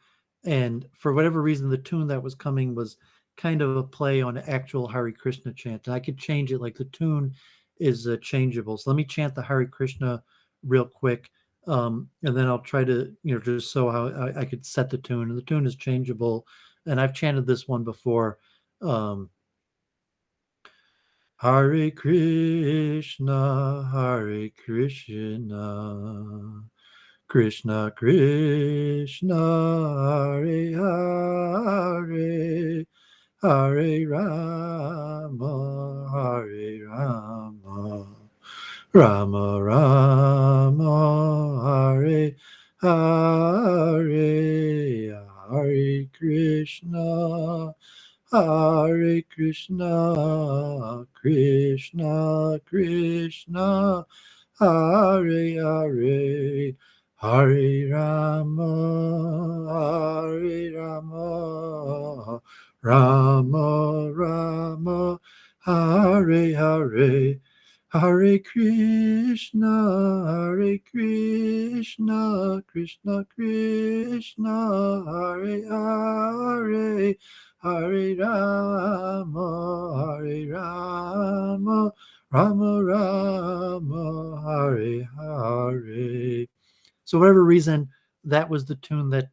and for whatever reason, the tune that was coming was kind of a play on actual Hare Krishna chant, and I could change it. Like the tune is changeable. So let me chant the Hare Krishna real quick, and then I'll try to just so how I could set the tune. And the tune is changeable, and I've chanted this one before. Hare Krishna, Hare Krishna, Krishna Krishna, Hare Hare, Hare Rama, Hare Rama, Rama Rama, Hare Hare, Hare Krishna, Hare Krishna, Krishna Krishna, Hare Hare, Hare Rama, Hare Rama, Rama Rama, Hare Hare, Hare Krishna, Hare Krishna, Krishna Krishna, Hare Hare, Hare Rama, Hare Rama, Rama Rama, Hare Hare. So whatever reason, that was the tune that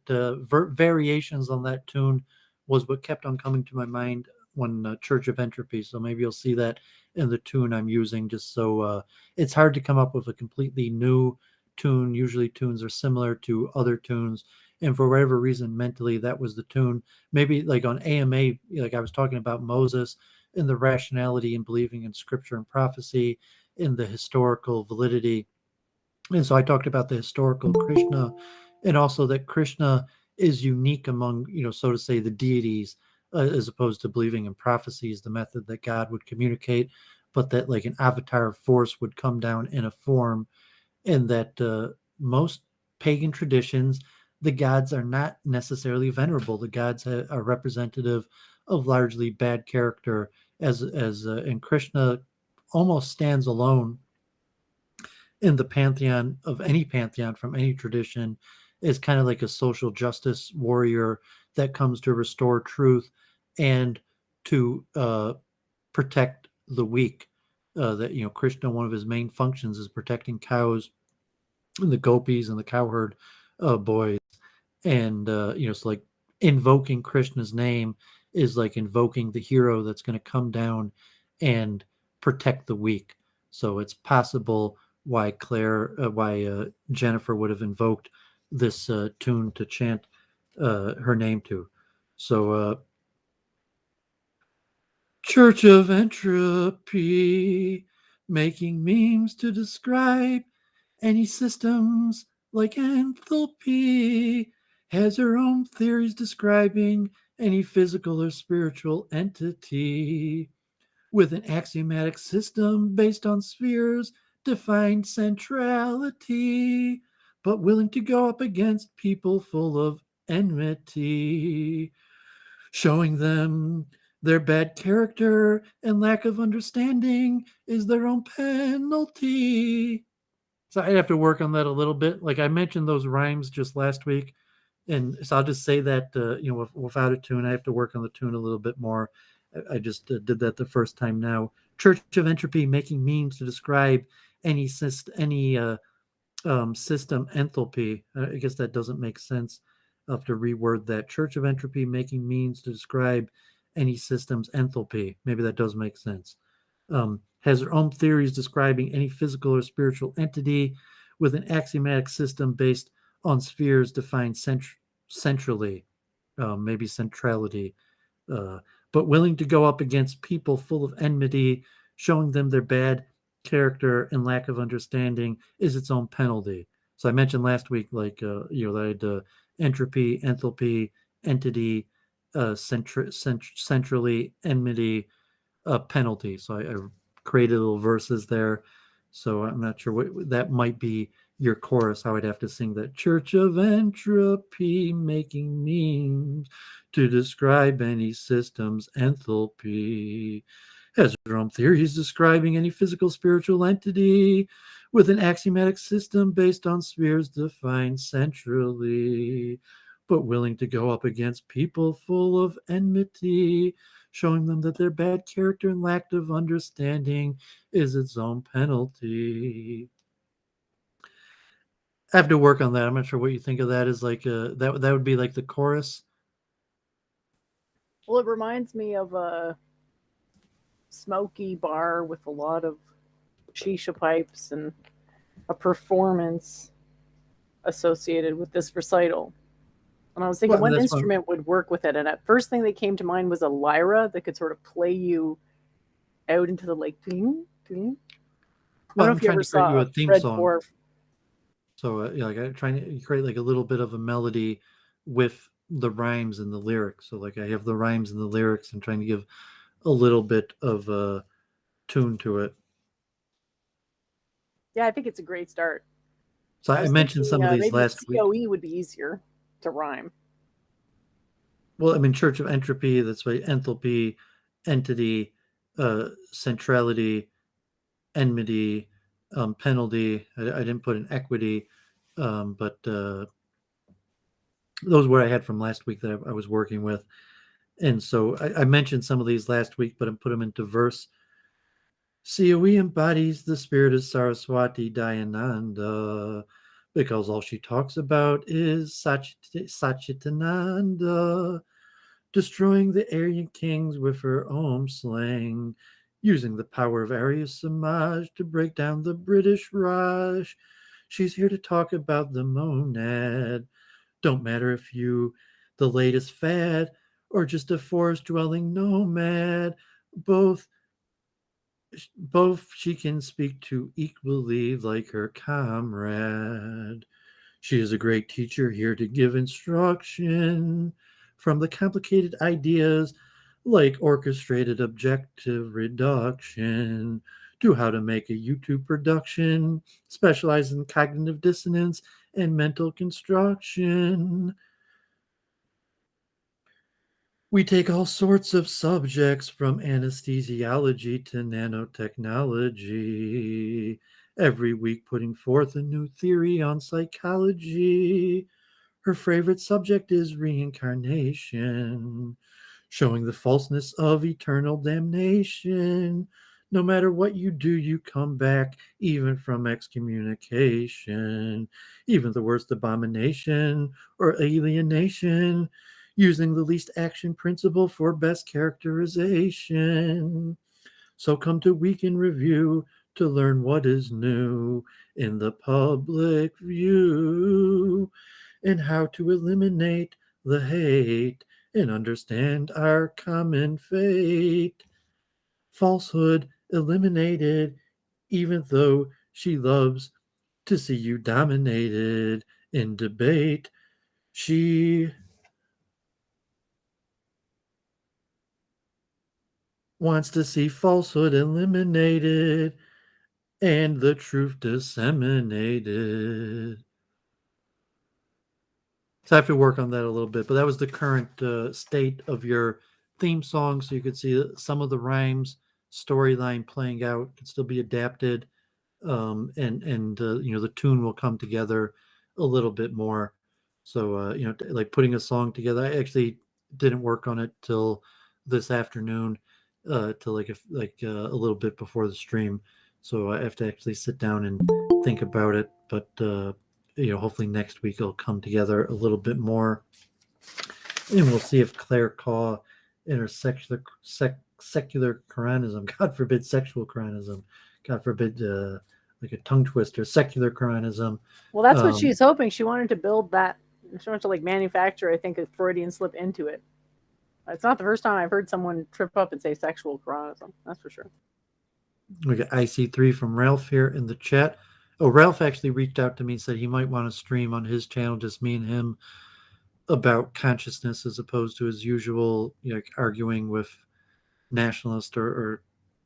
variations on that tune was what kept on coming to my mind when Church of Entropy. So maybe you'll see that in the tune I'm using, just so it's hard to come up with a completely new tune. Usually tunes are similar to other tunes. And for whatever reason, mentally, that was the tune. Maybe like on AMA, like I was talking about Moses and the rationality and believing in scripture and prophecy, in the historical validity. And so I talked about the historical Krishna, and also that Krishna is unique among, so to say, the deities, as opposed to believing in prophecies, the method that God would communicate, but that like an avatar of force would come down in a form, and that most pagan traditions, the gods are not necessarily venerable. The gods are representative of largely bad character, and Krishna almost stands alone in the pantheon of any pantheon from any tradition, is kind of like a social justice warrior that comes to restore truth and to protect the weak. That Krishna, one of his main functions is protecting cows and the gopis and the cowherd boys, and so like invoking Krishna's name is like invoking the hero that's going to come down and protect the weak. So it's possible why Jennifer would have invoked this tune to chant her name to. So Church of Entropy, making memes to describe any systems like enthalpy, has her own theories describing any physical or spiritual entity, with an axiomatic system based on spheres, defined centrality, but willing to go up against people full of enmity, showing them their bad character and lack of understanding is their own penalty. So I'd have to work on that a little bit. Like I mentioned those rhymes just last week, and so I'll just say that without a tune, I have to work on the tune a little bit more. I just did that the first time now. Church of Entropy, making memes to describe any system enthalpy. I guess that doesn't make sense. I'll have to reword that. Church of Entropy, making memes to describe any system's enthalpy. Maybe that does make sense. Has their own theories describing any physical or spiritual entity, with an axiomatic system based on spheres defined centrally, maybe centrality, but willing to go up against people full of enmity, showing them their bad character and lack of understanding is its own penalty. So I mentioned last week, like that I had entropy, enthalpy, entity, centrally, enmity, penalty. So I created little verses there. So I'm not sure what that might be your chorus, how I'd have to sing that. Church of Entropy, making memes to describe any system's enthalpy, has her own theories describing any physical spiritual entity with an axiomatic system based on spheres defined centrally, but willing to go up against people full of enmity, showing them that their bad character and lack of understanding is its own penalty. I have to work on that. I'm not sure what you think of that. Is like that would be like the chorus. Well, it reminds me of a smoky bar with a lot of shisha pipes and a performance associated with this recital. And I was thinking, Well, what that's one. instrument would work with it? And at first thing that came to mind was a lyra that could sort of play you out into the like. Ding, ding. I Well, don't know I'm if you trying ever to create you saw a theme Red song. Dwarf. So, like, I'm trying to create like a little bit of a melody with the rhymes and the lyrics. So, like, I have the rhymes and the lyrics, and trying to give a little bit of a tune to it. Yeah, I think it's a great start. So, I I was mentioned thinking some of these maybe last week. COE would be easier to rhyme. Well, I mean, Church of Entropy. That's why enthalpy, entity, centrality, enmity, penalty. I didn't put an equity, but those were I had from last week that I was working with. And so I mentioned some of these last week, but I put them into verse. COE embodies the spirit of Saraswati Dayananda because all she talks about is Satchitananda, destroying the Aryan kings with her Om sling, using the power of Arya Samaj to break down the British Raj. She's here to talk about the monad. Don't matter if you the latest fad or just a forest dwelling nomad. Both she can speak to equally like her comrade. She is a great teacher here to give instruction from the complicated ideas like orchestrated objective reduction to how to make a YouTube production, specialize in cognitive dissonance and mental construction. We take all sorts of subjects from anesthesiology to nanotechnology, every week putting forth a new theory on psychology. Her favorite subject is reincarnation, showing the falseness of eternal damnation. No matter what you do, you come back, even from excommunication, even the worst abomination or alienation, using the least action principle for best characterization. So come to Week in Review to learn what is new in the public view and how to eliminate the hate and understand our common fate. Falsehood eliminated, even though she loves to see you dominated in debate. She wants to see falsehood eliminated and the truth disseminated. So I have to work on that a little bit, but that was the current state of your theme song. So you could see some of the rhymes, storyline playing out can still be adapted, and the tune will come together a little bit more. So like putting a song together. I actually didn't work on it till this afternoon, till a little bit before the stream. So I have to actually sit down and think about it. But hopefully next week it'll come together a little bit more, and we'll see if Claire Caw in her secular Quranism, God forbid sexual Quranism, God forbid like a tongue twister, secular Quranism. Well, that's what she's hoping. She wanted to build that. She wanted to like manufacture, I think, a Freudian slip into it. It's not the first time I've heard someone trip up and say sexual Quranism. That's for sure. We got IC3 from Ralph here in the chat. Oh, Ralph actually reached out to me and said he might want to stream on his channel, just me and him, about consciousness as opposed to his usual arguing with nationalist or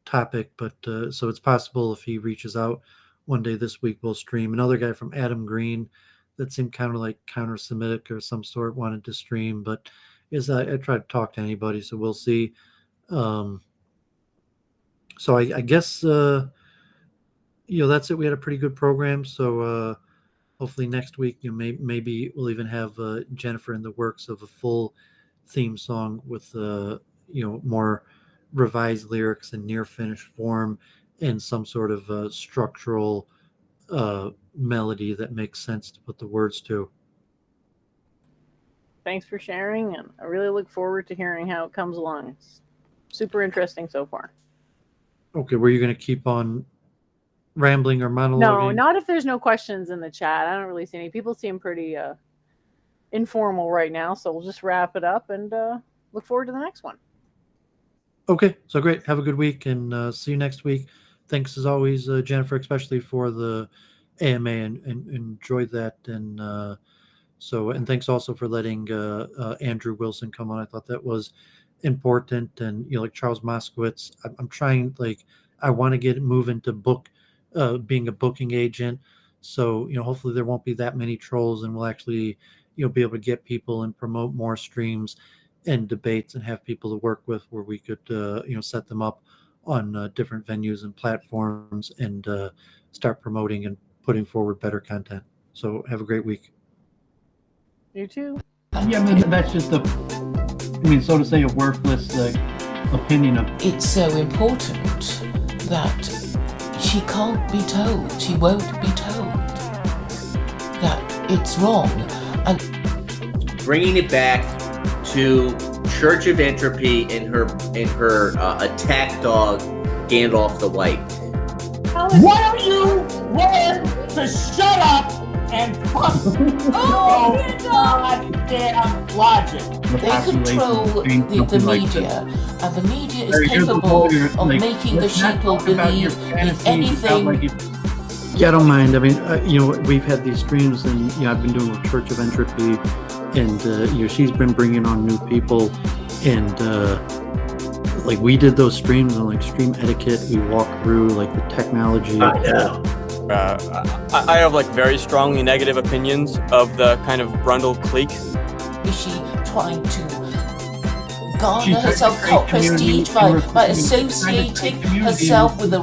topic. But so it's possible if he reaches out one day this week, we'll stream. Another guy from Adam Green that seemed kind of like counter-Semitic or some sort wanted to stream, but I tried to talk to anybody, so we'll see. So I guess that's it. We had a pretty good program. So hopefully next week, maybe we'll even have Jennifer in the works of a full theme song with more revised lyrics in near finished form and some sort of structural melody that makes sense to put the words to. Thanks for sharing, and I really look forward to hearing how it comes along. It's super interesting so far. Okay, were you going to keep on rambling or monologuing? No, not if there's no questions in the chat. I don't really see any. People seem pretty informal right now, so we'll just wrap it up and look forward to the next one. Okay, so great. Have a good week, and see you next week. Thanks as always, Jennifer, especially for the AMA, and enjoyed that. And thanks also for letting Andrew Wilson come on. I thought that was important. And like Charles Moskowitz, I'm trying, I want to get moving to being a booking agent. So hopefully there won't be that many trolls, and we'll actually be able to get people and promote more streams and debates and have people to work with where we could set them up on different venues and platforms and start promoting and putting forward better content. So have a great week. You too. Yeah, that's just so to say, a worthless opinion of. It's so important that she can't be told, she won't be told that it's wrong. And bringing it back to Church of Entropy and her attack dog Gandalf the White. Why don't you learn to shut up and fuck goddamn logic? They control the media, and the media is capable of making the sheeple believe in anything. Yeah, I don't mind. I mean, we've had these streams, and I've been doing with Church of Entropy, and she's been bringing on new people, and we did those streams on stream etiquette. We walked through the technology. I have very strongly negative opinions of the kind of Brundle clique. Is she trying to garner herself cult prestige by associating herself with a